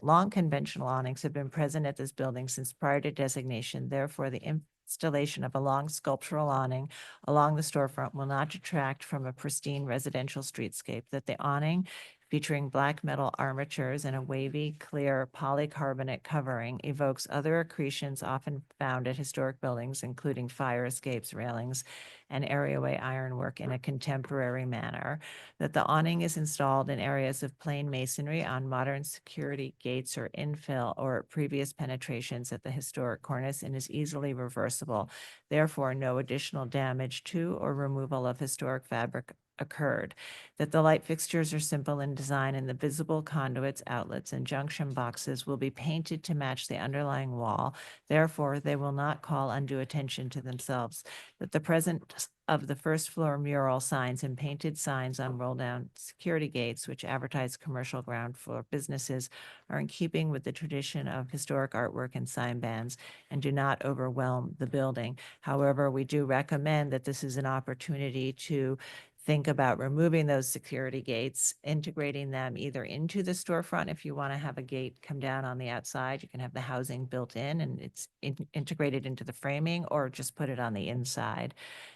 this building since prior to designation. Therefore, the installation of a long sculptural awning along the storefront will not detract from a pristine residential streetscape, that the awning featuring black metal armatures and a wavy, clear polycarbonate covering evokes other accretions often found at historic buildings, including fire escapes, railings, and areaway ironwork in a contemporary manner, that the awning is installed in areas of plain masonry on modern security gates or infill or previous penetrations at the historic cornice and is easily reversible. Therefore, no additional damage to or removal of historic fabric occurred, that the light fixtures are simple in design and the visible conduits, outlets, and junction boxes will be painted to match the underlying wall. Therefore, they will not call undue attention to themselves, that the presence of the first floor mural signs and painted signs on roll-down security gates, which advertise commercial ground floor businesses, are in keeping with the tradition of historic artwork and sign bands and do not overwhelm the building. However, we do recommend that this is an opportunity to think about removing those security gates, integrating them either into the storefront. If you want to have a gate come down on the outside, you can have the housing built in and it's integrated into the framing, or just put it on the inside.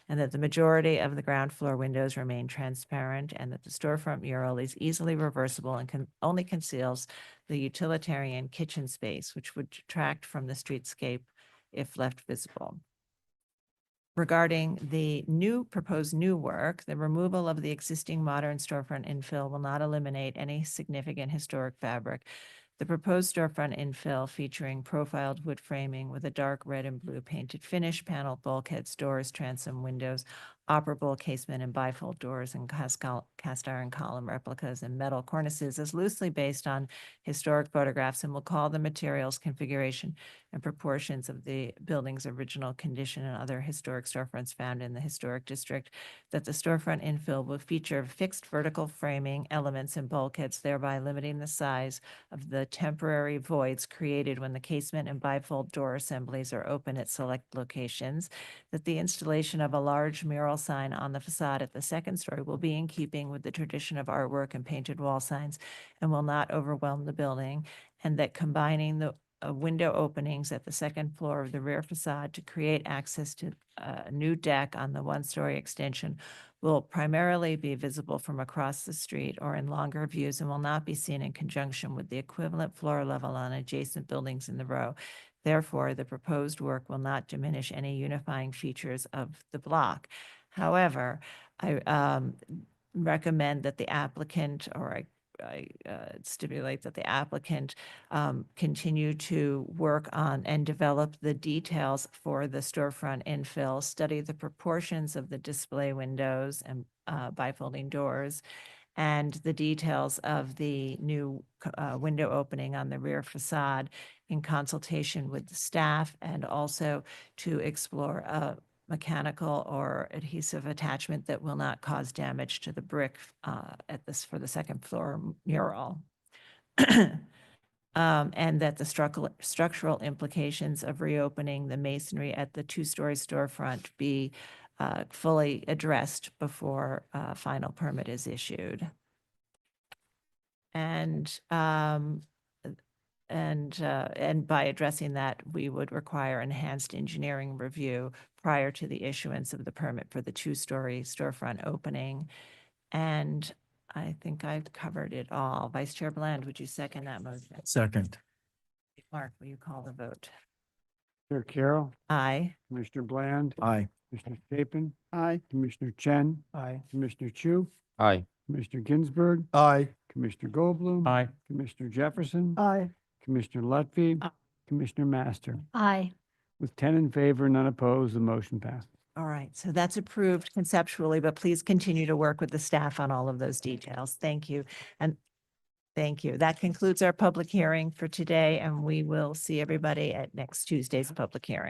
And that the majority of the ground floor windows remain transparent, and that the storefront mural is easily reversible and only conceals the utilitarian kitchen space, which would detract from the streetscape if left visible. Regarding the proposed new work, the removal of the existing modern storefront infill will not eliminate any significant historic fabric. The proposed storefront infill, featuring profiled wood framing with a dark red and blue painted finish, paneled bulkheads, doors, transom windows, operable casement and bifold doors, and cast iron column replicas and metal cornices, is loosely based on historic photographs and will call the materials, configuration, and proportions of the building's original condition and other historic storefronts found in the historic district. That the storefront infill will feature fixed vertical framing elements and bulkheads, thereby limiting the size of the temporary voids created when the casement and bifold door assemblies are open at select locations. That the installation of a large mural sign on the facade at the second story will be in keeping with the tradition of artwork and painted wall signs and will not overwhelm the building. And that combining the window openings at the second floor of the rear facade to create access to a new deck on the one-story extension will primarily be visible from across the street or in longer views and will not be seen in conjunction with the equivalent floor level on adjacent buildings in the row. Therefore, the proposed work will not diminish any unifying features of the block. However, I recommend that the applicant, or I stipulate that the applicant continue to work on and develop the details for the storefront infill, study the proportions of the display windows and bifolding doors, and the details of the new window opening on the rear facade in consultation with the staff, and also to explore a mechanical or adhesive attachment that will not cause damage to the brick for the second floor mural. And that the structural implications of reopening the masonry at the two-story storefront be fully addressed before final permit is issued. And by addressing that, we would require enhanced engineering review prior to the issuance of the permit for the two-story storefront opening. And I think I've covered it all. Vice Chair Bland, would you second that motion? Second. Mark, will you call the vote? Chair Carroll, Aye. Commissioner Bland, Aye. Commissioner Chapin, Aye. Commissioner Chen, Aye. Commissioner Chu, Aye. Commissioner Ginsburg, Aye. Commissioner Goldblum. Aye. Commissioner Jefferson. Aye. Commissioner Lutfi. Commissioner Master. Aye. With 10 in favor, none opposed, the motion passes. All right, so that's approved conceptually, but please continue to work with the staff on all of those details. Thank you. And thank you. That concludes our public hearing for today, and we will see everybody at next Tuesday's public hearing.